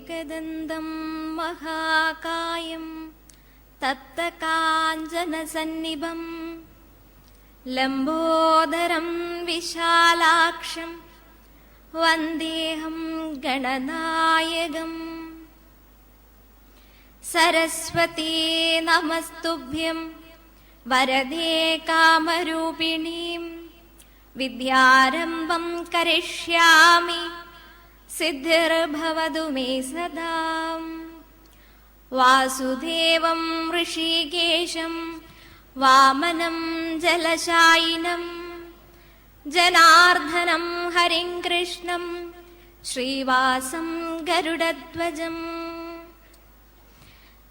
एकदन्तं महाकायं तप्तकाञ्चनसन्निभं लम्बोदरं विशालाक्षं वन्देऽहं गणनायकम्। सरस्वती नमस्तुभ्यं वरदे कामरूपिणीं विद्यारम्भं करिष्यामि सिद्धिर्भवतु मे सदा। वासुदेवं ऋषिकेशं वामनं जलशायिनं जनार्दनं हरिं कृष्णं श्रीवासं गरुडध्वजम्।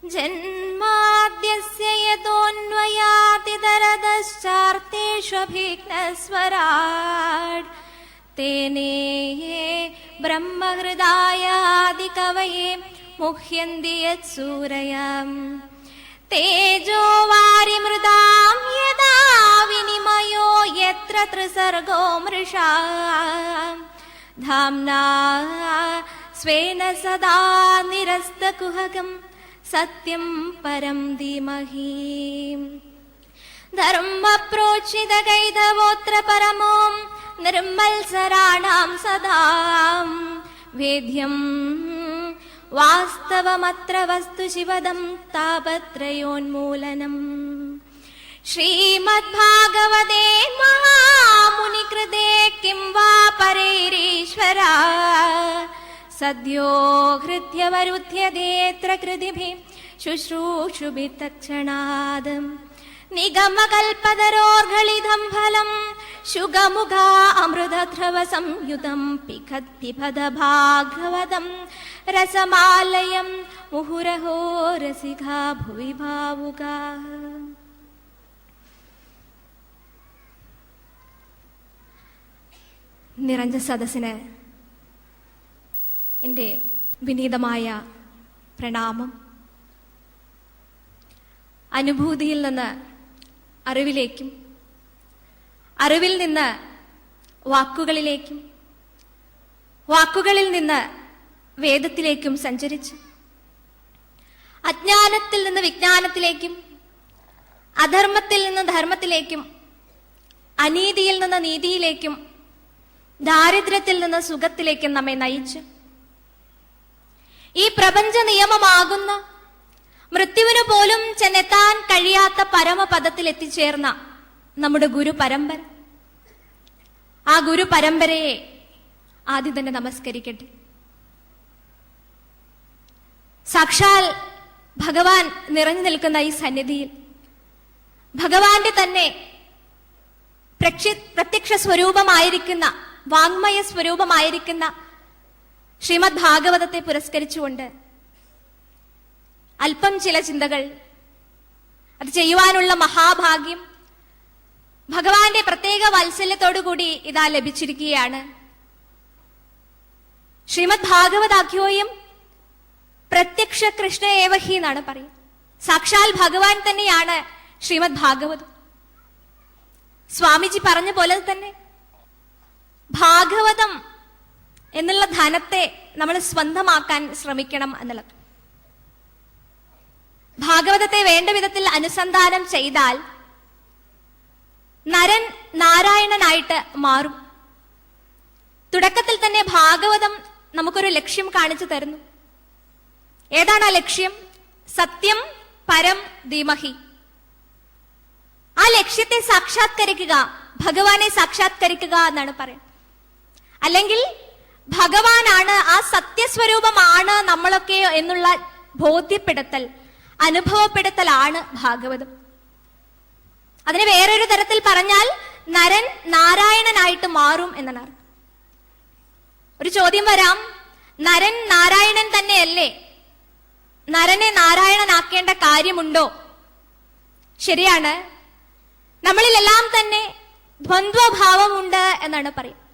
जन्माद्यस्य यतोऽन्वयादितरतश्चार्तेष्वभिघ्नस्वराट् तेने ब्रह्महृदायादिकवये मुह्यन्ति यत्सूरयः। तेजो वारिमृदां यदा विनिमयो यत्र त्रिसर्गो मृषा धाम्ना स्वेन सदा निरस्तकुहकं सत्यं परं धीमहि। धर्मप्रोचितकैतवोऽत्र परमो निर्मल्सराणां सदा वेद्यं वास्तवमत्र वस्तु शिवदं तापत्रयोन्मूलनम्। श्रीमद्भागवते महामुनिकृते किं वा परैरीश्वरा सद्यो हृद्यवरुध्यतेऽत्र कृतिभिः शुश्रूषुभिः तत्क्षणात्। निगमकल्पतरोर्गलितं फलं शुगमुखा अमृतद्रवसंयुतं पिबत भागवतं रसमालयं मुहुरहो रसिका भुवि भावुकाः। നിറഞ്ഞ സദസ്സിന് എൻ്റെ വിനീതമായ പ്രണാമം. അനുഭൂതിയിൽ നിന്ന് അറിവിലേക്കും അറിവിൽ നിന്ന് വാക്കുകളിലേക്കും വാക്കുകളിൽ നിന്ന് വേദത്തിലേക്കും സഞ്ചരിച്ച് അജ്ഞാനത്തിൽ നിന്ന് വിജ്ഞാനത്തിലേക്കും അധർമ്മത്തിൽ നിന്ന് ധർമ്മത്തിലേക്കും അനീതിയിൽ നിന്ന് നീതിയിലേക്കും ദാരിദ്ര്യത്തിൽ നിന്ന് സുഖത്തിലേക്കും നമ്മെ നയിച്ച് ഈ പ്രപഞ്ച നിയമമാകുന്ന മൃത്യുവിന് പോലും ചെന്നെത്താൻ കഴിയാത്ത പരമപദത്തിൽ എത്തിച്ചേർന്ന നമ്മുടെ ഗുരു പരമ്പര, ആ ഗുരു പരമ്പരയെ ആദ്യം തന്നെ നമസ്കരിക്കട്ടെ. സാക്ഷാൽ ഭഗവാൻ നിറഞ്ഞു നിൽക്കുന്ന ഈ സന്നിധിയിൽ ഭഗവാന്റെ തന്നെ പ്രത്യക്ഷ സ്വരൂപമായിരിക്കുന്ന വാങ്മയ സ്വരൂപമായിരിക്കുന്ന ശ്രീമദ് ഭാഗവതത്തെ പുരസ്കരിച്ചുകൊണ്ട് അല്പം ചില ചിന്തകൾ, അത് ചെയ്യുവാനുള്ള മഹാഭാഗ്യം ഭഗവാന്റെ പ്രത്യേക വാത്സല്യത്തോടുകൂടി ഇതാ ലഭിച്ചിരിക്കുകയാണ്. ശ്രീമദ് ഭാഗവതാഖ്യോയം പ്രത്യക്ഷ കൃഷ്ണ ഏവഹി എന്നാണ് പറയുന്നത്. സാക്ഷാൽ ഭഗവാൻ തന്നെയാണ് ശ്രീമദ് ഭാഗവതം. സ്വാമിജി പറഞ്ഞ പോലെ തന്നെ ഭാഗവതം എന്നുള്ള ധനത്തെ നമ്മൾ സ്വന്തമാക്കാൻ ശ്രമിക്കണം എന്നുള്ളത്. ഭാഗവതത്തെ വേണ്ട വിധത്തിൽ അനുസന്ധാനം ചെയ്താൽ നരൻ നാരായണനായിട്ട് മാറും. തുടക്കത്തിൽ തന്നെ ഭാഗവതം നമുക്കൊരു ലക്ഷ്യം കാണിച്ചു തരുന്നു. ഏതാണ് ആ ലക്ഷ്യം? സത്യം പരം ധീമഹി. ആ ലക്ഷ്യത്തെ സാക്ഷാത്കരിക്കുക, ഭഗവാനെ സാക്ഷാത്കരിക്കുക എന്നാണ് പറയുന്നത്. അല്ലെങ്കിൽ ഭഗവാനാണ്, ആ സത്യസ്വരൂപമാണ് നമ്മളൊക്കെ എന്നുള്ള ബോധ്യപ്പെടുത്തൽ, അനുഭവപ്പെടുത്തലാണ് ഭാഗവതം. അതിന് വേറൊരു തരത്തിൽ പറഞ്ഞാൽ നരൻ നാരായണനായിട്ട് മാറും എന്നാണ്. ഒരു ചോദ്യം വരാം, നരൻ നാരായണൻ തന്നെയല്ലേ? നരനെ നാരായണനാക്കേണ്ട കാര്യമുണ്ടോ? ശരിയാണ്, നമ്മളിലെല്ലാം തന്നെ ദ്വന്ദ്വഭാവമുണ്ട് എന്നാണ് പറയുന്നത്.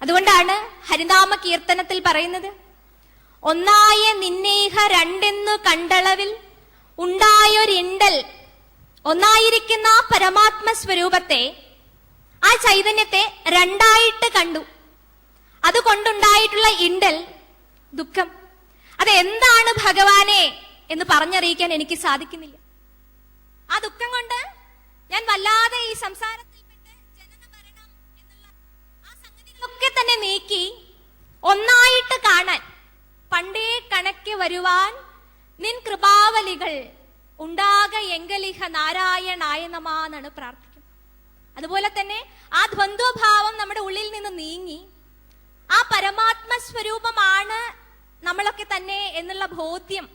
അതുകൊണ്ടാണ് ഹരിനാമ കീർത്തനത്തിൽ പറയുന്നത്, ഒന്നായ നിന്നേഹ രണ്ടെന്നു കണ്ടളവിൽ ഉണ്ടായൊരിണ്ടൽ. ഒന്നായിരിക്കുന്ന പരമാത്മ സ്വരൂപത്തെ, ആ ചൈതന്യത്തെ രണ്ടായിട്ട് കണ്ടു. അതുകൊണ്ടുണ്ടായിട്ടുള്ള ഇണ്ടൽ ദുഃഖം. അത് എന്താണ് ഭഗവാനെ എന്ന് പറഞ്ഞറിയിക്കാൻ എനിക്ക് സാധിക്കുന്നില്ല. ആ ദുഃഖം കൊണ്ട് ഞാൻ വല്ലാതെ ഈ സംസാരത്തിൽപ്പെട്ട് ജനന മരണം എന്നുള്ള ആ സംഗതികളൊക്കെ തന്നെ നീക്കി ഒന്നായിട്ട് കാണാൻ, പണ്ടേ കണക്ക് വരുവാൻ നിൻ കൃപാവലികൾ ഉണ്ടാക എങ്കലിഹ നാരായണായ നമഃ എന്നാണ് പ്രാർത്ഥിക്കുന്നത്. അതുപോലെ തന്നെ ആ ദ്വന്ദ്വഭാവം നമ്മുടെ ഉള്ളിൽ നിന്ന് നീങ്ങി ആ പരമാത്മ സ്വരൂപമാണ് നമ്മളൊക്കെ തന്നെ എന്നുള്ള ബോധ്യം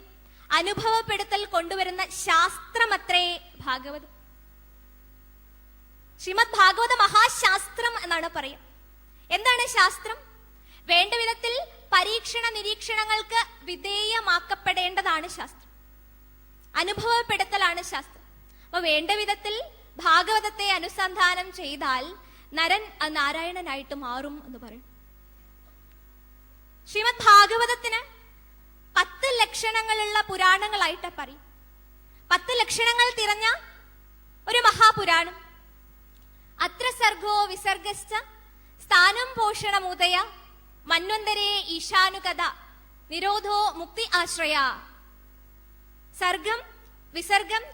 അനുഭവപ്പെടുത്തൽ കൊണ്ടുവരുന്ന ശാസ്ത്രമത്രേ ഭാഗവതം. ശ്രീമദ് ഭാഗവത മഹാശാസ്ത്രം എന്നാണ് പറയുക. എന്താണ് ശാസ്ത്രം? വേണ്ട വിധത്തിൽ പരീക്ഷണ നിരീക്ഷണങ്ങൾക്ക് വിധേയമാക്കപ്പെടേണ്ടതാണ് ശാസ്ത്രം. അനുഭവപ്പെടുത്തലാണ് ശാസ്ത്രം. അപ്പൊ വേണ്ട വിധത്തിൽ ഭാഗവതത്തെ അനുസന്ധാനം ചെയ്താൽ നരൻ നാരായണനായിട്ട് മാറും എന്ന് പറയും. ശ്രീമദ് ഭാഗവതത്തിന് 10 ലക്ഷണങ്ങളുള്ള പുരാണങ്ങളായിട്ട് പറയും. 10 ലക്ഷണങ്ങൾ തിരഞ്ഞ ഒരു മഹാപുരാണം. അത്ര സർഗോ വിസർഗശ്ച സ്ഥാനം പോഷണമുദയ മന്വന്തരേ ഈശാനുകഥ നിരോധോ മുക്തി ആശ്രയ. സർഗം, വിസർഗം,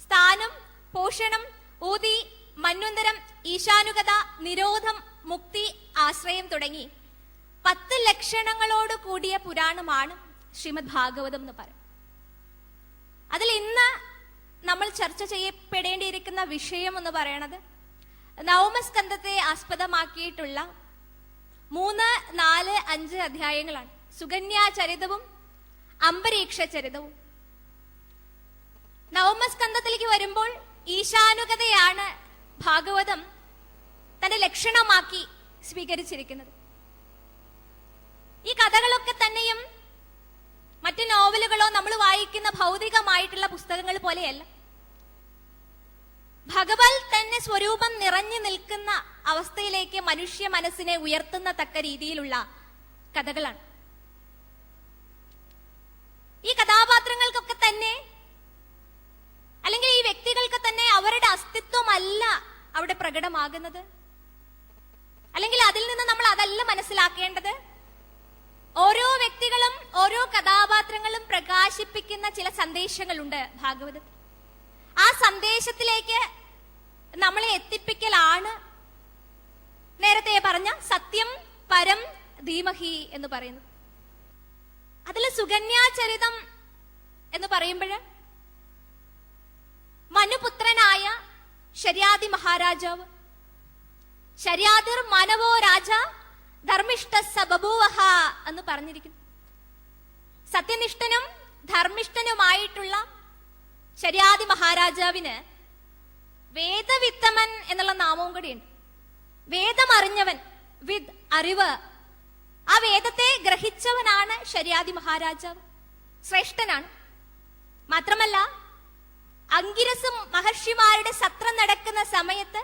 സ്ഥാനം, പോഷണം, ഊതി, മന്വന്തരം, ഈശാനുകഥ, നിരോധം, മുക്തി, ആശ്രയം തുടങ്ങി 10 ലക്ഷണങ്ങളോട് കൂടിയ പുരാണമാണ് ശ്രീമദ് ഭാഗവതം എന്ന് പറയും. അതിൽ ഇന്ന് നമ്മൾ ചർച്ച ചെയ്യപ്പെടേണ്ടിയിരിക്കുന്ന വിഷയം എന്ന് പറയുന്നത് നവമസ്കന്ധത്തെ ആസ്പദമാക്കിയിട്ടുള്ള 3, 4, 5 അധ്യായങ്ങളാണ്. സുകന്യാചരിതവും അംബരീക്ഷ ചരിതവും. നവമസ്കന്ധത്തിലേക്ക് വരുമ്പോൾ ഈശാനുകഥയാണ് ഭാഗവതം തന്റെ ലക്ഷണമാക്കി സ്വീകരിച്ചിരിക്കുന്നത്. ഈ കഥകളൊക്കെ തന്നെയും മറ്റു നോവലുകളോ നമ്മൾ വായിക്കുന്ന ഭൗതികമായിട്ടുള്ള പുസ്തകങ്ങൾ പോലെയല്ല. ഭഗവൽ തന്നെ സ്വരൂപം നിറഞ്ഞു നിൽക്കുന്ന അവസ്ഥയിലേക്ക് മനുഷ്യ മനസ്സിനെ ഉയർത്തുന്ന തക്ക രീതിയിലുള്ള കഥകളാണ്. ഈ കഥാപാത്രങ്ങൾക്കൊക്കെ തന്നെ, അല്ലെങ്കിൽ ഈ വ്യക്തികൾക്ക് തന്നെ അവരുടെ അസ്തിത്വമല്ല അവിടെ പ്രകടമാകുന്നത്. അല്ലെങ്കിൽ അതിൽ നിന്ന് നമ്മൾ അതല്ല മനസ്സിലാക്കേണ്ടത്. ഓരോ വ്യക്തികളും ഓരോ കഥാപാത്രങ്ങളും പ്രകാശിപ്പിക്കുന്ന ചില സന്ദേശങ്ങളുണ്ട് ഭാഗവതത്തിൽ. ആ സന്ദേശത്തിലേക്ക് നമ്മളെ എത്തിപ്പിക്കലാണ് നേരത്തെ പറഞ്ഞ സത്യം പരം ധീമഹി എന്ന് പറയുന്നത്. അതിൽ സുകന്യാചരിതം എന്ന് പറയുമ്പോൾ മനുപുത്രനായ ശര്യാദി മഹാരാജാവ്, ശര്യാദിർ മാനവോ രാജ ധർമ്മിഷ്ഠ ബഭൂവഹ എന്ന് പറഞ്ഞിരിക്കുന്നു. സത്യനിഷ്ഠനും ധർമ്മിഷ്ഠനുമായിട്ടുള്ള ശര്യാദി മഹാരാജാവിന് വേദവിത്തമൻ എന്നുള്ള നാമവും കൂടിയുണ്ട്. വേദം അറിഞ്ഞവൻ, വിദ് അറിവ്. ആ വേദത്തെ ഗ്രഹിച്ചവനാണ് ശര്യാദി മഹാരാജാവ്. ശ്രേഷ്ഠനാണ്. മാത്രമല്ല അങ്കിരസും മഹർഷിമാരുടെ സത്രം നടക്കുന്ന സമയത്ത്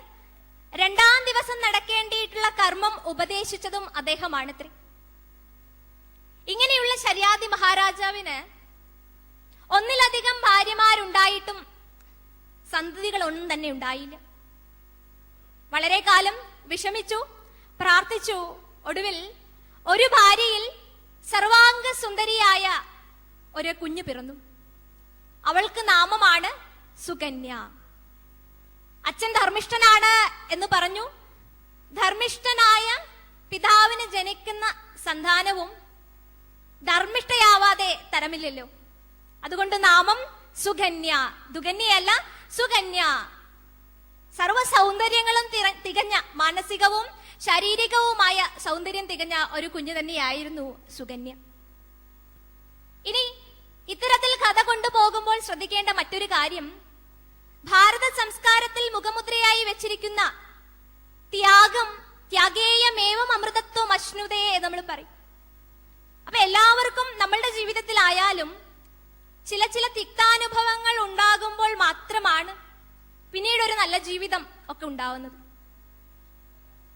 2ാം ദിവസം നടക്കേണ്ടിയിട്ടുള്ള കർമ്മം ഉപദേശിച്ചതും അദ്ദേഹമാണത്രേ. ഇങ്ങനെയുള്ള ശര്യാദി മഹാരാജാവിന് ഒന്നിലധികം ഭാര്യമാരുണ്ടായിട്ടും സന്തതികളൊന്നും തന്നെ ഉണ്ടായില്ല. വളരെ കാലം വിഷമിച്ചു, പ്രാർത്ഥിച്ചു. ഒടുവിൽ ഒരു ഭാര്യയിൽ സർവാംഗ സുന്ദരിയായ ഒരു കുഞ്ഞു പിറന്നു. അവൾക്ക് നാമമാണ് സുകന്യ. അച്ഛൻ ധർമ്മിഷ്ഠനാണ് എന്ന് പറഞ്ഞു. ധർമ്മിഷ്ഠനായ പിതാവിന് ജനിക്കുന്ന സന്താനവും ധർമ്മിഷ്ഠയാവാതെ തരമില്ലല്ലോ. അതുകൊണ്ട് നാമം സുകന്യ. ദുകന്യയല്ല, സുകന്യ. സർവ സൗന്ദര്യങ്ങളും തികഞ്ഞ, മാനസികവും ശാരീരികവുമായ സൗന്ദര്യം തികഞ്ഞ ഒരു കുഞ്ഞു തന്നെയായിരുന്നു സുകന്യ. ഇനി ഇത്തരത്തിൽ കഥ കൊണ്ടുപോകുമ്പോൾ ശ്രദ്ധിക്കേണ്ട മറ്റൊരു കാര്യം, ഭാരത സംസ്കാരത്തിൽ മുഖമുദ്രയായി വെച്ചിരിക്കുന്ന ത്യാഗം, ത്യാഗേയമേവം അമൃതത്വം അശ്നുതേ എന്ന് നമ്മൾ പറയും. അപ്പൊ എല്ലാവർക്കും നമ്മളുടെ ജീവിതത്തിലായാലും ചില ചില തിക്താനുഭവങ്ങൾ ഉണ്ടാകുമ്പോൾ മാത്രമാണ് പിന്നീട് ഒരു നല്ല ജീവിതം ഒക്കെ ഉണ്ടാവുന്നത്.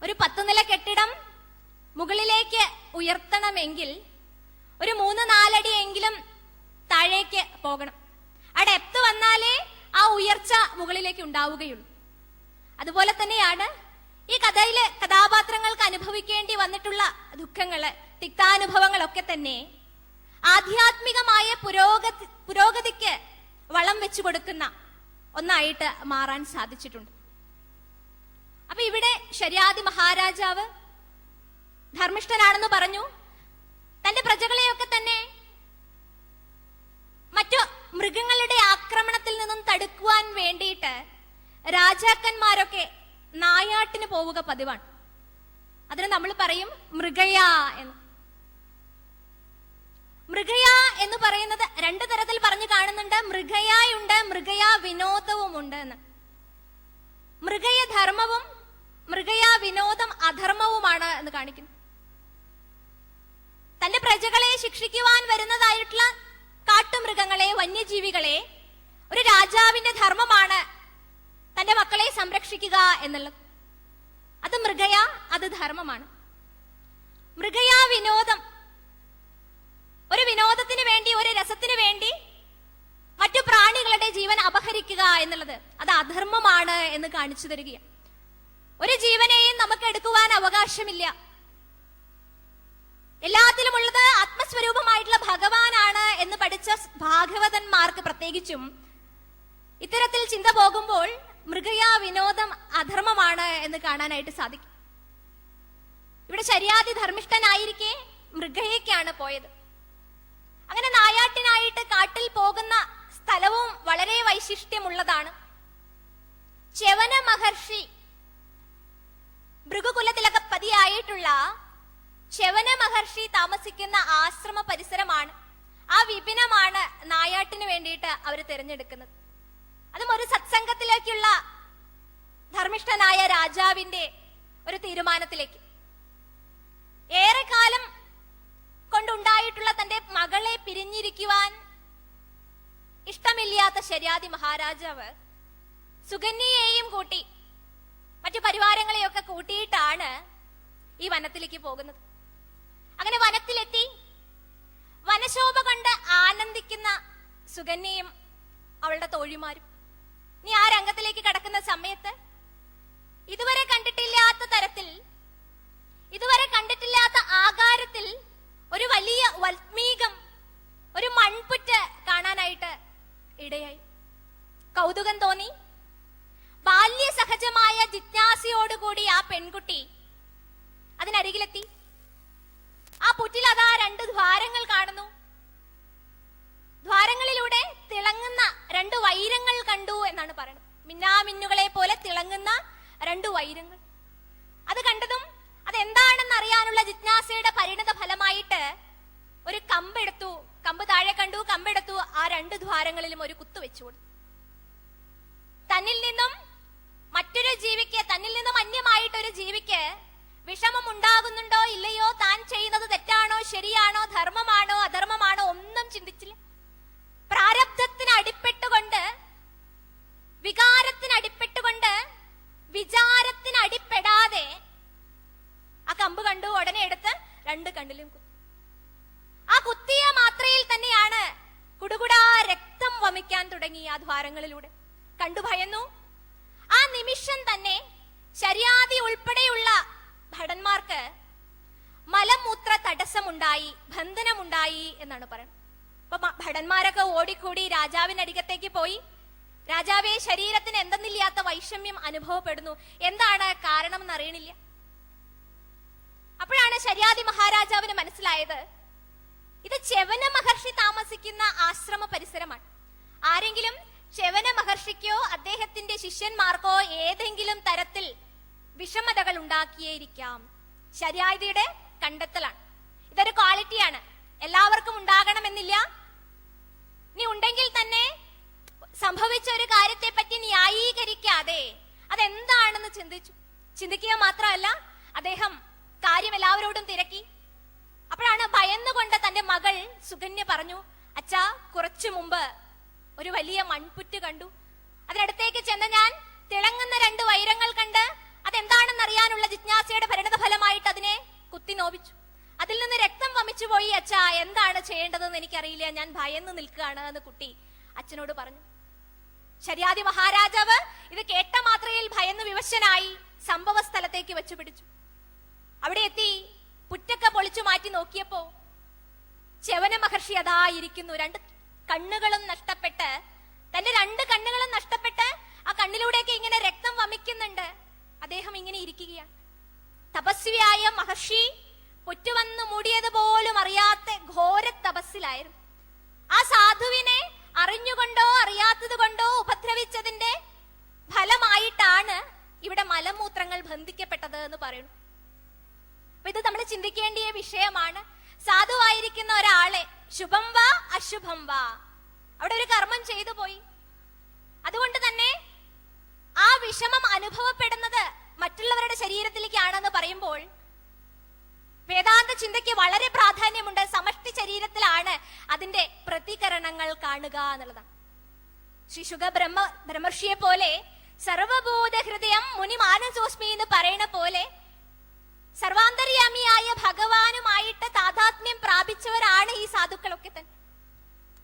ഒരു 10 നില കെട്ടിടം മുകളിലേക്ക് ഉയർത്തണമെങ്കിൽ ഒരു 3-4 അടിയെങ്കിലും താഴേക്ക് പോകണം. ആ ഡെപ്ത് വന്നാലേ ആ ഉയർച്ച മുകളിലേക്ക് ഉണ്ടാവുകയുള്ളൂ. അതുപോലെ തന്നെയാണ് ഈ കഥയിലെ കഥാപാത്രങ്ങൾക്ക് അനുഭവിക്കേണ്ടി വന്നിട്ടുള്ള ദുഃഖങ്ങള്, തിക്താനുഭവങ്ങളൊക്കെ തന്നെ ആധ്യാത്മികമായ പുരോഗതിക്ക് വളം വെച്ചു കൊടുക്കുന്ന ഒന്നായിട്ട് മാറാൻ സാധിച്ചിട്ടുണ്ട്. അപ്പൊ ഇവിടെ ശര്യാദി മഹാരാജാവ് ധർമ്മിഷ്ഠനാണെന്ന് പറഞ്ഞു. തന്റെ പ്രജകളെയൊക്കെ തന്നെ മറ്റു മൃഗങ്ങളുടെ ആക്രമണത്തിൽ നിന്നും തടുക്കുവാൻ വേണ്ടിയിട്ട് രാജാക്കന്മാരൊക്കെ നായാട്ടിന് പോവുക പതിവാണ്. അതിന് നമ്മൾ പറയും മൃഗയ എന്ന്. മൃഗയ എന്ന് പറയുന്നത് രണ്ടു തരത്തിൽ പറഞ്ഞു കാണുന്നുണ്ട്. മൃഗയായുണ്ട്, മൃഗയ വിനോദവുമുണ്ട് എന്ന്. മൃഗയ ധർമ്മവും മൃഗയ വിനോദം അധർമ്മവുമാണ് എന്ന് കാണിക്കുന്നു. തന്റെ പ്രജകളെ ശിക്ഷിക്കുവാൻ വരുന്നതായിട്ടുള്ള കാട്ടുമൃഗങ്ങളെ, വന്യജീവികളെ ഒരു രാജാവിന്റെ ധർമ്മമാണ് തന്റെ മക്കളെ സംരക്ഷിക്കുക എന്നുള്ളത്. അത് മൃഗയ, അത് ധർമ്മമാണ്. മൃഗയ വിനോദം, ഒരു വിനോദത്തിന് വേണ്ടി, ഒരു രസത്തിന് വേണ്ടി മറ്റു പ്രാണികളുടെ ജീവൻ അപഹരിക്കുക എന്നുള്ളത് അത് അധർമ്മമാണ് എന്ന് കാണിച്ചു തരികയാണ്. ഒരു ജീവനെയും നമുക്ക് എടുക്കുവാൻ അവകാശമില്ല. എല്ലാത്തിലും ഉള്ളത് ആത്മസ്വരൂപമായിട്ടുള്ള ഭഗവാനാണ് എന്ന് പഠിച്ച ഭാഗവതന്മാർക്ക് പ്രത്യേകിച്ചും ഇത്തരത്തിൽ ചിന്ത പോകുമ്പോൾ മൃഗയ വിനോദം അധർമ്മമാണ് എന്ന് കാണാനായിട്ട് സാധിക്കും. ഇവിടെ ശര്യാദി ധർമ്മിഷ്ഠനായിരിക്കെ മൃഗയയ്ക്കാണ് പോയത്. അങ്ങനെ നായാട്ടിനായിട്ട് കാട്ടിൽ പോകുന്ന സ്ഥലവും വളരെ വൈശിഷ്ട്യമുള്ളതാണ്. ച്യവന മഹർഷി ഭൃഗുകുലത്തിലൊക്കെ പതിയായിട്ടുള്ള ച്യവന മഹർഷി താമസിക്കുന്ന ആശ്രമ പരിസരമാണ്, ആ വിപിനമാണ് നായാട്ടിന് വേണ്ടിയിട്ട് അവർ തിരഞ്ഞെടുക്കുന്നത്. അതും ഒരു സത്സംഗത്തിലേക്കുള്ള ധർമ്മിഷ്ഠനായ രാജാവിന്റെ ഒരു തീരുമാനത്തിലേക്ക്. ഏറെക്കാലം കൊണ്ടുണ്ടായിട്ടുള്ള തന്റെ മകളെ പിരിഞ്ഞിരിക്കുവാൻ ഇഷ്ടമില്ലാത്ത ശര്യാദി മഹാരാജാവ് സുകന്യയെയും കൂട്ടി മറ്റു പരിവാരങ്ങളെയൊക്കെ കൂട്ടിയിട്ടാണ് ഈ വനത്തിലേക്ക് പോകുന്നത്. അങ്ങനെ വനത്തിലെത്തി വനശോഭ കണ്ട് ആനന്ദിക്കുന്ന സുകന്യയും അവളുടെ തോഴിമാരും ഇനി ആ രംഗത്തിലേക്ക് കടക്കുന്ന സമയത്ത് ഇതുവരെ കണ്ടിട്ടില്ലാത്ത തരത്തിൽ, ഇതുവരെ കണ്ടിട്ടില്ലാത്ത ആകാരത്തിൽ ഒരു വലിയ വൽമീകം, ഒരു മൺപുറ്റ് കാണാനായിട്ട് ഇടയായി. കൗതുകം തോന്നി. ബാല്യസഹജമായ ജിജ്ഞാസയോടുകൂടി ആ പെൺകുട്ടി അതിനരികിലെത്തി. ആ പുറ്റിൽ അതാ 2 ദ്വാരങ്ങൾ കാണുന്നു. ദ്വാരങ്ങളിലൂടെ തിളങ്ങുന്ന 2 വൈരങ്ങൾ കണ്ടു എന്നാണ് പറയുന്നത്. മിന്നാമിന്നുകളെ പോലെ തിളങ്ങുന്ന 2 വൈരങ്ങൾ. അത് കണ്ടതും അതെന്താണെന്ന് അറിയാനുള്ള ജിജ്ഞാസയുടെ പരിണത ഫലമായിട്ട് ഒരു കമ്പെടുത്തു. കമ്പ് താഴെ കണ്ടു, കമ്പെടുത്തു. ആ 2 ദ്വാരങ്ങളിലും ഒരു കുത്തു വെച്ചു കൊടുത്തു. തന്നിൽ നിന്നും മറ്റൊരു ജീവിക്ക്, തന്നിൽ നിന്നും അന്യമായിട്ടൊരു ജീവിക്ക് വിഷമം ഉണ്ടാകുന്നുണ്ടോ ഇല്ലയോ, താൻ ചെയ്യുന്നത് തെറ്റാണോ ശരിയാണോ, ധർമ്മമാണോ അധർമ്മമാണോ ഒന്നും ചിന്തിച്ചില്ല. പ്രാരബ്ധത്തിന് അടിപ്പെട്ടുകൊണ്ട്, വികാരത്തിന് അടിപ്പെട്ടുകൊണ്ട്, വിചാരത്തിന് അടിപ്പെടാതെ ആ കമ്പ് കണ്ടു, ഉടനെ എടുത്ത് 2 കണ്ണിലും കുത്തി. ആ കുത്തിയ മാത്രയിൽ തന്നെയാണ് കുടുകുടാ രക്തം വമിക്കാൻ തുടങ്ങി ആ ദ്വാരങ്ങളിലൂടെ. കണ്ടു ഭയന്നു. ആ നിമിഷം തന്നെ ശര്യാദി ഉൾപ്പെടെയുള്ള ഭടന്മാർക്ക് മലമൂത്ര തടസ്സമുണ്ടായി, ബന്ധനമുണ്ടായി എന്നാണ് പറയുന്നത്. അപ്പൊ ഭടന്മാരൊക്കെ ഓടിക്കൂടി രാജാവിനരികത്തേക്ക് പോയി. രാജാവേ, ശരീരത്തിന് എന്തെന്നില്ലാത്ത വൈഷമ്യം അനുഭവപ്പെടുന്നു, എന്താണ് കാരണം എന്ന് അറിയണില്ല. അപ്പോഴാണ് ശര്യാദി മഹാരാജാവിന് മനസ്സിലായത് ഇത് ച്യവന മഹർഷി താമസിക്കുന്ന ആശ്രമ പരിസരമാണ്. ആരെങ്കിലും ച്യവന മഹർഷിക്കോ അദ്ദേഹത്തിന്റെ ശിഷ്യന്മാർക്കോ ഏതെങ്കിലും തരത്തിൽ വിഷമതകൾ ഉണ്ടാക്കിയേയിരിക്കാം. ശര്യാദിയുടെ കണ്ടെത്തലാണ്. ഇതൊരു ക്വാളിറ്റിയാണ്, എല്ലാവർക്കും ഉണ്ടാകണമെന്നില്ല. നീ ഉണ്ടെങ്കിൽ തന്നെ സംഭവിച്ച ഒരു കാര്യത്തെ പറ്റി ന്യായീകരിക്കാതെ അതെന്താണെന്ന് ചിന്തിക്കുക മാത്രമല്ല, അദ്ദേഹം കാര്യം എല്ലാവരോടും തിരക്കി. അപ്പോഴാണ് ഭയന്നുകൊണ്ട് തന്റെ മകൾ സുകന്യ പറഞ്ഞു, അച്ഛാ, കുറച്ചു മുമ്പ് ഒരു വലിയ മൺപുറ്റ് കണ്ടു. അതിനടുത്തേക്ക് ചെന്ന് ഞാൻ തിളങ്ങുന്ന 2 വൈരങ്ങൾ കണ്ട് അതെന്താണെന്ന് അറിയാനുള്ള ജിജ്ഞാസയുടെ പരിണത ഫലമായിട്ട് അതിനെ കുത്തി നോവിച്ചു. അതിൽ നിന്ന് രക്തം വമിച്ചു പോയി അച്ഛാ, എന്താണ് ചെയ്യേണ്ടതെന്ന് എനിക്കറിയില്ല, ഞാൻ ഭയന്ന് നിൽക്കുകയാണ് എന്ന് കുട്ടി അച്ഛനോട് പറഞ്ഞു. ശര്യാദി മഹാരാജാവ് ഇത് കേട്ട മാത്രയിൽ ഭയന്ന് വിവശനായി സംഭവ സ്ഥലത്തേക്ക് വെച്ചു പിടിച്ചു. അവിടെ എത്തി പുറ്റൊക്കെ പൊളിച്ചു മാറ്റി നോക്കിയപ്പോ ച്യവന മഹർഷി അതാ ഇരിക്കുന്നു. രണ്ട് കണ്ണുകളും നഷ്ടപ്പെട്ട്, തന്റെ രണ്ട് കണ്ണുകളും നഷ്ടപ്പെട്ട് ആ കണ്ണിലൂടെയൊക്കെ ഇങ്ങനെ രക്തം വമിക്കുന്നുണ്ട്. അദ്ദേഹം ഇങ്ങനെ ഇരിക്കുകയാണ്. തപസ്വിയായ മഹർഷി പൊറ്റുവന്ന് മൂടിയതുപോലും അറിയാത്ത ഘോര തപസ്സിലായിരുന്നു. ആ സാധുവിനെ അറിഞ്ഞുകൊണ്ടോ അറിയാത്തത് കൊണ്ടോ ഉപദ്രവിച്ചതിന്റെ ഫലമായിട്ടാണ് ഇവിടെ മലമൂത്രങ്ങൾ ബന്ധിക്കപ്പെട്ടത് എന്ന് പറയുന്നു. അപ്പൊ ഇത് നമ്മൾ ചിന്തിക്കേണ്ടിയ വിഷയമാണ്. സാധുവായിരിക്കുന്ന ഒരാളെ ശുഭം വാ അശുഭം വാ അവിടെ ഒരു കർമ്മം ചെയ്തു പോയി. അതുകൊണ്ട് തന്നെ ആ വിഷമം അനുഭവപ്പെടുന്നത് മറ്റുള്ളവരുടെ ശരീരത്തിലേക്കാണെന്ന് പറയുമ്പോൾ വേദാന്ത ചിന്തയ്ക്ക് വളരെ പ്രാധാന്യമുണ്ട്. സമഷ്ടി ശരീരത്തിലാണ് അതിന്റെ പ്രതികരണങ്ങൾ കാണുക എന്നുള്ളതാണ്. ശ്രീ ശുഗ ബ്രഹ്മർഷിയെ പോലെ സർവബോധ ഹൃദയം മുനിമാനസോസ്മി എന്ന് പറയുന്ന പോലെ സർവാന്തര്യാമിയായ ഭഗവാനുമായിട്ട് താതാത്മ്യം പ്രാപിച്ചവരാണ് ഈ സാധുക്കളൊക്കെ തന്നെ.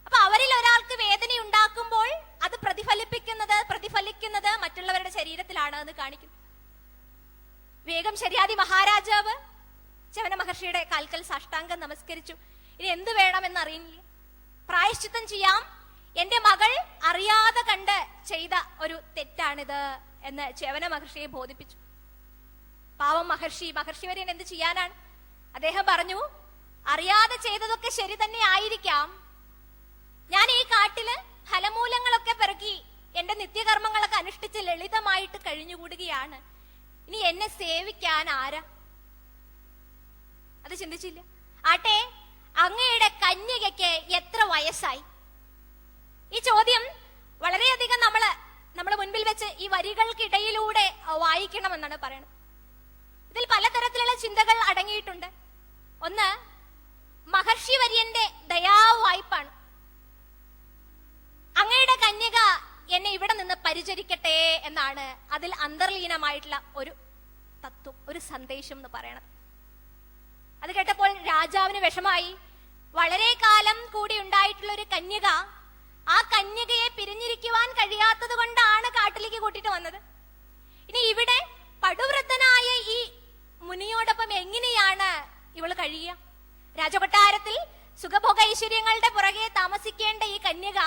അപ്പൊ അവരിൽ ഒരാൾക്ക് വേദന ഉണ്ടാക്കുമ്പോൾ അത് പ്രതിഫലിക്കുന്നത് മറ്റുള്ളവരുടെ ശരീരത്തിലാണ് എന്ന് കാണിക്കുന്നു. വേഗം ശരിയാതി മഹാരാജാവ് ച്യവന മഹർഷിയുടെ കാൽക്കൽ സാഷ്ടാംഗം നമസ്കരിച്ചു. ഇനി എന്ത് വേണമെന്ന് അറിയില്ല. പ്രായശ്ചിത്തം ചെയ്യാം, എന്റെ മകൾ അറിയാതെ കണ്ട് ചെയ്ത ഒരു തെറ്റാണിത് എന്ന് ച്യവന മഹർഷിയെ ബോധിപ്പിച്ചു. പാവം മഹർഷി വര്യൻ എന്ത് ചെയ്യാനാണ്? അദ്ദേഹം പറഞ്ഞു, അറിയാതെ ചെയ്തതൊക്കെ ശരി തന്നെ ആയിരിക്കാം. ഞാൻ ഈ കാട്ടില് ഫലമൂലങ്ങളൊക്കെ പിറക്കി എന്റെ നിത്യകർമ്മങ്ങളൊക്കെ അനുഷ്ഠിച്ച് ലളിതമായിട്ട് കഴിഞ്ഞുകൂടുകയാണ്. ഇനി എന്നെ സേവിക്കാൻ ആരാ? അത് ചിന്തിച്ചില്ല. ആട്ടെ, അങ്ങയുടെ കന്യകയ്ക്ക് എത്ര വയസ്സായി? ഈ ചോദ്യം വളരെയധികം നമ്മള് മുൻപിൽ വെച്ച് ഈ വരികൾക്കിടയിലൂടെ വായിക്കണമെന്നാണ് പറയുന്നത്. ഇതിൽ പലതരത്തിലുള്ള ചിന്തകൾ അടങ്ങിയിട്ടുണ്ട്. ഒന്ന്, മഹർഷി വര്യന്റെ ദയാവായ്പാണ്. അങ്ങയുടെ കന്യക എന്നെ ഇവിടെ നിന്ന് പരിചരിക്കട്ടെ എന്നാണ് അതിൽ അന്തർലീനമായിട്ടുള്ള ഒരു തത്വം, ഒരു സന്ദേശം എന്ന് പറയണത്. അത് കേട്ടപ്പോൾ രാജാവിന് വിഷമായി. വളരെ കാലം കൂടി ഉണ്ടായിട്ടുള്ള ഒരു കന്യക, ആ കന്യകയെ പിരിഞ്ഞിരിക്കുവാൻ കഴിയാത്തത് കൊണ്ടാണ് കാട്ടിലേക്ക് കൂട്ടിട്ട് വന്നത്. ഇനി ഇവിടെ പടുവൃദ്ധനായ ഈ മുനിയോടൊപ്പം എങ്ങനെയാണ് ഇവള് കഴിയുക? രാജകൊട്ടാരത്തിൽ സുഖഭോഗ ഐശ്വര്യങ്ങളുടെ പുറകെ താമസിക്കേണ്ട ഈ കന്യക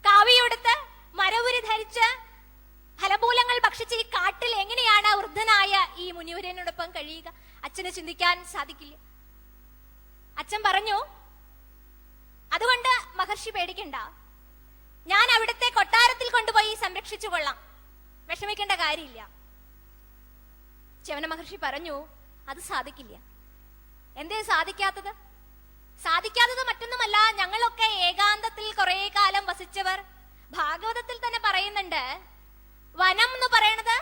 കാവിയെടുത്ത് മരവുരി ധരിച്ച് ഫലമൂലങ്ങൾ ഭക്ഷിച്ച് ഈ കാട്ടിൽ എങ്ങനെയാണ് വൃദ്ധനായ ഈ മുനിവരനോടൊപ്പം കഴിയുക? അച്ഛന് ചിന്തിക്കാൻ സാധിക്കില്ല. അച്ഛൻ പറഞ്ഞു, അതുകൊണ്ട് മഹർഷി പേടിക്കണ്ട, ഞാൻ അവിടുത്തെ കൊട്ടാരത്തിൽ കൊണ്ടുപോയി സംരക്ഷിച്ചു കൊള്ളാം, വിഷമിക്കേണ്ട കാര്യമില്ല. ച്യവന മഹർഷി പറഞ്ഞു, അത് സാധിക്കില്ല. എന്തേ സാധിക്കാത്തത്? സാധിക്കാത്തത് മറ്റൊന്നുമല്ല, ഞങ്ങളൊക്കെ ഏകാന്തത്തിൽ കുറെ കാലം വസിച്ചവർ. ഭാഗവതത്തിൽ തന്നെ പറയുന്നുണ്ട്, വനം എന്ന് പറയുന്നത്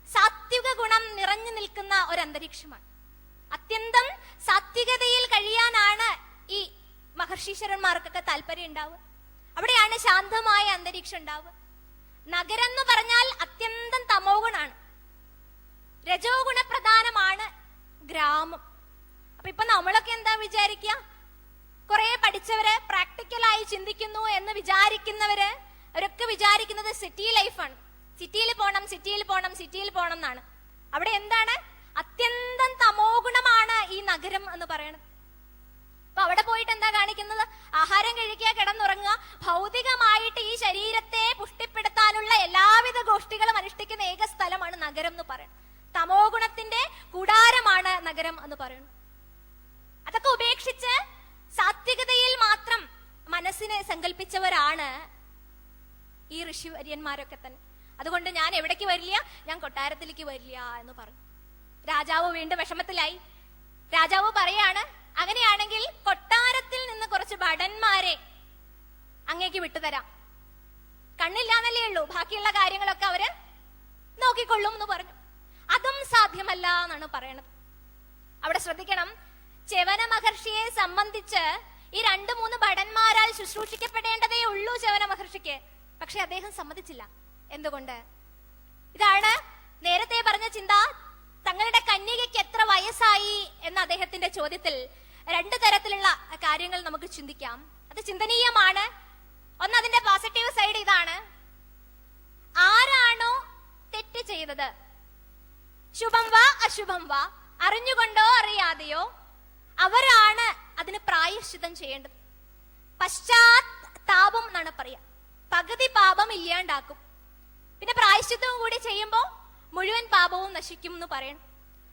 സാത്വിക ഗുണം നിറഞ്ഞു നിൽക്കുന്ന ഒരു അന്തരീക്ഷമാണ്. അത്യന്തം സാത്വികതയിൽ കഴിയാനാണ് ഈ മഹർഷീശ്വരന്മാർക്കൊക്കെ താല്പര്യം ഉണ്ടാവുക. അവിടെയാണ് ശാന്തമായ അന്തരീക്ഷം ഉണ്ടാവുക. നഗരം എന്ന് പറഞ്ഞാൽ അത്യന്തം തമോ ഗുണാണ്, രജോ ഗുണപ്രധാനമാണ് ഗ്രാമം. അപ്പൊ ഇപ്പൊ നമ്മളൊക്കെ എന്താ വിചാരിക്കുക? കുറെ പഠിച്ചവര്, പ്രാക്ടിക്കലായി ചിന്തിക്കുന്നു എന്ന് വിചാരിക്കുന്നവര് അവരൊക്കെ വിചാരിക്കുന്നത് സിറ്റി ലൈഫാണ്. സിറ്റിയിൽ പോണം എന്നാണ്. അവിടെ എന്താണ്? അത്യന്തം തമോ ഗുണമാണ് ഈ നഗരം എന്ന് പറയുന്നത്. അപ്പൊ അവിടെ പോയിട്ട് എന്താ കാണിക്കുന്നത്? ആഹാരം കഴിക്കുക, കിടന്നുറങ്ങുക, ഭൗതികമായിട്ട് ഈ ശരീരത്തെ പുഷ്ടിപ്പെടുത്താനുള്ള എല്ലാവിധ ഗോഷ്ഠികളും അനുഷ്ഠിക്കുന്ന ഏക സ്ഥലമാണ് നഗരം എന്ന് പറയുന്നത്. തമോ ഗുണത്തിന്റെ കൂടാരമാണ് നഗരം എന്ന് പറയുന്നു. അതൊക്കെ ഉപേക്ഷിച്ച് സാത്വികതയിൽ മാത്രം മനസ്സിനെ സങ്കല്പിച്ചവരാണ് ഈ ഋഷിവര്യന്മാരൊക്കെ തന്നെ. അതുകൊണ്ട് ഞാൻ എവിടേക്ക് വരില്ല, ഞാൻ കൊട്ടാരത്തിലേക്ക് വരില്ല എന്ന് പറഞ്ഞു. രാജാവ് വീണ്ടും വിഷമത്തിലായി. രാജാവ് പറയാണ്, അങ്ങനെയാണെങ്കിൽ കൊട്ടാരത്തിൽ നിന്ന് കുറച്ച് ഭടന്മാരെ അങ്ങേക്ക് വിട്ടുതരാം, കണ്ണില്ലാന്നല്ലേ ഉള്ളൂ, ബാക്കിയുള്ള കാര്യങ്ങളൊക്കെ അവര് നോക്കിക്കൊള്ളും എന്ന് പറഞ്ഞു. അതും സാധ്യമല്ല എന്നാണ് പറയണത്. അവിടെ ശ്രദ്ധിക്കണം, ച്യവന മഹർഷിയെ സംബന്ധിച്ച് ഈ 2-3 ഭടന്മാരാൽ ശുശ്രൂഷിക്കപ്പെടേണ്ടതേ ഉള്ളൂ ച്യവന മഹർഷിക്ക്. പക്ഷെ അദ്ദേഹം സമ്മതിച്ചില്ല. എന്തുകൊണ്ട്? ഇതാണ് നേരത്തെ പറഞ്ഞ ചിന്ത. തങ്ങളുടെ കന്യകയ്ക്ക് എത്ര വയസ്സായി എന്ന അദ്ദേഹത്തിന്റെ ചോദ്യത്തിൽ 2 തരത്തിലുള്ള കാര്യങ്ങൾ നമുക്ക് ചിന്തിക്കാം. അത് ചിന്തനീയമാണ്. ഒന്ന്, അതിന്റെ പോസിറ്റീവ് സൈഡ് ഇതാണ്: ആരാണോ തെറ്റ് ചെയ്തത്, ശുഭം വാ അശുഭം വാ, അറിഞ്ഞുകൊണ്ടോ അറിയാതെയോ, അവരാണ് അതിന് പ്രായശ്ചിത്തം ചെയ്യേണ്ടത്. പശ്ചാത്താപം എന്നാണ് പറയാ. പകുതി പാപം ഇല്ലാണ്ടാക്കും, പിന്നെ പ്രായശ്ചിത്തവും കൂടി ചെയ്യുമ്പോ മുഴുവൻ പാപവും നശിക്കും എന്ന് പറയണം.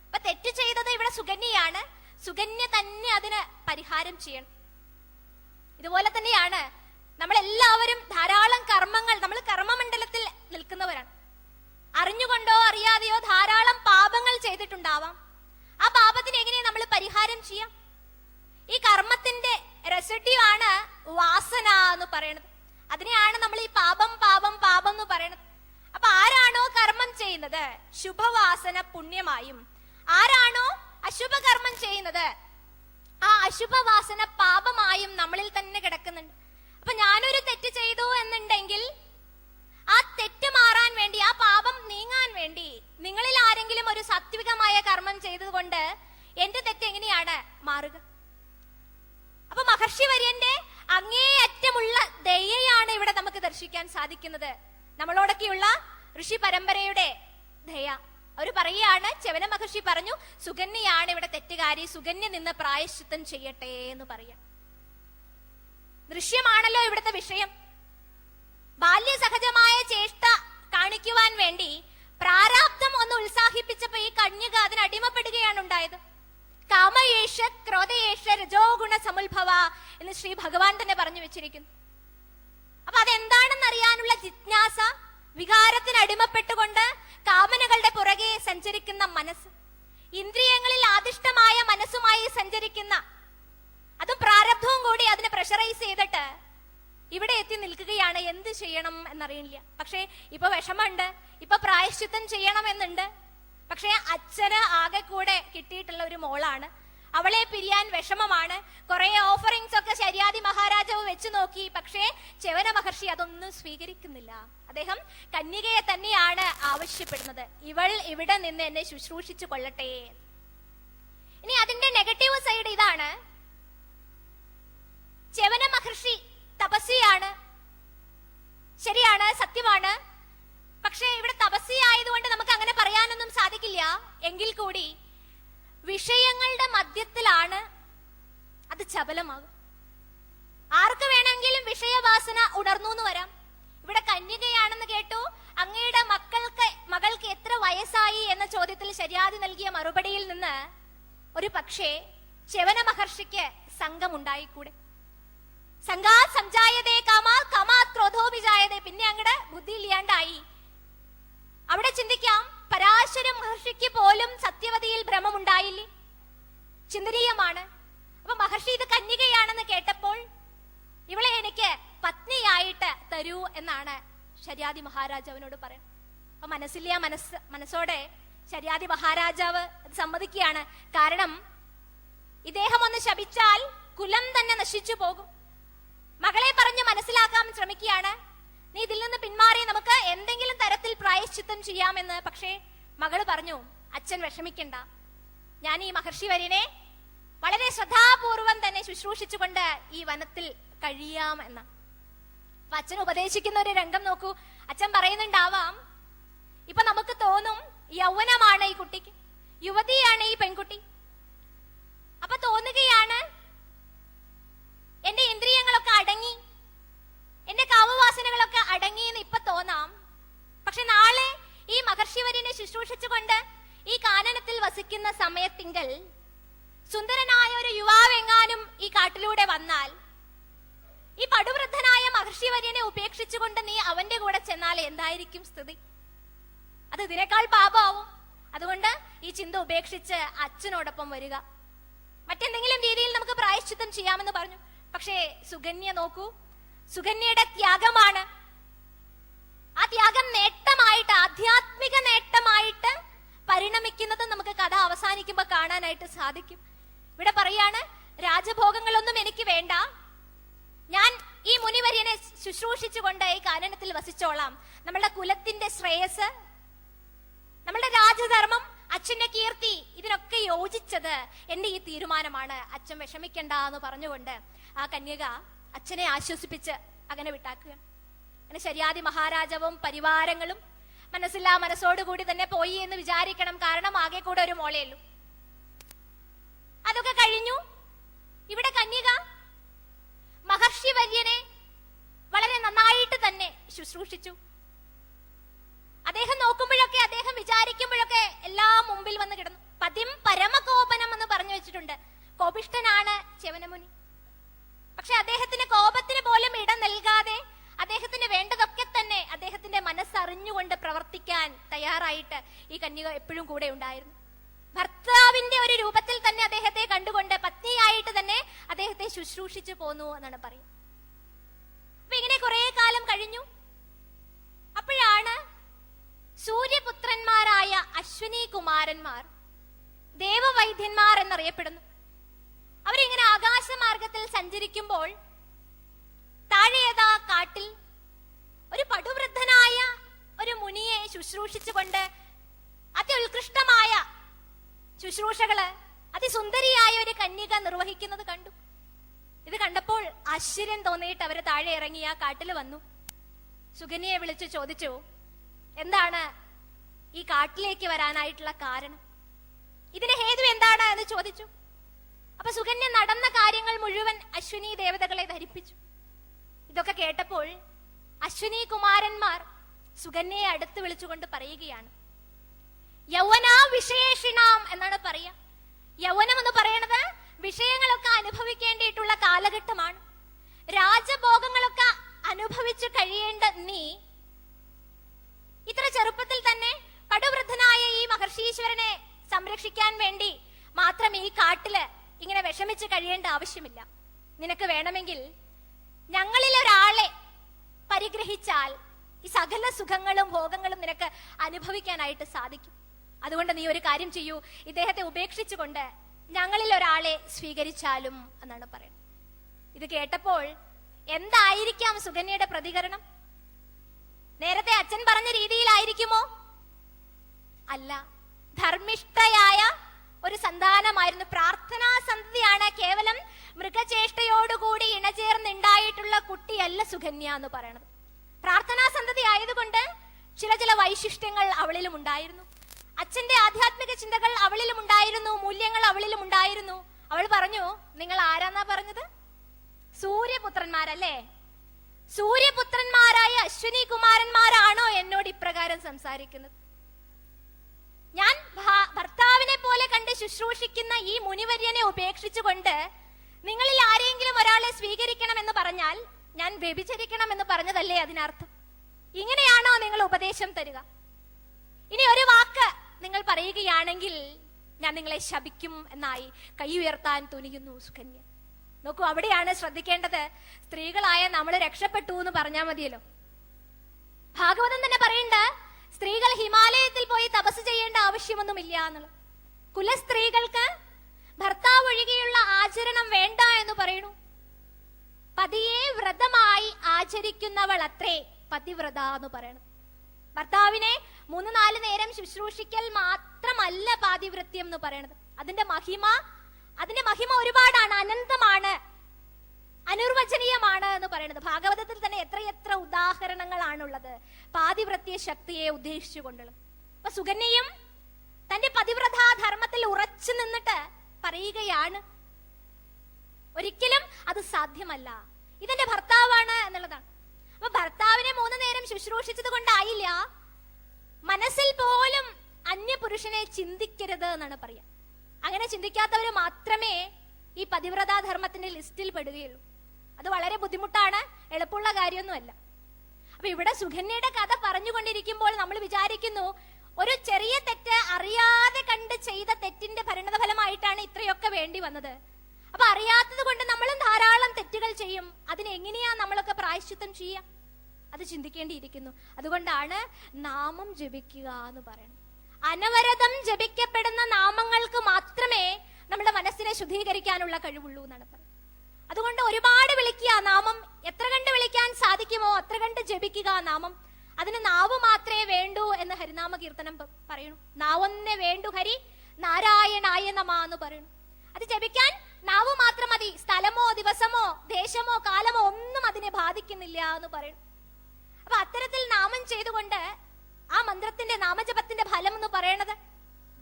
അപ്പൊ തെറ്റ് ചെയ്തത് ഇവിടെ സുകന്യയാണ്. സുകന്യ തന്നെ അതിന് പരിഹാരം ചെയ്യണം. ഇതുപോലെ തന്നെയാണ് നമ്മളെല്ലാവരും ധാരാളം കർമ്മങ്ങൾ, നമ്മൾ കർമ്മമണ്ഡലത്തിൽ നിൽക്കുന്നവരാണ്. അറിഞ്ഞുകൊണ്ടോ അറിയാതെയോ ധാരാളം പാപങ്ങൾ ചെയ്തിട്ടുണ്ടാവാം. ആ പാപത്തിന് എങ്ങനെയാണ് നമ്മൾ പരിഹാരം ചെയ്യാം? ഈ കർമ്മത്തിന്റെ റെസിഡ്യൂ ആണ് വാസന എന്ന് പറയുന്നത്. അതിനെയാണ് നമ്മൾ ഈ പാപം പാപം പാപം എന്ന് പറയുന്നത്. അപ്പൊ ആരാണോ കർമ്മം ചെയ്യുന്നത് ശുഭവാസന പുണ്യമായും, ആരാണോ അശുഭകർമ്മം ചെയ്യുന്നത് ആ അശുഭവാസന പാപമായും നമ്മളിൽ തന്നെ കിടക്കുന്നുണ്ട്. അപ്പൊ ഞാനൊരു തെറ്റ് ചെയ്തു എന്നുണ്ടെങ്കിൽ ആ തെറ്റ് മാറാൻ വേണ്ടി, ആ പാപം നീങ്ങാൻ വേണ്ടി നിങ്ങളിൽ ആരെങ്കിലും ഒരു സാത്വികമായ കർമ്മം ചെയ്തതുകൊണ്ട് എന്റെ തെറ്റ് എങ്ങനെയാണ് മാറുക? അപ്പൊ മഹർഷി വര്യന്റെ അങ്ങേയറ്റമുള്ള ദയയാണ് ഇവിടെ നമുക്ക് ദർശിക്കാൻ സാധിക്കുന്നത്. നമ്മളോടൊക്കെയുള്ള ഋഷി പരമ്പരയുടെ ദയ. അവര് പറയുകയാണ്, ച്യവന മഹർഷി പറഞ്ഞു, സുകന്യയാണ് ഇവിടെ തെറ്റുകാരി, സുകന്യ നിന്ന് പ്രായശ്ചിത്തം ചെയ്യട്ടെ എന്ന് പറയാം. ദൃശ്യമാണല്ലോ ഇവിടുത്തെ വിഷയം. ബാല്യസഹജമായ ചേഷ്ട കാണിക്കുവാൻ വേണ്ടി പ്രാരാബ്ധം ഒന്ന് ഉത്സാഹിപ്പിച്ചപ്പോ ഈ കന്യക അതിന് അടിമപ്പെടുകയാണ് ഉണ്ടായത്. കാമയേഷ ക്രോധയേഷ രജോ ഗുണ സമുത്ഭവ എന്ന് ശ്രീ ഭഗവാൻ തന്നെ പറഞ്ഞു വെച്ചിരിക്കുന്നു. അപ്പൊ അതെന്താണെന്ന് അറിയാനുള്ള ജിജ്ഞാസ, വികാരത്തിന് അടിമപ്പെട്ടുകൊണ്ട് കാമനകളുടെ പുറകെ സഞ്ചരിക്കുന്ന മനസ്സ്, ഇന്ദ്രിയങ്ങളിൽ ആദിഷ്ടമായ മനസ്സുമായി സഞ്ചരിക്കുന്ന, അതും പ്രാരബ്ധവും കൂടി അതിനെ പ്രഷറൈസ് ചെയ്തിട്ട് ഇവിടെ എത്തി നിൽക്കുകയാണ്. എന്ത് ചെയ്യണം എന്നറിയില്ല. പക്ഷെ ഇപ്പൊ വിഷമമുണ്ട്, ഇപ്പൊ പ്രായശ്ചിത്തം ചെയ്യണം എന്നുണ്ട്. പക്ഷെ അച്ഛന് ആകെ കൂടെ കിട്ടിയിട്ടുള്ള ഒരു മോളാണ്, അവളെ പിരിയാൻ വിഷമമാണ്. കുറെ ഓഫറിങ്സ് ഒക്കെ ശര്യാദി മഹാരാജാവ് വെച്ചു നോക്കി. പക്ഷേ ച്യവന മഹർഷി അതൊന്നും സ്വീകരിക്കുന്നില്ല. അദ്ദേഹം കന്യകയെ തന്നെയാണ് ആവശ്യപ്പെടുന്നത്, ഇവൾ ഇവിടെ നിന്ന് എന്നെ ശുശ്രൂഷിച്ചു കൊള്ളട്ടെ. ഇനി അതിന്റെ നെഗറ്റീവ് സൈഡ് ഇതാണ്. ച്യവന മഹർഷി തപസ്വിയാണ്, ശരിയാണ്, സത്യമാണ്. പക്ഷെ ഇവിടെ തപസ്വി ആയതുകൊണ്ട് നമുക്ക് അങ്ങനെ പറയാനൊന്നും സാധിക്കില്ല. എങ്കിൽ കൂടി വിഷയങ്ങളുടെ മധ്യത്തിലാണ് അത് ചപലമാകും. ആർക്ക് വേണമെങ്കിലും വിഷയവാസന ഉണർന്നു എന്ന് വരാം. ഇവിടെ കന്യകയാണെന്ന് കേട്ടു, അങ്ങയുടെ മകൾക്ക് എത്ര വയസ്സായി എന്ന ചോദ്യത്തിൽ ശര്യാദി നൽകിയ മറുപടിയിൽ നിന്ന് ഒരു പക്ഷേ ച്യവന മഹർഷിക്ക് സംഘമുണ്ടായിക്കൂടെ. സംഘാ സംജായതേ കാമാ കാമാ ക്രോധോഭിജായതേ. പിന്നെ അങ്ങടെ ബുദ്ധി ഇല്ലാണ്ടായി. അവിടെ ചിന്തിക്കാം, പരാശര മഹർഷിക്ക് പോലും സത്യവതിയിൽ ഭ്രമമുണ്ടായില്ലേ? ചിന്തനീയമാണ്. അപ്പൊ മഹർഷി ഇത് കന്യകയാണെന്ന് കേട്ടപ്പോൾ ഇവളെ എനിക്ക് പത്നിയായിട്ട് തരൂ എന്നാണ് ശര്യാദി മഹാരാജാവിനോട് പറയുന്നത്. അപ്പൊ മനസ്സില്ല, മനസ്സോടെ ശര്യാദി മഹാരാജാവ് അത് സമ്മതിക്കുകയാണ്. കാരണം ഇദ്ദേഹം ഒന്ന് ശപിച്ചാൽ കുലം തന്നെ നശിച്ചു പോകും. മകളെ പറഞ്ഞ് മനസ്സിലാക്കാൻ ശ്രമിക്കുകയാണ്, നീ ഇതിൽ നിന്ന് പിന്മാറി നമുക്ക് എന്തെങ്കിലും തരത്തിൽ പ്രായശ്ചിത്തം ചെയ്യാമെന്ന്. പക്ഷേ മകള് പറഞ്ഞു, അച്ഛൻ വിഷമിക്കണ്ട, ഞാൻ ഈ മഹർഷി വര്യനെ വളരെ ശ്രദ്ധാപൂർവം തന്നെ ശുശ്രൂഷിച്ചുകൊണ്ട് ഈ വനത്തിൽ കഴിയാം എന്ന്. അപ്പൊ അച്ഛൻ ഉപദേശിക്കുന്ന ഒരു രംഗം നോക്കൂ. അച്ഛൻ പറയുന്നുണ്ടാവാം, ഇപ്പൊ നമുക്ക് തോന്നും യൗവനമാണ് ഈ കുട്ടിക്ക്, യുവതിയാണ് ഈ പെൺകുട്ടി. അപ്പൊ തോന്നുകയാണ് എന്റെ ഇന്ദ്രിയങ്ങളൊക്കെ അടങ്ങി, എന്റെ കാമവാസനകളൊക്കെ അടങ്ങി എന്ന് ഇപ്പൊ തോന്നാം. പക്ഷെ നാളെ ഈ മഹർഷിവര്യനെ ശുശ്രൂഷിച്ചുകൊണ്ട് ഈ കാനനത്തിൽ വസിക്കുന്ന സമയത്തിങ്കൽ സുന്ദരനായ ഒരു യുവാവെങ്ങാനും ഈ കാട്ടിലൂടെ വന്നാൽ, ഈ പടുവൃദ്ധനായ മഹർഷിവര്യനെ ഉപേക്ഷിച്ചുകൊണ്ട് നീ അവന്റെ കൂടെ ചെന്നാൽ എന്തായിരിക്കും സ്ഥിതി? അത് ഇതിനേക്കാൾ പാപമാവും. അതുകൊണ്ട് ഈ ചിന്ത ഉപേക്ഷിച്ച് അച്ഛനോടൊപ്പം വരിക, മറ്റെന്തെങ്കിലും രീതിയിൽ നമുക്ക് പ്രായശ്ചിത്തം ചെയ്യാമെന്ന് പറഞ്ഞു. പക്ഷേ സുകന്യ നോക്കൂ, സുകന്യയുടെ ത്യാഗമാണ്. ആ ത്യാഗം നേട്ടമായിട്ട്, ആധ്യാത്മിക നേട്ടമായിട്ട് പരിണമിക്കുന്നത് നമുക്ക് കഥ അവസാനിക്കുമ്പോൾ കാണാനായിട്ട് സാധിക്കും. ഇവിടെ പറയാണ്, രാജഭോഗങ്ങളൊന്നും എനിക്ക് വേണ്ട, ഞാൻ ഈ മുനിവര്യനെ ശുശ്രൂഷിച്ചുകൊണ്ട് ഈ കാനനത്തിൽ വസിച്ചോളാം. നമ്മളുടെ കുലത്തിന്റെ ശ്രേയസ്, നമ്മളുടെ രാജധർമ്മം, അച്ഛന്റെ കീർത്തി, ഇതിനൊക്കെ യോജിച്ചത് എന്റെ ഈ തീരുമാനമാണ്, അച്ഛൻ വിഷമിക്കണ്ട എന്ന് പറഞ്ഞുകൊണ്ട് ആ കന്യക അച്ഛനെ ആശ്വസിപ്പിച്ച് അങ്ങനെ വിട്ടാക്കുക. അങ്ങനെ ശര്യാദി മഹാരാജാവും പരിവാരങ്ങളും മനസ്സില്ലാ മനസ്സോടുകൂടി തന്നെ പോയി എന്ന് വിചാരിക്കണം. കാരണം ആകെ കൂടെ ഒരു മോളേ ഉള്ളൂ. അതൊക്കെ കഴിഞ്ഞു. ഇവിടെ കന്യക മഹർഷി വര്യനെ വളരെ നന്നായിട്ട് തന്നെ ശുശ്രൂഷിച്ചു. അദ്ദേഹം നോക്കുമ്പോഴൊക്കെ, അദ്ദേഹം വിചാരിക്കുമ്പോഴൊക്കെ എല്ലാം മുമ്പിൽ വന്ന് കിടന്നു. പതിം പരമകോപനം എന്ന് പറഞ്ഞു വെച്ചിട്ടുണ്ട്. കോപിഷ്ഠനാണ് ച്യവനമുനി. പക്ഷെ അദ്ദേഹത്തിന് കോപത്തിന് പോലും ഇടം നൽകാതെ അദ്ദേഹത്തിന് വേണ്ടതൊക്കെ തന്നെ അദ്ദേഹത്തിന്റെ മനസ്സറിഞ്ഞുകൊണ്ട് പ്രവർത്തിക്കാൻ തയ്യാറായിട്ട് ഈ കന്യക എപ്പോഴും കൂടെ ഉണ്ടായിരുന്നു. ഭർത്താവിന്റെ ഒരു രൂപത്തിൽ തന്നെ അദ്ദേഹത്തെ കണ്ടുകൊണ്ട് പത്നിയായിട്ട് തന്നെ അദ്ദേഹത്തെ ശുശ്രൂഷിച്ചു പോന്നു എന്നാണ് പറയുന്നത്. അപ്പൊ ഇങ്ങനെ കുറെ കാലം കഴിഞ്ഞു. അപ്പോഴാണ് സൂര്യപുത്രന്മാരായ അശ്വിനി കുമാരന്മാർ, ദേവവൈദ്യന്മാർ എന്നറിയപ്പെടുന്നു, അവരിങ്ങനെ ആകാശമാർഗത്തിൽ സഞ്ചരിക്കുമ്പോൾ താഴെയതാ കാട്ടിൽ ഒരു പടുവൃദ്ധനായ ഒരു മുനിയെ ശുശ്രൂഷിച്ചുകൊണ്ട് അത്യുത്കൃഷ്ടമായ ശുശ്രൂഷകള് അതിസുന്ദരിയായ ഒരു കന്യക നിർവഹിക്കുന്നത് കണ്ടു. ഇത് കണ്ടപ്പോൾ ആശ്ചര്യം തോന്നിയിട്ട് അവര് താഴെ ഇറങ്ങി ആ കാട്ടിൽ വന്നു. സുകന്യയെ വിളിച്ചു ചോദിച്ചു, എന്താണ് ഈ കാട്ടിലേക്ക് വരാനായിട്ടുള്ള കാരണം, ഇതിന് ഹേതു എന്താണ് എന്ന് ചോദിച്ചു. അപ്പൊ സുകന്യ നടന്ന കാര്യങ്ങൾ മുഴുവൻ അശ്വിനി ദേവതകളെ ധരിപ്പിച്ചു. ഇതൊക്കെ കേട്ടപ്പോൾ അശ്വിനി കുമാരന്മാർ സുകന്യയെ അടുത്ത് വിളിച്ചുകൊണ്ട് പറയുകയാണ്, യൗവനാ വിശേഷിണാം എന്നാണ് പറയാ. യൗവനം എന്ന് പറയുന്നത് വിഷയങ്ങളൊക്കെ അനുഭവിക്കേണ്ടിയിട്ടുള്ള കാലഘട്ടമാണ്. രാജഭോഗങ്ങളൊക്കെ അനുഭവിച്ചു കഴിയേണ്ട നീ ഇത്ര ചെറുപ്പത്തിൽ തന്നെ പടുവൃദ്ധനായ ഈ മഹർഷീശ്വരനെ സംരക്ഷിക്കാൻ വേണ്ടി മാത്രം ഈ കാട്ടില് ഇങ്ങനെ വിഷമിച്ച് കഴിയേണ്ട ആവശ്യമില്ല. നിനക്ക് വേണമെങ്കിൽ ഞങ്ങളിൽ ഒരാളെ പരിഗ്രഹിച്ചാൽ ഈ സകല സുഖങ്ങളും ഭോഗങ്ങളും നിനക്ക് അനുഭവിക്കാനായിട്ട് സാധിക്കും. അതുകൊണ്ട് നീ ഒരു കാര്യം ചെയ്യൂ, ഇദ്ദേഹത്തെ ഉപേക്ഷിച്ചുകൊണ്ട് ഞങ്ങളിൽ ഒരാളെ സ്വീകരിച്ചാലും എന്നാണ് പറയുന്നത്. ഇത് കേട്ടപ്പോൾ എന്തായിരിക്കാം സുകന്യയുടെ പ്രതികരണം? നേരത്തെ അച്ഛൻ പറഞ്ഞ രീതിയിലായിരിക്കുമോ? അല്ല, ധർമ്മിഷ്ഠയായ ഒരു സന്താനമായിരുന്നു. പ്രാർത്ഥനാ സന്തതിയാണ്. കേവലം മൃഗചേഷ്ടയോടുകൂടി ഇണചേർന്നുണ്ടായിട്ടുള്ള കുട്ടിയല്ല സുകന്യ എന്ന് പറയുന്നത്. പ്രാർത്ഥനാ സന്തതി ആയതുകൊണ്ട് ചില വൈശിഷ്ട്യങ്ങൾ അവളിലും ഉണ്ടായിരുന്നു. അച്ഛന്റെ ആധ്യാത്മിക ചിന്തകൾ അവളിലും ഉണ്ടായിരുന്നു, മൂല്യങ്ങൾ അവളിലും ഉണ്ടായിരുന്നു. അവൾ പറഞ്ഞു, നിങ്ങൾ ആരാന്നാ പറഞ്ഞത്? സൂര്യപുത്രന്മാരല്ലേ? സൂര്യപുത്രന്മാരായ അശ്വിനി കുമാരന്മാരാണോ എന്നോട് ഇപ്രകാരം സംസാരിക്കുന്നത്? ഞാൻ ഭർത്താവിനെ പോലെ കണ്ട് ശുശ്രൂഷിക്കുന്ന ഈ മുനിവര്യനെ ഉപേക്ഷിച്ചുകൊണ്ട് നിങ്ങളിൽ ആരെങ്കിലും ഒരാളെ സ്വീകരിക്കണം എന്ന് പറഞ്ഞാൽ ഞാൻ വ്യഭിചരിക്കണം എന്ന് പറഞ്ഞതല്ലേ അതിനർത്ഥം? ഇങ്ങനെയാണോ നിങ്ങൾ ഉപദേശം തരിക? ഇനി ഒരു വാക്ക് നിങ്ങൾ പറയുകയാണെങ്കിൽ ഞാൻ നിങ്ങളെ ശപിക്കും എന്നായി കൈ ഉയർത്താൻ തുനിയുന്നു സുകന്യ. നോക്കൂ, അവിടെയാണ് ശ്രദ്ധിക്കേണ്ടത്. സ്ത്രീകളായ നമ്മൾ രക്ഷപ്പെട്ടു എന്ന് പറഞ്ഞാൽ മതിയല്ലോ. ഭാഗവതം തന്നെ പറയണ്ട, സ്ത്രീകൾ ഹിമാലയത്തിൽ പോയി തപസ് ചെയ്യേണ്ട ആവശ്യമൊന്നുമില്ല എന്നുള്ളത്. കുലസ്ത്രീകൾക്ക് ഭർത്താവ് ഒഴികെയുള്ള ആചരണം വേണ്ട എന്ന് പറയുന്നു. പതിയെ വ്രതമായി ആചരിക്കുന്നവൾ അത്രേ പതിവ്രത എന്ന് പറയണം. ഭർത്താവിനെ 3-4 നേരം ശുശ്രൂഷിക്കൽ മാത്രമല്ല പാതിവ്രത്യം എന്ന് പറയണത്. അതിന്റെ മഹിമ ഒരുപാടാണ്, അനന്തമാണ്, അനിർവചനീയമാണ് എന്ന് പറയുന്നത്. ഭാഗവതത്തിൽ തന്നെ എത്രയെത്ര ഉദാഹരണങ്ങളാണുള്ളത് പാതിവ്രത്യ ശക്തിയെ ഉദ്ദേശിച്ചുകൊണ്ടുള്ളത്. അപ്പൊ സുകന്യയും തന്റെ പതിവ്രതാധർമ്മത്തിൽ ഉറച്ചു നിന്നിട്ട് പറയുകയാണ്, ഒരിക്കലും അത് സാധ്യമല്ല, ഇതെന്റെ ഭർത്താവാണ് എന്നുള്ളതാണ്. അപ്പൊ ഭർത്താവിനെ 3 നേരം ശുശ്രൂഷിച്ചത് കൊണ്ടായില്ല, മനസ്സിൽ പോലും അന്യപുരുഷനെ ചിന്തിക്കരുത് എന്നാണ് പറയാ. അങ്ങനെ ചിന്തിക്കാത്തവർ മാത്രമേ ഈ പതിവ്രതാധർമ്മത്തിന്റെ ലിസ്റ്റിൽ പെടുകയുള്ളൂ. അത് വളരെ ബുദ്ധിമുട്ടാണ്, എളുപ്പമുള്ള കാര്യമൊന്നുമല്ല. അപ്പൊ ഇവിടെ സുകന്യയുടെ കഥ പറഞ്ഞുകൊണ്ടിരിക്കുമ്പോൾ നമ്മൾ വിചാരിക്കുന്നു, ഒരു ചെറിയ തെറ്റ് അറിയാതെ കണ്ട് ചെയ്ത തെറ്റിന്റെ പരിണതഫലമായിട്ടാണ് ഇത്രയൊക്കെ വേണ്ടി വന്നത്. അപ്പൊ അറിയാത്തത് കൊണ്ട് നമ്മളും ധാരാളം തെറ്റുകൾ ചെയ്യും. അതിനെങ്ങനെയാ നമ്മളൊക്കെ പ്രായശ്ചിത്തം ചെയ്യാം? അത് ചിന്തിക്കേണ്ടിയിരിക്കുന്നു. അതുകൊണ്ടാണ് നാമം ജപിക്കുക എന്ന് പറയുന്നത്. അനവരതം ജപിക്കപ്പെടുന്ന നാമങ്ങൾക്ക് മാത്രമേ നമ്മുടെ മനസ്സിനെ ശുദ്ധീകരിക്കാനുള്ള കഴിവുള്ളൂ എന്നാണ് പറയുന്നത്. അതുകൊണ്ട് ഒരുപാട് വിളിക്കുക നാമം, എത്ര കണ്ട് വിളിക്കാൻ സാധിക്കുമോ അത്ര കണ്ട് ജപിക്കുക നാമം. അതിന് നാവ് മാത്രമേ വേണ്ടൂ എന്ന് ഹരിനാമ കീർത്തനം പറയുന്നു. നാവൊന്നേ വേണ്ടു ഹരി നാരായണായ നമ എന്ന് പറയുന്നു. അത് ജപിക്കാൻ നാവ് മാത്രം മതി. സ്ഥലമോ ദിവസമോ ദേശമോ കാലമോ ഒന്നും അതിനെ ബാധിക്കുന്നില്ല എന്ന് പറയുന്നു. അപ്പൊ അത്തരത്തിൽ നാമം ചെയ്തുകൊണ്ട് ആ മന്ത്രത്തിന്റെ നാമജപത്തിന്റെ ഫലം എന്ന് പറയുന്നത്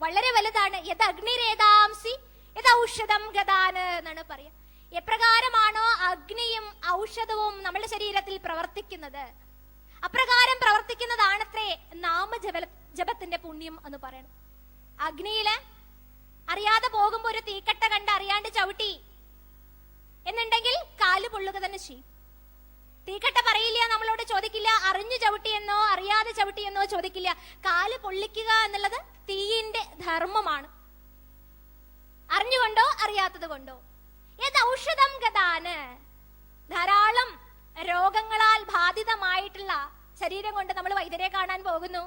വളരെ വലുതാണ്. യത് അഗ്നിരേതാംസി യത് ഔഷധം ഗദാന് എന്നാണ് പറയാ. എപ്രകാരമാണോ അഗ്നിയും ഔഷധവും നമ്മുടെ ശരീരത്തിൽ പ്രവർത്തിക്കുന്നത്, അപ്രകാരം പ്രവർത്തിക്കുന്നതാണത്രേ ജപത്തിന്റെ പുണ്യം എന്ന് പറയുന്നത്. അഗ്നിയില് അറിയാതെ പോകുമ്പോ ഒരു തീക്കട്ട കണ്ട് അറിയാണ്ട് ചവിട്ടി എന്നുണ്ടെങ്കിൽ കാല് പൊള്ളുക തന്നെ ചെയ്യും. തീക്കട്ട പറയില്ല, നമ്മളോട് ചോദിക്കില്ല അറിഞ്ഞു ചവിട്ടിയെന്നോ അറിയാതെ ചവിട്ടിയെന്നോ ചോദിക്കില്ല. കാല് പൊള്ളിക്കുക എന്നുള്ളത് തീയിന്റെ ധർമ്മമാണ്, അറിഞ്ഞുകൊണ്ടോ അറിയാത്തത് കൊണ്ടോ. ഏത് ഔഷധം ഗതാന്, ധാരാളം രോഗങ്ങളാൽ ബാധിതമായിട്ടുള്ള ശരീരം കൊണ്ട് നമ്മൾ വൈദ്യരെ കാണാൻ പോകുന്നു,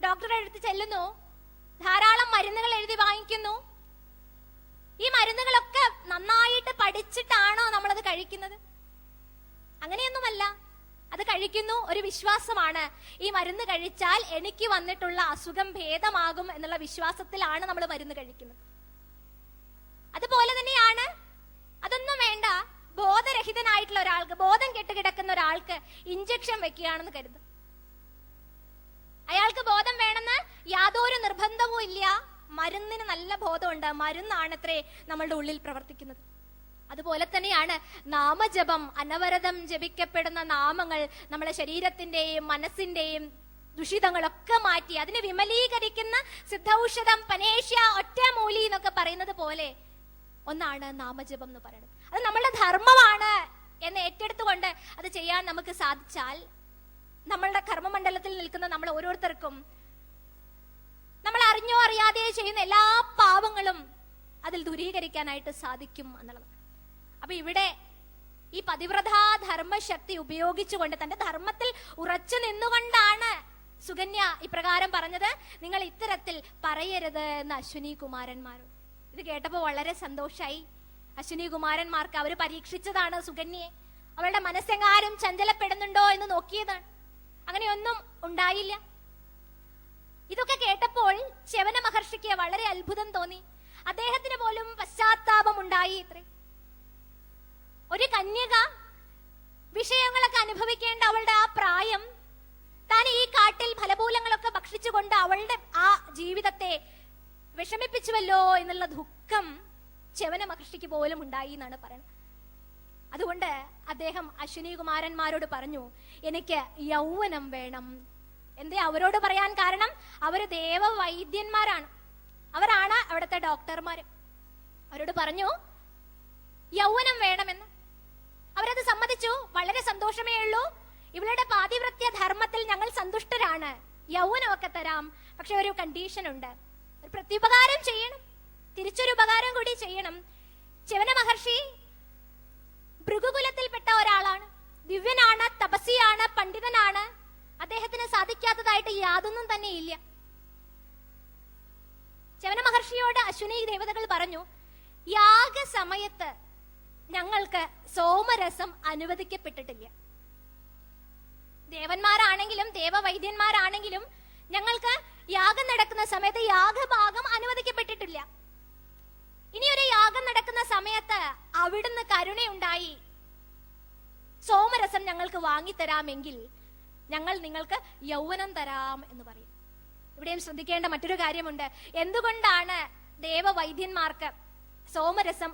ഡോക്ടറുടെ അടുത്ത് ചെല്ലുന്നു, ധാരാളം മരുന്നുകൾ എഴുതി വാങ്ങിക്കുന്നു. ഈ മരുന്നുകളൊക്കെ നന്നായിട്ട് പഠിച്ചിട്ടാണോ നമ്മളത് കഴിക്കുന്നത്? അങ്ങനെയൊന്നുമല്ല. അത് കഴിക്കുന്നു, ഒരു വിശ്വാസമാണ്. ഈ മരുന്ന് കഴിച്ചാൽ എനിക്ക് വന്നിട്ടുള്ള അസുഖം ഭേദമാകും എന്നുള്ള വിശ്വാസത്തിലാണ് നമ്മൾ മരുന്ന് കഴിക്കുന്നത്. അതുപോലെ തന്നെയാണ്, അതൊന്നും വേണ്ട, ബോധരഹിതനായിട്ടുള്ള ഒരാൾക്ക്, ബോധം കെട്ടുകിടക്കുന്ന ഒരാൾക്ക് ഇഞ്ചക്ഷൻ വെക്കുകയാണെന്ന് കരുതും. അയാൾക്ക് ബോധം വേണമെന്ന് യാതൊരു നിർബന്ധവും ഇല്ല. മരുന്നിന് നല്ല ബോധമുണ്ട്, മരുന്നാണത്രേ നമ്മളുടെ ഉള്ളിൽ പ്രവർത്തിക്കുന്നത്. അതുപോലെ തന്നെയാണ് നാമജപം. അനവരതം ജപിക്കപ്പെടുന്ന നാമങ്ങൾ നമ്മളെ ശരീരത്തിന്റെയും മനസ്സിന്റെയും ദുഷിതങ്ങളൊക്കെ മാറ്റി അതിനെ വിമലീകരിക്കുന്ന സിദ്ധൌഷധം, പനേഷ്യ, ഒറ്റമൂലി എന്നൊക്കെ പറയുന്നത് പോലെ ഒന്നാണ് നാമജപം എന്ന് പറയുന്നത്. അത് നമ്മളുടെ ധർമ്മമാണ് എന്ന് ഏറ്റെടുത്തുകൊണ്ട് അത് ചെയ്യാൻ നമുക്ക് സാധിച്ചാൽ നമ്മളുടെ കർമ്മമണ്ഡലത്തിൽ നിൽക്കുന്ന നമ്മൾ ഓരോരുത്തർക്കും നമ്മൾ അറിഞ്ഞോ അറിയാതെയോ ചെയ്യുന്ന എല്ലാ പാവങ്ങളും അതിൽ ദൂരീകരിക്കാനായിട്ട് സാധിക്കും എന്നുള്ളത്. അപ്പൊ ഇവിടെ ഈ പതിവ്രതാ ധർമ്മശക്തി ഉപയോഗിച്ചുകൊണ്ട് തന്റെ ധർമ്മത്തിൽ ഉറച്ചു നിന്നുകൊണ്ടാണ് സുകന്യ ഇപ്രകാരം പറഞ്ഞത്, നിങ്ങൾ ഇത്തരത്തിൽ പറയരുത് എന്ന് അശ്വിനി കുമാരന്മാരോട്. ഇത് കേട്ടപ്പോ വളരെ സന്തോഷായി. അശ്വിനി കുമാരന്മാർക്ക് അവര് പരീക്ഷിച്ചതാണ് സുകന്യയെ. അവളുടെ മനസ്സെങ്ങാനും ചഞ്ചലപ്പെടുന്നുണ്ടോ എന്ന് നോക്കിയതാണ്. അങ്ങനെയൊന്നും ഉണ്ടായില്ല. ഇതൊക്കെ കേട്ടപ്പോൾ ച്യവന മഹർഷിക്ക് വളരെ അത്ഭുതം തോന്നി. അദ്ദേഹത്തിന് പോലും പശ്ചാത്താപം ഉണ്ടായി. ഇത്രേ ഒരു കന്യക വിഷയങ്ങളൊക്കെ അനുഭവിക്കേണ്ട അവളുടെ ആ പ്രായം, താൻ ഈ കാട്ടിൽ ഫലഭൂലങ്ങളൊക്കെ ഭക്ഷിച്ചുകൊണ്ട് അവളുടെ ആ ജീവിതത്തെ വിഷമിപ്പിച്ചുവല്ലോ എന്നുള്ള ദുഃഖം ച്യവന മഹർഷിക്ക് പോലും ഉണ്ടായി എന്നാണ് പറയുന്നത്. അതുകൊണ്ട് അദ്ദേഹം അശ്വിനി കുമാരന്മാരോട് പറഞ്ഞു, എനിക്ക് യൗവനം വേണം. എന്തേ അവരോട് പറയാൻ കാരണം? അവര് ദേവവൈദ്യന്മാരാണ്, അവരാണ് അവിടുത്തെ ഡോക്ടർമാര്. അവരോട് പറഞ്ഞു യൗവനം വേണമെന്ന്. അവരത് സമ്മതിച്ചു. വളരെ സന്തോഷമേ ഉള്ളൂ. ഇവളുടെ പാതിവ്രത്യ ധർമ്മത്തിൽ ഞങ്ങൾ സന്തുഷ്ടരാണ്, യൗവനമൊക്കെ തരാം. പക്ഷെ ഒരു കണ്ടീഷൻ ഉണ്ട്, ഒരു പ്രത്യുപകാരം ചെയ്യണം, തിരിച്ചൊരു ഉപകാരം കൂടി ചെയ്യണം. ച്യവന മഹർഷി ഭൃഗുകുലത്തിൽപ്പെട്ട ഒരാളാണ്, ദിവ്യനാണ്, തപസ്വിയാണ്, പണ്ഡിതനാണ്. അദ്ദേഹത്തിന് സാധിക്കാത്തതായിട്ട് യാതൊന്നും തന്നെ ഇല്ല. ച്യവന മഹർഷിയോട് അശ്വിനി ദേവതകൾ പറഞ്ഞു, യാഗസമയത്ത് ഞങ്ങൾക്ക് സോമരസം അനുവദിക്കപ്പെട്ടിട്ടില്ല. ദേവന്മാരാണെങ്കിലും ദേവവൈദ്യന്മാരാണെങ്കിലും ഞങ്ങൾക്ക് യാഗം നടക്കുന്ന സമയത്ത് യാഗഭാഗം അനുവദിക്കപ്പെട്ടിട്ടില്ല. ഇനി ഒരു യാഗം നടക്കുന്ന സമയത്ത് അവിടുന്ന് കരുണയുണ്ടായി സോമരസം ഞങ്ങൾക്ക് വാങ്ങിത്തരാമെങ്കിൽ ഞങ്ങൾ നിങ്ങൾക്ക് യൗവനം തരാം എന്ന് പറയും. ഇവിടെയും ശ്രദ്ധിക്കേണ്ട മറ്റൊരു കാര്യമുണ്ട്. എന്തുകൊണ്ടാണ് ദേവവൈദ്യന്മാർക്ക് സോമരസം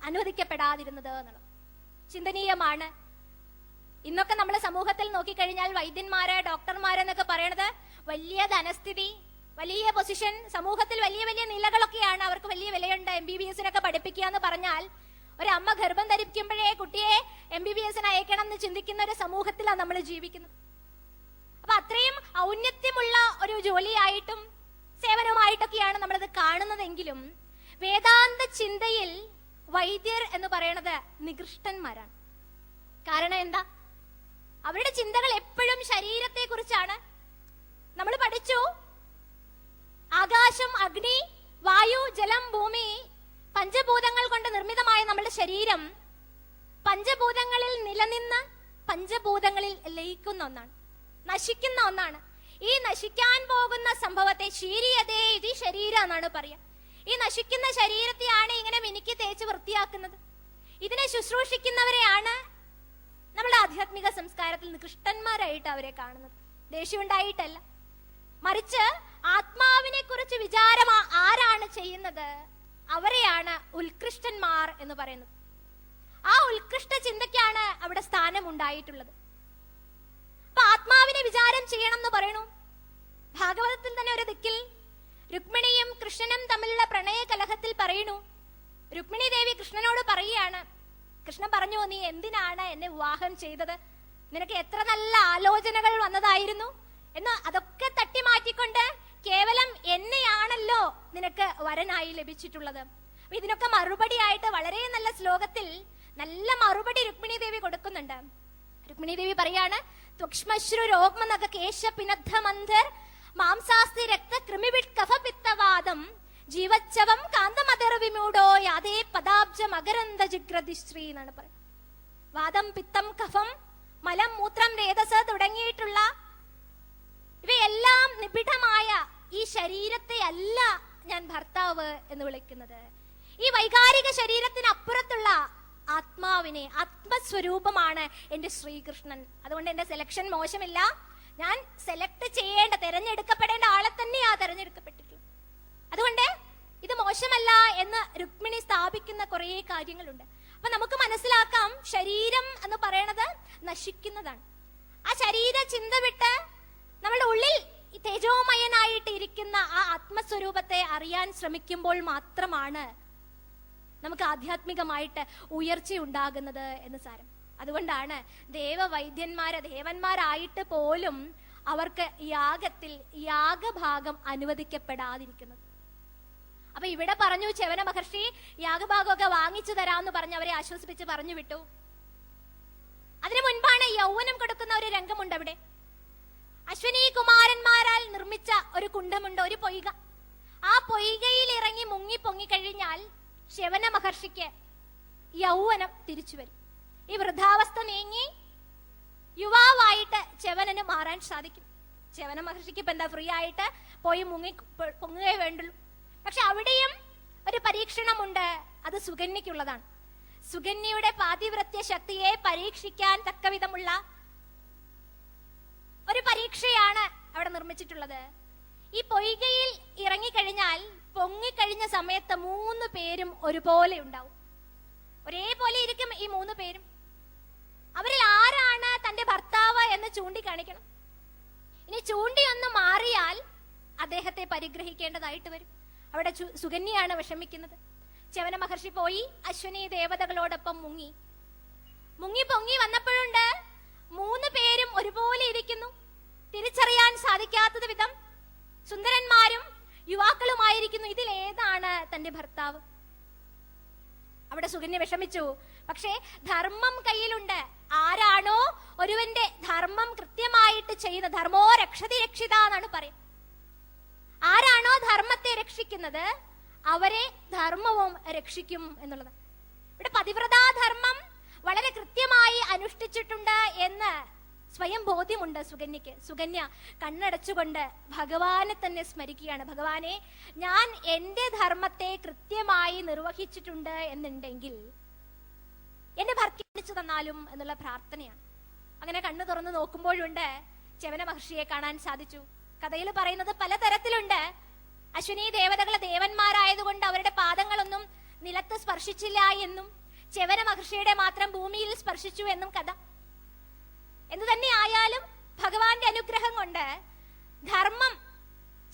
അനുവദിക്കപ്പെടാതിരുന്നത് എന്നുള്ളത് ചിന്തനീയമാണ്. ഇന്നൊക്കെ നമ്മളെ സമൂഹത്തിൽ നോക്കിക്കഴിഞ്ഞാൽ വൈദ്യന്മാര്, ഡോക്ടർമാരെന്നൊക്കെ പറയണത് വലിയ ധനസ്ഥിതി, വലിയ പൊസിഷൻ, സമൂഹത്തിൽ വലിയ വലിയ നിലകളൊക്കെയാണ്. അവർക്ക് വലിയ വിലയുണ്ട്. MBBS പഠിപ്പിക്കുക എന്ന് പറഞ്ഞാൽ ഒരമ്മ ഗർഭം ധരിക്കുമ്പോഴേ കുട്ടിയെ MBBS അയക്കണം എന്ന് ചിന്തിക്കുന്ന ഒരു സമൂഹത്തിലാണ് നമ്മൾ ജീവിക്കുന്നത്. അപ്പൊ അത്രയും ഔന്നത്യമുള്ള ഒരു ജോലിയായിട്ടും സേവനവുമായിട്ടൊക്കെയാണ് നമ്മളത് കാണുന്നതെങ്കിലും വേദാന്ത ചിന്തയിൽ വൈദ്യർ എന്ന് പറയുന്നത് നികൃഷ്ടന്മാരാണ്. കാരണം എന്താ? അവരുടെ ചിന്തകൾ എപ്പോഴും ശരീരത്തെ കുറിച്ചാണ്. നമ്മൾ പഠിച്ചു, ആകാശം, അഗ്നി, വായു, ജലം, ഭൂമി, പഞ്ചഭൂതങ്ങൾ കൊണ്ട് നിർമ്മിതമായ നമ്മുടെ ശരീരം പഞ്ചഭൂതങ്ങളിൽ നിലനിന്ന് പഞ്ചഭൂതങ്ങളിൽ ലയിക്കുന്ന ഒന്നാണ്, നശിക്കുന്ന ഒന്നാണ്. ഈ നശിക്കാൻ പോകുന്ന സംഭവത്തെ ശീരിയതേ ഇത് ശരീരം എന്നാണ് പറയാ. ഈ നശിക്കുന്ന ശരീരത്തെയാണ് ഇങ്ങനെ മിനുക്കി തേച്ച് വൃത്തിയാക്കുന്നത്. ഇതിനെ ശുശ്രൂഷിക്കുന്നവരെയാണ് നമ്മുടെ ആധ്യാത്മിക സംസ്കാരത്തിൽ നികൃഷ്ടന്മാരായിട്ട് അവരെ കാണുന്നത്. ദേഷ്യമുണ്ടായിട്ടല്ല, മറിച്ച് ആത്മാവിനെ കുറിച്ച് വിചാരം ആരാണ് ചെയ്യുന്നത്, അവരെയാണ് ഉത്കൃഷ്ടന്മാർ എന്ന് പറയുന്നത്. ആ ഉത്കൃഷ്ട ചിന്തയ്ക്കാണ് അവിടെ സ്ഥാനം ഉണ്ടായിട്ടുള്ളത്. അപ്പൊ ആത്മാവിനെ വിചാരം ചെയ്യണം എന്ന് പറയണു. ഭാഗവതത്തിൽ തന്നെ ഒരു ദിക്കിൽ രുക്മിണിയും കൃഷ്ണനും തമ്മിലുള്ള പ്രണയ കലഹത്തിൽ പറയണു. രുക്മിണി ദേവി കൃഷ്ണനോട് പറയുകയാണ്, കൃഷ്ണൻ പറഞ്ഞു, നീ എന്തിനാണ് എന്നെ വിവാഹം ചെയ്തത്? നിനക്ക് എത്ര നല്ല ആലോചനകൾ വന്നതായിരുന്നു എന്ന്. അതൊക്കെ തട്ടി മാറ്റിക്കൊണ്ട് കേവലം എന്നെയാണല്ലോ നിനക്ക് വരനായി ലഭിച്ചിട്ടുള്ളത്. അപ്പൊ ഇതിനൊക്കെ മറുപടിയായിട്ട് വളരെ നല്ല ശ്ലോകത്തിൽ നല്ല മറുപടി രുക്മിണി ദേവി കൊടുക്കുന്നുണ്ട്. രുക്മിണി ദേവി പറയാണ്, ത്വക്ഷ്മശ്രു രോഗ്മനഖ കേശ പിനദ്ധമന്ധർ മാംസാസ്തി രക്ത കൃമിവിട് കഫ പിത്തവാദം ജീവച്ചവം കാന്തമതർ വിമൂഢോ യാതേ പദാബ്ജ മകരന്ദ ജിഗ്രതിശ്രീ എന്നാണ് പറയുന്നത്. വാദം, പിത്തം, കഫം, മലം, മൂത്രം, രേതസ് തുടങ്ങിയിട്ടുള്ള ഇവയെല്ലാം നിബിഡമായ ഈ ശരീരത്തെ അല്ല ഞാൻ ഭർത്താവ് എന്ന് വിളിക്കുന്നത്. ഈ വൈകാരിക ശരീരത്തിന് അപ്പുറത്തുള്ള ആത്മാവിനെ, ആത്മസ്വരൂപമാണ് എന്റെ ശ്രീകൃഷ്ണൻ. അതുകൊണ്ട് എന്റെ സെലക്ഷൻ മോശമില്ല. ഞാൻ സെലക്ട് ചെയ്യേണ്ട, തെരഞ്ഞെടുക്കപ്പെടേണ്ട ആളെ തന്നെയാ തെരഞ്ഞെടുക്കപ്പെട്ടിട്ടുള്ളത്. അതുകൊണ്ട് ഇത് മോശമല്ല എന്ന് രുക്മിണി സ്ഥാപിക്കുന്ന കുറെ കാര്യങ്ങളുണ്ട്. അപ്പൊ നമുക്ക് മനസ്സിലാക്കാം, ശരീരം എന്ന് പറയുന്നത് നശിക്കുന്നതാണ്. ആ ശരീര ചിന്ത വിട്ട് നമ്മുടെ ഉള്ളിൽ തേജോമയനായിട്ട് ഇരിക്കുന്ന ആ ആത്മസ്വരൂപത്തെ അറിയാൻ ശ്രമിക്കുമ്പോൾ മാത്രമാണ് നമുക്ക് ആധ്യാത്മികമായിട്ട് ഉയർച്ച ഉണ്ടാകുന്നത് എന്ന് സാരം. അതുകൊണ്ടാണ് ദേവന്മാരായിട്ട് പോലും അവർക്ക് യാഗത്തിൽ യാഗഭാഗം അനുവദിക്കപ്പെടാതിരിക്കുന്നത്. അപ്പൊ ഇവിടെ പറഞ്ഞു ച്യവന മഹർഷി യാഗഭാഗമൊക്കെ വാങ്ങിച്ചു തരാമെന്ന് പറഞ്ഞ് അവരെ ആശ്വസിപ്പിച്ച് പറഞ്ഞു വിട്ടു. അതിനു മുൻപാണ് യൗവനം കൊടുക്കുന്ന ഒരു രംഗമുണ്ട് അവിടെ. അശ്വനീ കുമാരന്മാരാൽ നിർമ്മിച്ച ഒരു കുണ്ടമുണ്ട്, ഒരു പൊയ്ക. ആ പൊയ്കയിൽ ഇറങ്ങി മുങ്ങി പൊങ്ങിക്കഴിഞ്ഞാൽ ച്യവന മഹർഷിക്ക് യൗവനം തിരിച്ചു വരും. ഈ വൃദ്ധാവസ്ഥ നീങ്ങി യുവാവായിട്ട് ച്യവനന് മാറാൻ സാധിക്കും. ച്യവന മഹർഷിക്ക് ഇപ്പൊ എന്താ, ഫ്രീ ആയിട്ട് പോയി പൊങ്ങുകയേ വേണ്ടുള്ളൂ. പക്ഷെ അവിടെയും ഒരു പരീക്ഷണമുണ്ട്. അത് സുകന്യക്കുള്ളതാണ്. സുകന്യയുടെ പാതിവ്രത്യ ശക്തിയെ പരീക്ഷിക്കാൻ തക്കവിധമുള്ള ഒരു പരീക്ഷയാണ് അവിടെ നിർമ്മിച്ചിട്ടുള്ളത്. ഈ പൊയ്കയിൽ ഇറങ്ങിക്കഴിഞ്ഞാൽ പൊങ്ങിക്കഴിഞ്ഞ സമയത്ത് 3 പേരും ഒരുപോലെ ഉണ്ടാവും. ഒരേപോലെ ഇരിക്കും ഈ 3 പേരും. അവരിൽ ആരാണ് തന്റെ ഭർത്താവ് എന്ന് ചൂണ്ടിക്കാണിക്കണം. ഇനി ചൂണ്ടിയൊന്ന് മാറിയാൽ അദ്ദേഹത്തെ പരിഗ്രഹിക്കേണ്ടതായിട്ട് വരും. അവിടെ സുകന്യയാണ് വിഷമിക്കുന്നത്. ച്യവന മഹർഷി പോയി അശ്വനി ദേവതകളോടൊപ്പം മുങ്ങി പൊങ്ങി വന്നപ്പോഴുണ്ട് 3 പേരും ഒരുപോലെ ഇരിക്കുന്നു. തിരിച്ചറിയാൻ സാധിക്കാത്തത് വിധം സുന്ദരന്മാരും യുവാക്കളുമായിരിക്കുന്നു. ഇതിൽ ഏതാണ് തന്റെ ഭർത്താവ്? അവിടെ സുകന്യ വിഷമിച്ചു. പക്ഷേ ധർമ്മം കയ്യിലുണ്ട്. ആരാണോ ഒരുവന്റെ ധർമ്മം കൃത്യമായിട്ട് ചെയ്യുന്ന, ധർമ്മോ രക്ഷതി രക്ഷിത എന്നാണ് പറയുക. ആരാണോ ധർമ്മത്തെ രക്ഷിക്കുന്നത് അവരെ ധർമ്മവും രക്ഷിക്കും എന്നുള്ളത്. ഇവിടെ പതിവ്രതാധർമ്മം വളരെ കൃത്യമായി അനുഷ്ഠിച്ചിട്ടുണ്ട് എന്ന് സ്വയം ബോധ്യമുണ്ട് സുകന്യക്ക്. സുകന്യ കണ്ണടച്ചുകൊണ്ട് ഭഗവാനെ തന്നെ സ്മരിക്കുകയാണ്. ഭഗവാനെ, ഞാൻ എന്റെ ധർമ്മത്തെ കൃത്യമായി നിർവഹിച്ചിട്ടുണ്ട് എന്നുണ്ടെങ്കിൽ എന്റെ ഭർത്തിച്ചു തന്നാലും എന്നുള്ള പ്രാർത്ഥനയാണ്. അങ്ങനെ കണ്ണു തുറന്ന് നോക്കുമ്പോഴുണ്ട് ച്യവന മഹർഷിയെ കാണാൻ സാധിച്ചു. കഥയിൽ പറയുന്നത് പലതരത്തിലുണ്ട്. അശ്വനീ ദേവതകളെ ദേവന്മാരായതുകൊണ്ട് അവരുടെ പാദങ്ങളൊന്നും നിലത്ത് സ്പർശിച്ചില്ല എന്നും ച്യവന മഹർഷിയുടെ മാത്രം ഭൂമിയിൽ സ്പർശിച്ചു എന്നും കഥ. എന്തു തന്നെ ആയാലും ഭഗവാന്റെ അനുഗ്രഹം കൊണ്ട് ധർമ്മം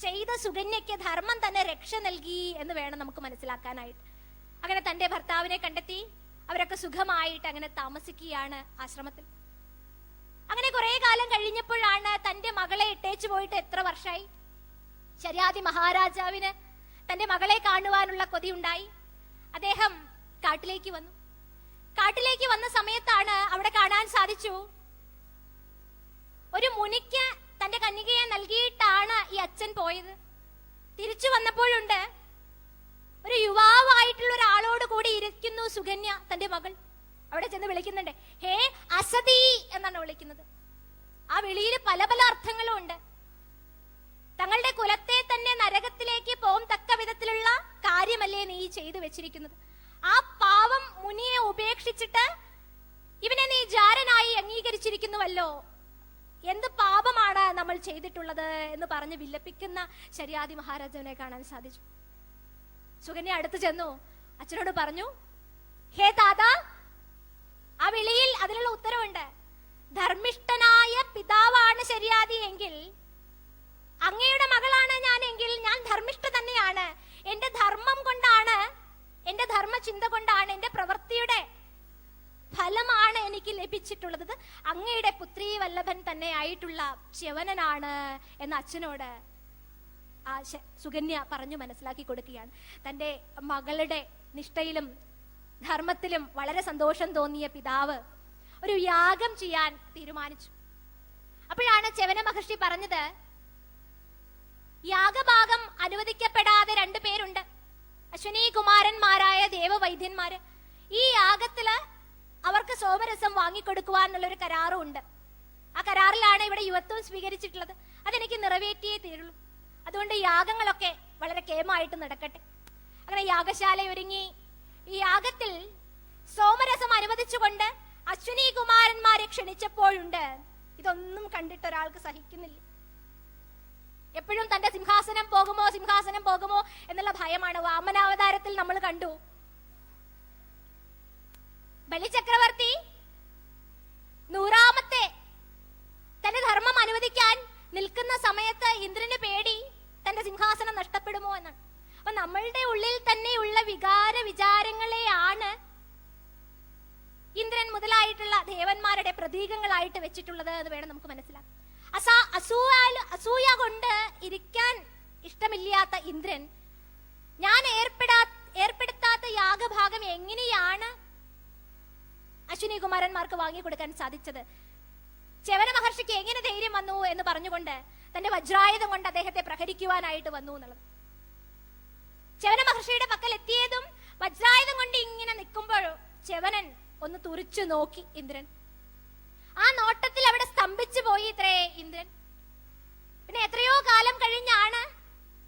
ചെയ്ത സുകന്യയ്ക്ക് ധർമ്മം തന്നെ രക്ഷ നൽകി എന്ന് വേണം നമുക്ക് മനസ്സിലാക്കാനായിട്ട്. അങ്ങനെ തന്റെ ഭർത്താവിനെ കണ്ടെത്തി അവരൊക്കെ സുഖമായിട്ട് അങ്ങനെ താമസിക്കുകയാണ് ആശ്രമത്തിൽ. അങ്ങനെ കുറെ കാലം കഴിഞ്ഞപ്പോഴാണ് തന്റെ മകളെ ഇട്ടേച്ചു പോയിട്ട് എത്ര വർഷമായി. ശര്യാദി മഹാരാജാവിന് തന്റെ മകളെ കാണുവാനുള്ള കൊതി ഉണ്ടായി. അദ്ദേഹം കാട്ടിലേക്ക് വന്നു. കാട്ടിലേക്ക് വന്ന സമയത്താണ് അവിടെ കാണാൻ സാധിച്ചു, ഒരു മുനിക്ക് തന്റെ കന്യകയെ നൽകിയിട്ടാണ് ഈ അച്ഛൻ പോയത്. തിരിച്ചു വന്നപ്പോഴുണ്ട് ഒരു യുവാവായിട്ടുള്ള ഒരാളോട് കൂടി ഇരിക്കുന്നു സുകന്യ, തന്റെ മകൾ. അവിടെ ചെന്ന് വിളിക്കുന്നുണ്ട്, ഹേ അസതി എന്നാണ് വിളിക്കുന്നത്. ആ വിളിയിൽ പല പല അർത്ഥങ്ങളും ഉണ്ട്. തങ്ങളുടെ കുലത്തെ തന്നെ നരകത്തിലേക്ക് പോകത്തക്ക വിധത്തിലുള്ള കാര്യമല്ലേ നീ ചെയ്തു വെച്ചിരിക്കുന്നത്? ആ പാവം മുനിയെ ഉപേക്ഷിച്ചിട്ട് ഇവനെ നീ ജാരനായി അംഗീകരിച്ചിരിക്കുന്നുവല്ലോ, എന്ത് പാപമാണ് നമ്മൾ ചെയ്തിട്ടുള്ളത് എന്ന് പറഞ്ഞ് വിലപിക്കുന്ന ശര്യാദി മഹാരാജാവിനെ കാണാൻ സാധിച്ചു. സുകന്യ അടുത്ത് ചെന്നു അച്ഛനോട് പറഞ്ഞു, ഹേ താതാ, ആ വിളിയിൽ അതിനുള്ള ഉത്തരവുണ്ട്. ധർമ്മിഷ്ഠനായ പിതാവാണ് ശരിയാതി എങ്കിൽ, അങ്ങയുടെ മകളാണ് ഞാൻ എങ്കിൽ ഞാൻ ധർമ്മിഷ്ഠ തന്നെയാണ്. എന്റെ ധർമ്മം കൊണ്ടാണ്, എന്റെ ധർമ്മചിന്ത കൊണ്ടാണ്, എന്റെ പ്രവൃത്തിയുടെ ഫലമാണ് എനിക്ക് ലഭിച്ചിട്ടുള്ളത്. ഇത് അങ്ങയുടെ പുത്രീ വല്ലഭൻ തന്നെ ആയിട്ടുള്ള ച്യവനനാണ് എന്ന് അച്ഛനോട് ആ സുകന്യ പറഞ്ഞു മനസ്സിലാക്കി കൊടുക്കുകയാണ്. തന്റെ മകളുടെ നിഷ്ഠയിലും ധർമ്മത്തിലും വളരെ സന്തോഷം തോന്നിയ പിതാവ് ഒരു യാഗം ചെയ്യാൻ തീരുമാനിച്ചു. അപ്പോഴാണ് ച്യവന മഹർഷി പറഞ്ഞത്, യാഗഭാഗം അനുവദിക്കപ്പെടാതെ 2 പേരുണ്ട്, അശ്വനീ കുമാരന്മാരായ ദേവവൈദ്യന്മാര്. ഈ യാഗത്തില് അവർക്ക് സോമരസം വാങ്ങിക്കൊടുക്കുവാൻ എന്നുള്ളൊരു കരാറും ഉണ്ട്. ആ കരാറിലാണ് ഇവിടെ യുവത്വം സ്വീകരിച്ചിട്ടുള്ളത്. അതെനിക്ക് നിറവേറ്റിയേ തീരുള്ളൂ. അതുകൊണ്ട് യാഗങ്ങളൊക്കെ വളരെ കേമായിട്ട് നടക്കട്ടെ. അങ്ങനെ യാഗശാല ഒരുങ്ങി. ഈ യാഗത്തിൽ സോമരസം അനുവദിച്ചുകൊണ്ട് അശ്വനീ കുമാരന്മാരെ ക്ഷണിച്ചപ്പോഴുണ്ട്, ഇതൊന്നും കണ്ടിട്ട് ഒരാൾക്ക് സഹിക്കുന്നില്ല. എപ്പോഴും തന്റെ സിംഹാസനം പോകുമോ എന്നുള്ള ഭയമാണ്. വാമനാവതാരത്തിൽ നമ്മൾ കണ്ടു, ബലിചക്രവർത്തി 100ാമത്തെ തന്റെ ധർമ്മം അനുവദിക്കാൻ നിൽക്കുന്ന സമയത്ത് ഇന്ദ്രന് പേടി തന്റെ സിംഹാസനം നഷ്ടപ്പെടുമോ എന്നാണ്. അപ്പൊ നമ്മളുടെ ഉള്ളിൽ തന്നെയുള്ള വിചാരങ്ങളെയാണ് ഇന്ദ്രൻ മുതലായിട്ടുള്ള ദേവന്മാരുടെ പ്രതീകങ്ങളായിട്ട് വെച്ചിട്ടുള്ളത് എന്ന് വേണം നമുക്ക് മനസ്സിലാക്കാം. അസൂയ കൊണ്ട് ഇരിക്കാൻ ഇഷ്ടമില്ലാത്ത ഇന്ദ്രൻ ഞാൻ ഏർപ്പെടുത്താത്ത യാഗഭാഗം എങ്ങനെയാണ് അശ്വിനി കുമാരന്മാർക്ക് വാങ്ങിക്കൊടുക്കാൻ സാധിച്ചത്, ച്യവന മഹർഷിക്ക് എങ്ങനെ ധൈര്യം വന്നു എന്ന് പറഞ്ഞുകൊണ്ട് തന്റെ വജ്രായുധം കൊണ്ട് അദ്ദേഹത്തെ പ്രഹരിക്കുവാനായിട്ട് വന്നു എന്നുള്ളത്. ച്യവന മഹർഷിയുടെ പക്കൽ എത്തിയതും വജ്രായുധം കൊണ്ട് ഇങ്ങനെ നിൽക്കുമ്പോഴും ച്യവനൻ ഒന്ന് തുറിച്ചു നോക്കി ഇന്ദ്രൻ. ആ നോട്ടത്തിൽ അവിടെ സ്തംഭിച്ചു പോയി ഇത്രേ ഇന്ദ്രൻ. പിന്നെ എത്രയോ കാലം കഴിഞ്ഞാണ്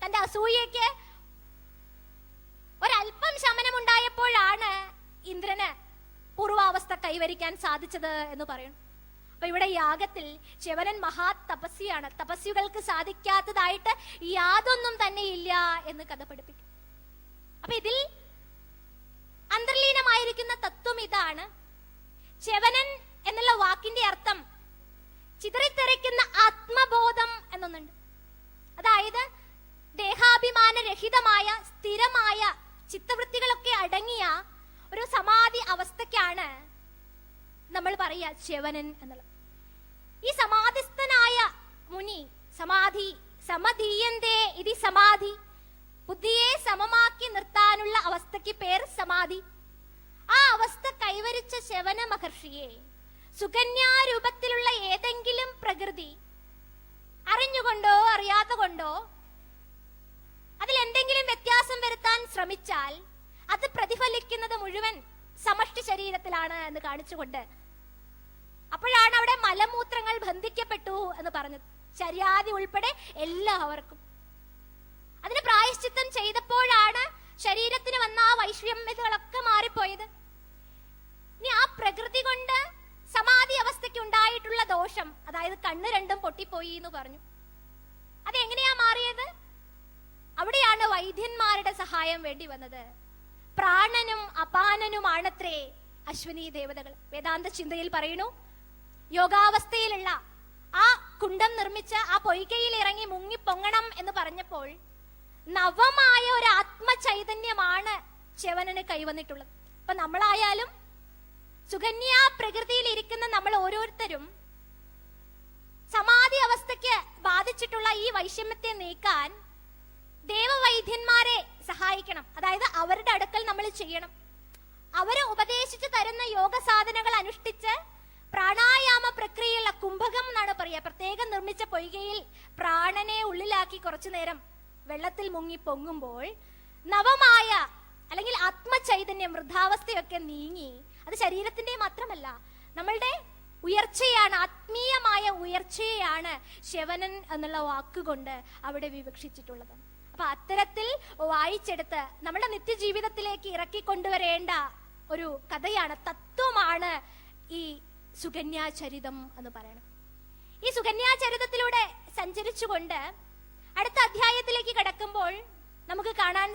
തന്റെ അസൂയക്ക് ഒരല്പം ശമനമുണ്ടായപ്പോഴാണ് ഇന്ദ്രന് പൂർവാവസ്ഥ കൈവരിക്കാൻ സാധിച്ചത് എന്ന് പറയുന്നു. അപ്പൊ ഇവിടെ യാഗത്തിൽ ച്യവനൻ മഹാ തപസ്വിയാണ്. തപസ്വികൾക്ക് സാധിക്കാത്തതായിട്ട് യാതൊന്നും തന്നെ ഇല്ല എന്ന് കഥ പഠിപ്പിക്കും. അപ്പൊ ഇതിൽ അന്തർലീനമായിരിക്കുന്ന തത്വം ഇതാണ്. ച്യവനൻ എന്നുള്ള വാക്കിന്റെ അർത്ഥം ചിതറിത്തെറിക്കുന്ന ആത്മബോധം എന്നൊന്നുണ്ട്. അതായത് ദേഹാഭിമാനരഹിതമായ സ്ഥിരമായ ചിത്തവൃത്തികളൊക്കെ അടങ്ങിയ ഒരു സമാധി അവസ്ഥയ്ക്കാണ് നമ്മൾ പറയുക ച്യവനൻ എന്നുള്ളത്. ഈ സമാധിസ്ഥനായ മുനി സമധീയന്തേ ഇതി സമാധി, ബുദ്ധിയെ സമമാക്കി നിർത്താനുള്ള അവസ്ഥയ്ക്ക് പേർ സമാധി. ആ അവസ്ഥ കൈവരിച്ച ച്യവന മഹർഷിയെ സുകന്യാരൂപത്തിലുള്ള ഏതെങ്കിലും പ്രകൃതി അറിഞ്ഞുകൊണ്ടോ അറിയാതെ കൊണ്ടോ അതിലെന്തെങ്കിലും വ്യത്യാസം വരുത്താൻ ശ്രമിച്ചാൽ അത് പ്രതിഫലിക്കുന്നത് മുഴുവൻ സമഷ്ടി ശരീരത്തിലാണ് എന്ന് കാണിച്ചുകൊണ്ട്, അപ്പോഴാണ് അവിടെ മലമൂത്രങ്ങൾ ബന്ധിക്കപ്പെട്ടു എന്ന് പറഞ്ഞത്, ശര്യാദി ഉൾപ്പെടെ എല്ലാവർക്കും. അതിന് പ്രായശ്ചിത്തം ചെയ്തപ്പോഴാണ് ശരീരത്തിന് വന്ന ആ വൈഷമ്യതകളൊക്കെ മാറിപ്പോയത്. ഇനി ആ പ്രകൃതി കൊണ്ട് സമാധി അവസ്ഥയ്ക്ക് ഉണ്ടായിട്ടുള്ള ദോഷം, അതായത് കണ്ണ് രണ്ടും പൊട്ടിപ്പോയി എന്ന് പറഞ്ഞു, അതെങ്ങനെയാ മാറിയത്? അവിടെയാണ് വൈദ്യന്മാരുടെ സഹായം വേണ്ടി വന്നത്. പ്രാണനും അപാനനുമാണത്രേ അശ്വിനി ദേവതകൾ. വേദാന്ത ചിന്തയിൽ പറയുന്നു, യോഗാവസ്ഥയിലുള്ള ആ കുണ്ഡം നിർമ്മിച്ച് ആ പൊയ്കയിൽ ഇറങ്ങി മുങ്ങിപ്പൊങ്ങണം എന്ന് പറഞ്ഞപ്പോൾ നവമായ ഒരു ആത്മചൈതന്യമാണ് ച്യവനന് കൈവന്നിട്ടുള്ളത്. അപ്പൊ നമ്മളായാലും സുകന്യാ പ്രകൃതിയിൽ ഇരിക്കുന്ന നമ്മൾ ഓരോരുത്തരും സമാധി അവസ്ഥയ്ക്ക് ബാധിച്ചിട്ടുള്ള ഈ വൈഷമ്യത്തെ നീക്കാൻ ദേവവൈദ്യന്മാരെ സഹായിക്കണം. അതായത് അവരുടെ അടുക്കൽ നമ്മൾ ചെയ്യണം. അവര് ഉപദേശിച്ചു തരുന്ന യോഗ സാധനങ്ങൾ അനുഷ്ഠിച്ച് പ്രാണായാമ പ്രക്രിയയുള്ള കുംഭകം എന്നാണ് പറയുക. പ്രത്യേകം നിർമ്മിച്ച പൊയ്കയിൽ പ്രാണനെ ഉള്ളിലാക്കി കുറച്ചു നേരം വെള്ളത്തിൽ മുങ്ങി പൊങ്ങുമ്പോൾ നവമായ അല്ലെങ്കിൽ ആത്മചൈതന്യം വൃദ്ധാവസ്ഥയൊക്കെ നീങ്ങി, അത് ശരീരത്തിന്റെ മാത്രമല്ല നമ്മളുടെ ഉയർച്ചയാണ്, ആത്മീയമായ ഉയർച്ചയാണ് ച്യവനൻ എന്നുള്ള വാക്കുകൊണ്ട് അവിടെ വിവക്ഷിച്ചിട്ടുള്ളത്. അപ്പൊ അത്തരത്തിൽ വായിച്ചെടുത്ത് നമ്മുടെ നിത്യജീവിതത്തിലേക്ക് ഇറക്കിക്കൊണ്ടുവരേണ്ട ഒരു കഥയാണ്, തത്വമാണ് ഈ സുകന്യാചരിതം എന്ന് പറയുന്നത്. ഈ സുകന്യാചരിതത്തിലൂടെ സഞ്ചരിച്ചുകൊണ്ട് അടുത്ത അധ്യായത്തിലേക്ക് കടക്കുമ്പോൾ നമുക്ക് കാണാൻ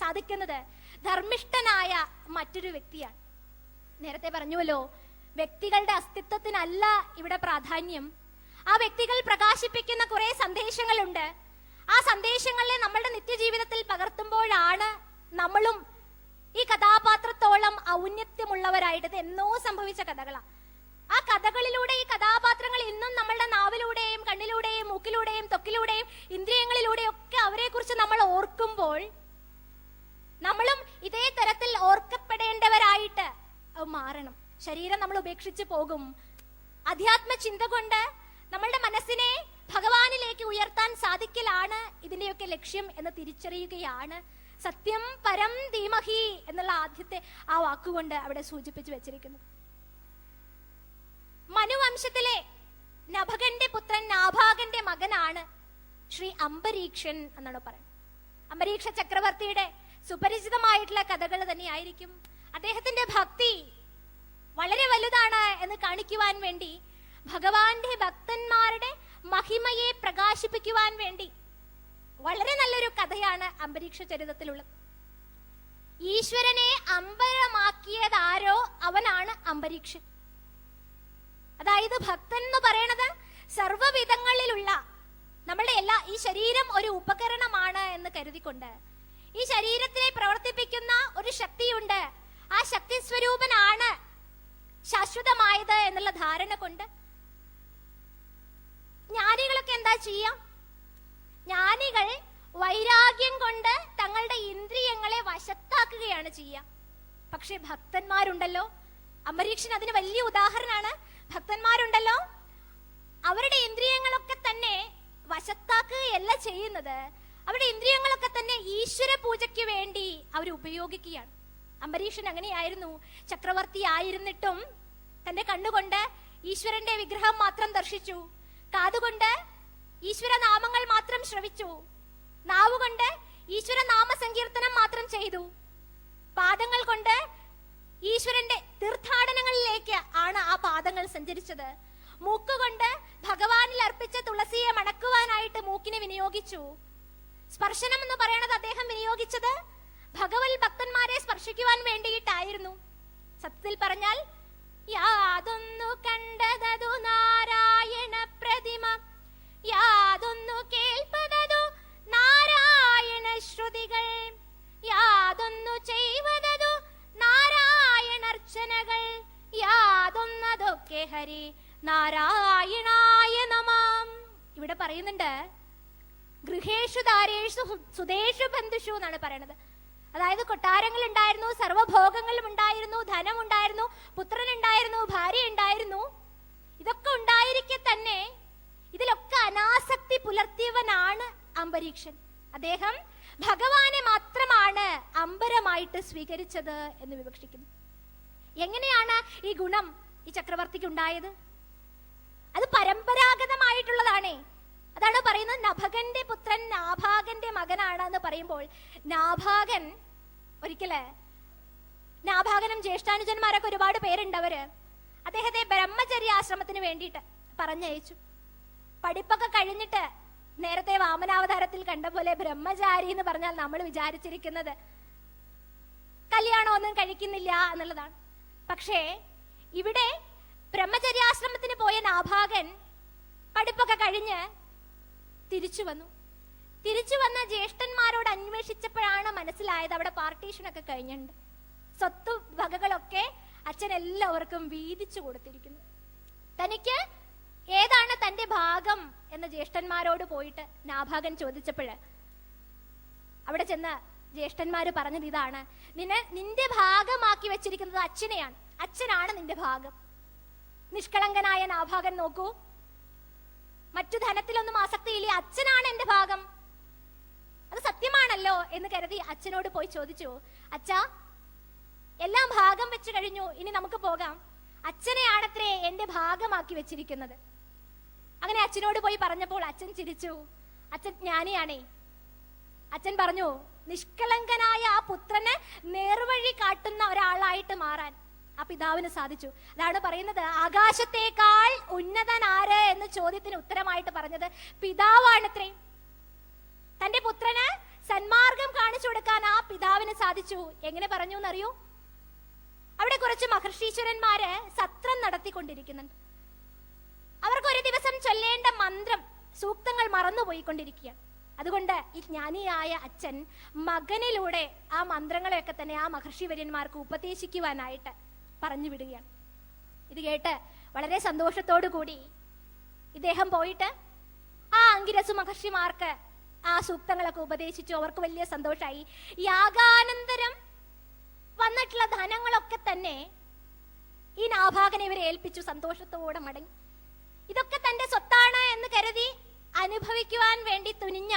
സാധിക്കുന്ന സാധിക്കുന്നത് ധർമ്മിഷ്ഠനായ മറ്റൊരു വ്യക്തിയാണ്. നേരത്തെ പറഞ്ഞുവല്ലോ, വ്യക്തികളുടെ അസ്തിത്വത്തിനല്ല ഇവിടെ പ്രാധാന്യം. ആ വ്യക്തികൾ പ്രകാശിപ്പിക്കുന്ന കുറെ സന്ദേശങ്ങളുണ്ട്. ആ സന്ദേശങ്ങളെ നമ്മളുടെ നിത്യജീവിതത്തിൽ പകർത്തുമ്പോഴാണ് നമ്മളും ഈ കഥാപാത്രത്തോളം ഔന്നത്യമുള്ളവരായിട്ട്. ഇത് എന്നോ സംഭവിച്ച കഥകളാ. ആ കഥകളിലൂടെ ഈ കഥാപാത്രങ്ങൾ ഇന്നും നമ്മളുടെ നാവിലൂടെയും കണ്ണിലൂടെയും മൂക്കിലൂടെയും ത്വക്കിലൂടെയും ഇന്ദ്രിയങ്ങളിലൂടെയും ഒക്കെ അവരെ കുറിച്ച് നമ്മൾ ഓർക്കുമ്പോൾ നമ്മളും ഇതേ തരത്തിൽ ഓർക്കപ്പെടേണ്ടവരായിട്ട് മാറണം. ശരീരം നമ്മൾ ഉപേക്ഷിച്ച് പോകും. അധ്യാത്മ ചിന്ത കൊണ്ട് നമ്മളുടെ മനസ്സിനെ ഭഗവാനിലേക്ക് ഉയർത്താൻ സാധിക്കലാണ് ഇതിന്റെയൊക്കെ ലക്ഷ്യം എന്ന് തിരിച്ചറിയുകയാണ് സത്യം പരം ധീമഹി എന്നുള്ള ആദ്യത്തെ ആ വാക്കുകൊണ്ട് അവിടെ സൂചിപ്പിച്ചു വെച്ചിരിക്കുന്നു. മനുവംശത്തിലെ നഭകന്റെ പുത്രൻ നാഭാഗന്റെ മകനാണ് ശ്രീ അംബരീക്ഷൻ എന്നാണ് പറയുന്നത്. അംബരീക്ഷ ചക്രവർത്തിയുടെ സുപരിചിതമായിട്ടുള്ള കഥകൾ തന്നെയായിരിക്കും. അദ്ദേഹത്തിന്റെ ഭക്തി വളരെ വലുതാണ് എന്ന് കാണിക്കുവാൻ വേണ്ടി, ഭഗവാന്റെ ഭക്തന്മാരുടെ മഹിമയെ പ്രകാശിപ്പിക്കുവാൻ വേണ്ടി വളരെ നല്ലൊരു കഥയാണ് അംബരീക്ഷ ചരിതത്തിലുള്ളത്. ഈശ്വരനെ അമ്പരമാക്കിയതാരോ അവനാണ് അംബരീക്ഷൻ. അതായത് ഭക്തൻ എന്ന് പറയണത് സർവ്വവിധങ്ങളിലുള്ള നമ്മളുടെ ഈ ശരീരം ഒരു ഉപകരണമാണ് എന്ന് കരുതിക്കൊണ്ട് ഈ ശരീരത്തിനെ പ്രവർത്തിപ്പിക്കുന്ന ഒരു ശക്തിയുണ്ട്. ആ ശക്തി സ്വരൂപനാണ് ശാശ്വതമായത് എന്നുള്ള ധാരണ കൊണ്ട് ജ്ഞാനികളൊക്കെ എന്താ ചെയ്യാം? ജ്ഞാനികൾ വൈരാഗ്യം കൊണ്ട് തങ്ങളുടെ ഇന്ദ്രിയങ്ങളെ വശത്താക്കുകയാണ് ചെയ്യുക. പക്ഷെ ഭക്തന്മാരുണ്ടല്ലോ, അംബരീക്ഷൻ അതിന് വലിയ ഉദാഹരണമാണ്. ഭക്തന്മാരുണ്ടല്ലോ, അവരുടെ ഇന്ദ്രിയങ്ങളൊക്കെ തന്നെ വശത്താക്കുകയല്ല ചെയ്യുന്നത്, അവരുടെ ഇന്ദ്രിയങ്ങളൊക്കെ തന്നെ ഈശ്വര പൂജയ്ക്ക് വേണ്ടി അവർ ഉപയോഗിക്കുകയാണ്. അംബരീഷൻ അങ്ങനെയായിരുന്നു. ചക്രവർത്തി ആയിരുന്നിട്ടും തന്റെ കണ്ണുകൊണ്ട് ഈശ്വരന്റെ വിഗ്രഹം മാത്രം ദർശിച്ചു, കാതുകൊണ്ട് ഈശ്വര നാമങ്ങൾ മാത്രം ശ്രവിച്ചു, നാവുകൊണ്ട് ഈശ്വര നാമ സങ്കീർത്തനം മാത്രം ചെയ്തു, പാദങ്ങൾ കൊണ്ട് ഈശ്വരന്റെ തീർത്ഥാടനങ്ങളിലേക്ക് ആണ് ആ പാദങ്ങൾ സഞ്ചരിച്ചത്, മൂക്കുകൊണ്ട് ഭഗവാനിൽ അർപ്പിച്ച തുളസിയെ മണക്കുവാനായിട്ട് മൂക്കിനെ വിനിയോഗിച്ചു. സ്പർശനം എന്ന് പറയുന്നത് അദ്ദേഹം വിനിയോഗിച്ചത് ഭഗവത് ഭക്തന്മാരെ സ്പർശിക്കുവാൻ വേണ്ടിയിട്ടായിരുന്നു. സത്യത്തിൽ പറഞ്ഞാൽ യാതൊന്നു കണ്ടതതു നാരായണ പ്രതിമ, യാതൊന്നു കേൾപ്പതതു നാരായണ ശ്രുതികൾ, യാതൊന്നു ചെയ്വതതു നാരായണർച്ചനകൾ, യാതൊന്നതൊക്കെ ഹരി നാരായണായ നമാം. ഇവിടെ പറയുന്നുണ്ട് ഗൃഹേഷു ദാരേഷു സുദേശു ബന്ധുഷു എന്നാണ് പറയണത്. അതായത് കൊട്ടാരങ്ങൾ ഉണ്ടായിരുന്നു, സർവഭോഗങ്ങളും ഉണ്ടായിരുന്നു, ധനം ഉണ്ടായിരുന്നു, പുത്രൻ ഉണ്ടായിരുന്നു, ഭാര്യ ഉണ്ടായിരുന്നു. ഇതൊക്കെ ഉണ്ടായിരിക്കെ തന്നെ ഇതിലൊക്കെ അനാസക്തി പുലർത്തിയവനാണ് അംബരീക്ഷൻ. അദ്ദേഹം ഭഗവാനെ മാത്രമാണ് അമ്പരമായിട്ട് സ്വീകരിച്ചത് എന്ന് വിവക്ഷിക്കുന്നു. എങ്ങനെയാണ് ഈ ഗുണം ഈ ചക്രവർത്തിക്ക് ഉണ്ടായത്? അത് പരമ്പരാഗതമായിട്ടുള്ളതാണേ. അതാണ് പറയുന്നത് നഭകന്റെ പുത്രൻ നാഭാഗന്റെ മകനാണ് എന്ന് പറയുമ്പോൾ, നാഭാഗൻ നാഭാഗനും ജ്യേഷ്ഠാനുജന്മാരൊക്കെ ഒരുപാട് പേരുണ്ടവര് അദ്ദേഹത്തെ ബ്രഹ്മചര്യാശ്രമത്തിന് വേണ്ടിയിട്ട് പറഞ്ഞയച്ചു. പഠിപ്പൊക്കെ കഴിഞ്ഞിട്ട് നേരത്തെ വാമനാവതാരത്തിൽ കണ്ട പോലെ ബ്രഹ്മചാരി എന്ന് പറഞ്ഞാൽ നമ്മൾ വിചാരിച്ചിരിക്കുന്നത് കല്യാണമൊന്നും കഴിക്കുന്നില്ല എന്നുള്ളതാണ്. പക്ഷേ ഇവിടെ ബ്രഹ്മചര്യാശ്രമത്തിന് പോയ നാഭാഗൻ പഠിപ്പൊക്കെ കഴിഞ്ഞ് തിരിച്ചു വന്ന ജ്യേഷ്ഠന്മാരോട് അന്വേഷിച്ചപ്പോഴാണ് മനസ്സിലായത് അവിടെ പാർട്ടീഷനൊക്കെ കഴിഞ്ഞിട്ടുണ്ട്. സ്വത്ത് വകകളൊക്കെ അച്ഛൻ എല്ലാവർക്കും വീതിച്ചു കൊടുത്തിരിക്കുന്നു. തനിക്ക് ഏതാണ് തന്റെ ഭാഗം എന്ന് ജ്യേഷ്ഠന്മാരോട് പോയിട്ട് നാഭാഗൻ ചോദിച്ചപ്പോഴ് അവിടെ ചെന്ന് ജ്യേഷ്ഠന്മാര് പറഞ്ഞത് ഇതാണ്: നിന്റെ ഭാഗമാക്കി വെച്ചിരിക്കുന്നത് അച്ഛനെയാണ്, അച്ഛനാണ് നിന്റെ ഭാഗം. നിഷ്കളങ്കനായ നാഭാഗൻ നോക്കൂ, മറ്റു ധനത്തിലൊന്നും ആസക്തിയില്ല, അച്ഛനാണ് എന്റെ ഭാഗം, അത് സത്യമാണല്ലോ എന്ന് കരുതി അച്ഛനോട് പോയി ചോദിച്ചു, അച്ഛാ എല്ലാം ഭാഗം വെച്ച് കഴിഞ്ഞു, ഇനി നമുക്ക് പോകാം, അച്ഛനെയാണത്രേ എന്റെ ഭാഗമാക്കി വെച്ചിരിക്കുന്നത്. അങ്ങനെ അച്ഛനോട് പോയി പറഞ്ഞപ്പോൾ അച്ഛൻ ചിരിച്ചു. അച്ഛൻ ജ്ഞാനിയാണേ. അച്ഛൻ പറഞ്ഞു, നിഷ്കളങ്കനായ ആ പുത്രന് നേർവഴി കാട്ടുന്ന ഒരാളായിട്ട് മാറാൻ ആ പിതാവിന് സാധിച്ചു. അതാണ് പറയുന്നത്, ആകാശത്തേക്കാൾ ഉന്നതനാര് എന്ന ചോദ്യത്തിന് ഉത്തരമായിട്ട് പറഞ്ഞത് പിതാവാണത്രേ. തന്റെ പുത്രന് സന്മാർഗം കാണിച്ചു കൊടുക്കാൻ ആ പിതാവിന് സാധിച്ചു. സാധിച്ചു. എങ്ങനെ പറഞ്ഞു എന്നറിയോ? അവിടെ കുറച്ച് മഹർഷീശ്വരന്മാര് സത്രം നടത്തിക്കൊണ്ടിരിക്കുന്നുണ്ട്. അവർക്ക് ഒരു ദിവസം ചൊല്ലേണ്ട മന്ത്രം, സൂക്തങ്ങൾ മറന്നുപോയിക്കൊണ്ടിരിക്കുകയാണ്. അതുകൊണ്ട് ഈ ജ്ഞാനിയായ അച്ഛൻ മകനിലൂടെ ആ മന്ത്രങ്ങളെയൊക്കെ തന്നെ ആ മഹർഷിവര്യന്മാർക്ക് ഉപദേശിക്കുവാനായിട്ട് പറഞ്ഞു വിടുകയാണ്. ഇത് കേട്ട് വളരെ സന്തോഷത്തോടു കൂടി ഇദ്ദേഹം പോയിട്ട് ആ അങ്കിരസു മഹർഷിമാർക്ക് ആ സൂക്തങ്ങളൊക്കെ ഉപദേശിച്ചു. അവർക്ക് വലിയ സന്തോഷമായി. യാഗാനന്തരം വന്നിട്ടുള്ള ധനങ്ങളൊക്കെ തന്നെ ഈ നാഭാഗനെ ഇവരെ ഏൽപ്പിച്ചു. സന്തോഷത്തോടെ മടങ്ങി. ഇതൊക്കെ തന്റെ സ്വത്താണ് എന്ന് കരുതി അനുഭവിക്കുവാൻ വേണ്ടി തുനിഞ്ഞ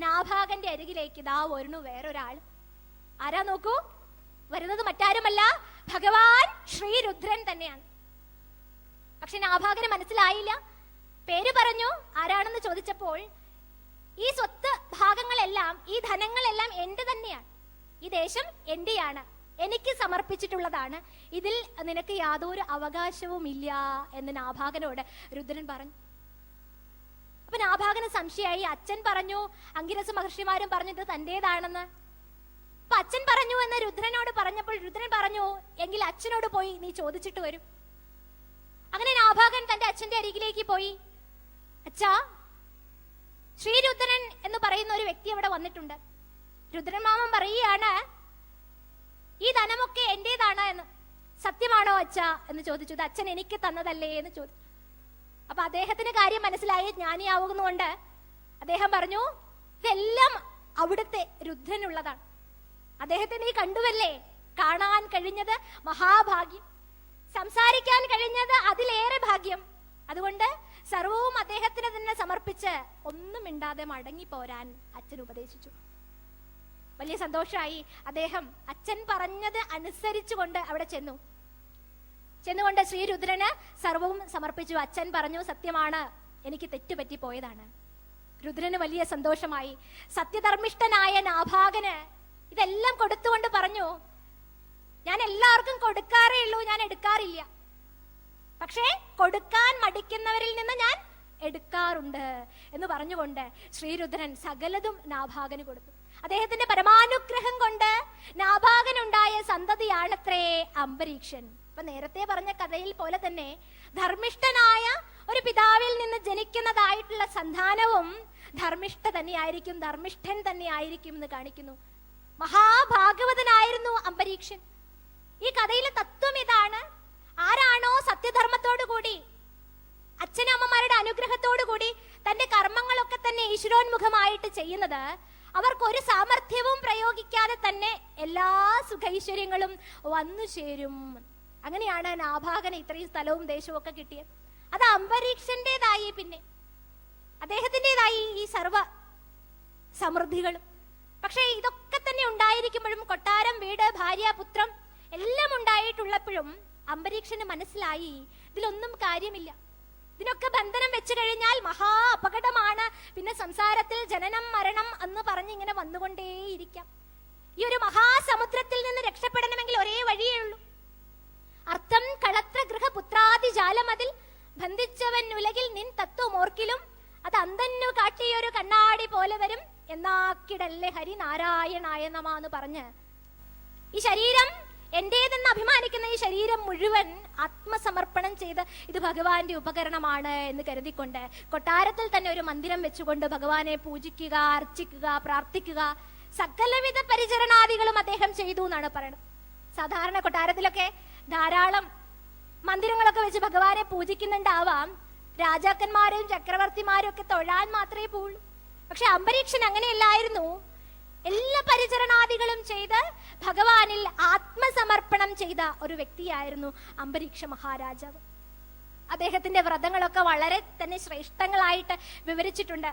നാഭാഗന്റെ അരികിലേക്ക് ഇതാ വരുന്നു വേറൊരാൾ. ആരാ നോക്കൂ, വരുന്നത് മറ്റാരുമല്ല, ഭഗവാൻ ശ്രീരുദ്രൻ തന്നെയാണ്. പക്ഷെ നാഭാഗന് മനസ്സിലായില്ല. പേര് പറഞ്ഞു. ആരാണെന്ന് ചോദിച്ചപ്പോൾ ഈ സ്വത്ത് ഭാഗങ്ങളെല്ലാം, ഈ ധനങ്ങളെല്ലാം എന്റെ തന്നെയാണ്, ഈ ദേശം എന്റെയാണ്, എനിക്ക് സമർപ്പിച്ചിട്ടുള്ളതാണ്, ഇതിൽ നിനക്ക് യാതൊരു അവകാശവും ഇല്ല എന്ന് നാഭാഗനോട് രുദ്രൻ പറഞ്ഞു. അപ്പൊ നാഭാഗന് സംശയമായി. അച്ഛൻ പറഞ്ഞു, അങ്കിരസ മഹർഷിമാരും പറഞ്ഞത് തന്റേതാണെന്ന്. അപ്പൊ അച്ഛൻ പറഞ്ഞു എന്ന് രുദ്രനോട് പറഞ്ഞപ്പോൾ രുദ്രൻ പറഞ്ഞു, എങ്കിൽ അച്ഛനോട് പോയി നീ ചോദിച്ചിട്ട് വരും. അങ്ങനെ നാഭാഗൻ തന്റെ അച്ഛന്റെ അരികിലേക്ക് പോയി. അച്ഛാ, ശ്രീരുദ്രൻ എന്ന് പറയുന്ന ഒരു വ്യക്തി അവിടെ വന്നിട്ടുണ്ട്. രുദ്രൻ മാമൻ പറയുകയാണ്, ഈ ധനമൊക്കെ എന്റേതാണ് എന്ന്. സത്യമാണോ അച്ഛാ എന്ന് ചോദിച്ചു. ഇത് അച്ഛൻ എനിക്ക് തന്നതല്ലേ എന്ന് ചോദിച്ചു. അപ്പൊ അദ്ദേഹത്തിന് കാര്യം മനസ്സിലായി. ജ്ഞാനിയാവുന്നതുകൊണ്ട് അദ്ദേഹം പറഞ്ഞു, ഇതെല്ലാം അവിടുത്തെ രുദ്രനുള്ളതാണ്. അദ്ദേഹത്തെ നീ കണ്ടുവല്ലേ? കാണാൻ കഴിഞ്ഞത് മഹാഭാഗ്യം, സംസാരിക്കാൻ കഴിഞ്ഞത് അതിലേറെ ഭാഗ്യം. അതുകൊണ്ട് സർവവും അദ്ദേഹത്തിന് തന്നെ സമർപ്പിച്ച് ഒന്നും മിണ്ടാതെ മടങ്ങിപ്പോരാൻ അച്ഛൻ ഉപദേശിച്ചു. വലിയ സന്തോഷമായി. അദ്ദേഹം അച്ഛൻ പറഞ്ഞത് അനുസരിച്ചുകൊണ്ട് അവിടെ ചെന്നുകൊണ്ട് ശ്രീരുദ്രന് സർവവും സമർപ്പിച്ചു. അച്ഛൻ പറഞ്ഞു, സത്യമാണ്, എനിക്ക് തെറ്റുപറ്റി പോയതാണ്. രുദ്രന് വലിയ സന്തോഷമായി. സത്യധർമ്മിഷ്ഠനായ നാഭാഗന് ഇതെല്ലാം കൊടുത്തുകൊണ്ട് പറഞ്ഞു, ഞാൻ എല്ലാവർക്കും കൊടുക്കാറേ ഉള്ളൂ, ഞാൻ എടുക്കാറില്ല. പക്ഷേ കൊടുക്കാൻ മടിക്കുന്നവരിൽ നിന്ന് ഞാൻ എടുക്കാറുണ്ട് എന്ന് പറഞ്ഞുകൊണ്ട് ശ്രീരുദ്രൻ സകലതും നാഭാഗന് കൊടുത്തു. അദ്ദേഹത്തിന്റെ പരമാനുഗ്രഹം കൊണ്ട് നാഭാഗനുണ്ടായ സന്തതിയാണത്രേ അംബരീക്ഷൻ. അപ്പൊ നേരത്തെ പറഞ്ഞ കഥയിൽ പോലെ തന്നെ ധർമ്മിഷ്ഠനായ ഒരു പിതാവിൽ നിന്ന് ജനിക്കുന്നതായിട്ടുള്ള സന്താനവും ധർമ്മിഷ്ഠ തന്നെയായിരിക്കും, ധർമ്മിഷ്ഠൻ തന്നെയായിരിക്കും എന്ന് കാണിക്കുന്നു. മഹാഭാഗവതനായിരുന്നു അംബരീക്ഷൻ. ഈ കഥയിലെ തത്വം ഇതാണ്. ആരാണോ സത്യധർമ്മത്തോടു കൂടി, അച്ഛനമ്മമാരുടെ അനുഗ്രഹത്തോടു കൂടി തന്റെ കർമ്മങ്ങളൊക്കെ തന്നെ ഈശ്വരോന്മുഖമായിട്ട് ചെയ്യുന്നത്, അവർക്കൊരു സാമർഥ്യവും പ്രയോഗിക്കാതെ തന്നെ എല്ലാ സുഖൈശ്വര്യങ്ങളും വന്നു ചേരും. അങ്ങനെയാണ് നാഭാഗന് ഇത്രയും സ്ഥലവും ദേശവും ഒക്കെ കിട്ടിയത്. അത് അംബരീക്ഷന്റേതായി, പിന്നെ അദ്ദേഹത്തിൻ്റെതായി ഈ സർവ സമൃദ്ധികളും. പക്ഷെ ഇതൊക്കെ തന്നെ ഉണ്ടായിരിക്കുമ്പോഴും, കൊട്ടാരം, വീട്, ഭാര്യ, പുത്രം എല്ലാം ഉണ്ടായിട്ടുള്ളപ്പോഴും അംബരീക്ഷന് മനസ്സിലായി, ഇതിലൊന്നും കാര്യമില്ല. ഇതിനൊക്കെ ബന്ധനം വെച്ചു കഴിഞ്ഞാൽ മഹാ അപകടമാണ്. പിന്നെ സംസാരത്തിൽ ജനനം മരണം എന്ന് പറഞ്ഞ് ഇങ്ങനെ വന്നുകൊണ്ടേയിരിക്കാം. ഈ ഒരു മഹാസമുദ്രത്തിൽ നിന്ന് രക്ഷപ്പെടണമെങ്കിൽ ഒരേ വഴിയേ ഉള്ളൂ. അർത്ഥം കളത്ര ഗൃഹ പുത്രാദി ജാലമതിൽ ബന്ധിച്ചവൻ ഉലകിൽ നിൻ തത്വം ഓർക്കിലും അത് അന്തന്നു കാട്ടിയൊരു കണ്ണാടി പോലെ വരും എന്നാക്കിടല്ലേ ഹരി നാരായണായ നമ എന്ന് പറഞ്ഞ് ഈ ശരീരം എന്റേതെന്ന് അഭിമാനിക്കുന്ന ഈ ശരീരം മുഴുവൻ ആത്മസമർപ്പണം ചെയ്ത് ഇത് ഭഗവാന്റെ ഉപകരണമാണ് എന്ന് കരുതിക്കൊണ്ട് കൊട്ടാരത്തിൽ തന്നെ ഒരു മന്ദിരം വെച്ചുകൊണ്ട് ഭഗവാനെ പൂജിക്കുക, അർച്ചിക്കുക, പ്രാർത്ഥിക്കുക, സകലവിധ പരിചരണാദികളും അദ്ദേഹം ചെയ്തു എന്നാണ് പറയുന്നത്. സാധാരണ കൊട്ടാരത്തിലൊക്കെ ധാരാളം മന്ദിരങ്ങളൊക്കെ വെച്ച് ഭഗവാനെ പൂജിക്കുന്നുണ്ടാവാം. രാജാക്കന്മാരും ചക്രവർത്തിമാരും ഒക്കെ തൊഴാൻ മാത്രമേ പോവുള്ളൂ. പക്ഷെ അംബരീക്ഷൻ അങ്ങനെയല്ലായിരുന്നു. എല്ലാ പരിചരണാദികളും ചെയ്ത് ഭഗവാനിൽ ആത്മസമർപ്പണം ചെയ്ത ഒരു വ്യക്തിയായിരുന്നു അംബരീക്ഷ മഹാരാജാവ്. അദ്ദേഹത്തിന്റെ വ്രതങ്ങളൊക്കെ വളരെ തന്നെ ശ്രേഷ്ഠങ്ങളായിട്ട് വിവരിച്ചിട്ടുണ്ട്.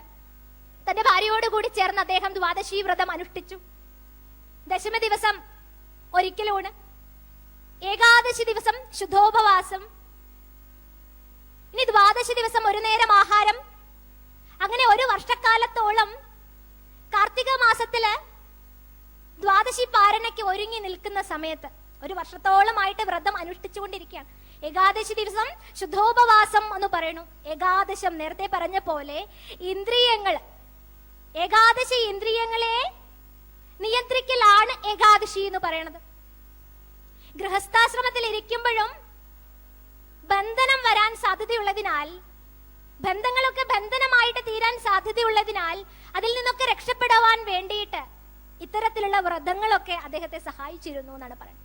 തന്റെ ഭാര്യയോടുകൂടി ചേർന്ന് അദ്ദേഹം ദ്വാദശി വ്രതം അനുഷ്ഠിച്ചു. ദശമി ദിവസം ഒരിക്കലൂണ്, ഏകാദശി ദിവസം ശുദ്ധോപവാസം, ഇനി ദ്വാദശി ദിവസം ഒരു നേരം ആഹാരം. അങ്ങനെ ഒരു വർഷക്കാലത്തോളം കാർത്തിക മാസത്തില് ദ്വാദശി പാരണയ്ക്ക് ഒരുങ്ങി നിൽക്കുന്ന സമയത്ത് ഒരു വർഷത്തോളമായിട്ട് വ്രതം അനുഷ്ഠിച്ചുകൊണ്ടിരിക്കുകയാണ്. ഏകാദശി ദിവസം ശുദ്ധോപവാസം എന്ന് പറയുന്നു. ഏകാദശം നേരത്തെ പറഞ്ഞ പോലെ ഇന്ദ്രിയങ്ങൾ, ഏകാദശി ഇന്ദ്രിയങ്ങളെ നിയന്ത്രിക്കലാണ് ഏകാദശി. എന്ന് പറയണത്. ഗൃഹസ്ഥാശ്രമത്തിൽ ഇരിക്കുമ്പോഴും ബന്ധനം വരാൻ സാധ്യതയുള്ളതിനാൽ, ബന്ധങ്ങളൊക്കെ ബന്ധനമായിട്ട് തീരാൻ സാധ്യതയുള്ളതിനാൽ അതിൽ നിന്നൊക്കെ രക്ഷപ്പെടുവാൻ വേണ്ടിയിട്ട് ഇത്തരത്തിലുള്ള വ്രതങ്ങളൊക്കെ അദ്ദേഹത്തെ സഹായിച്ചിരുന്നു എന്നാണ് പറയുന്നത്.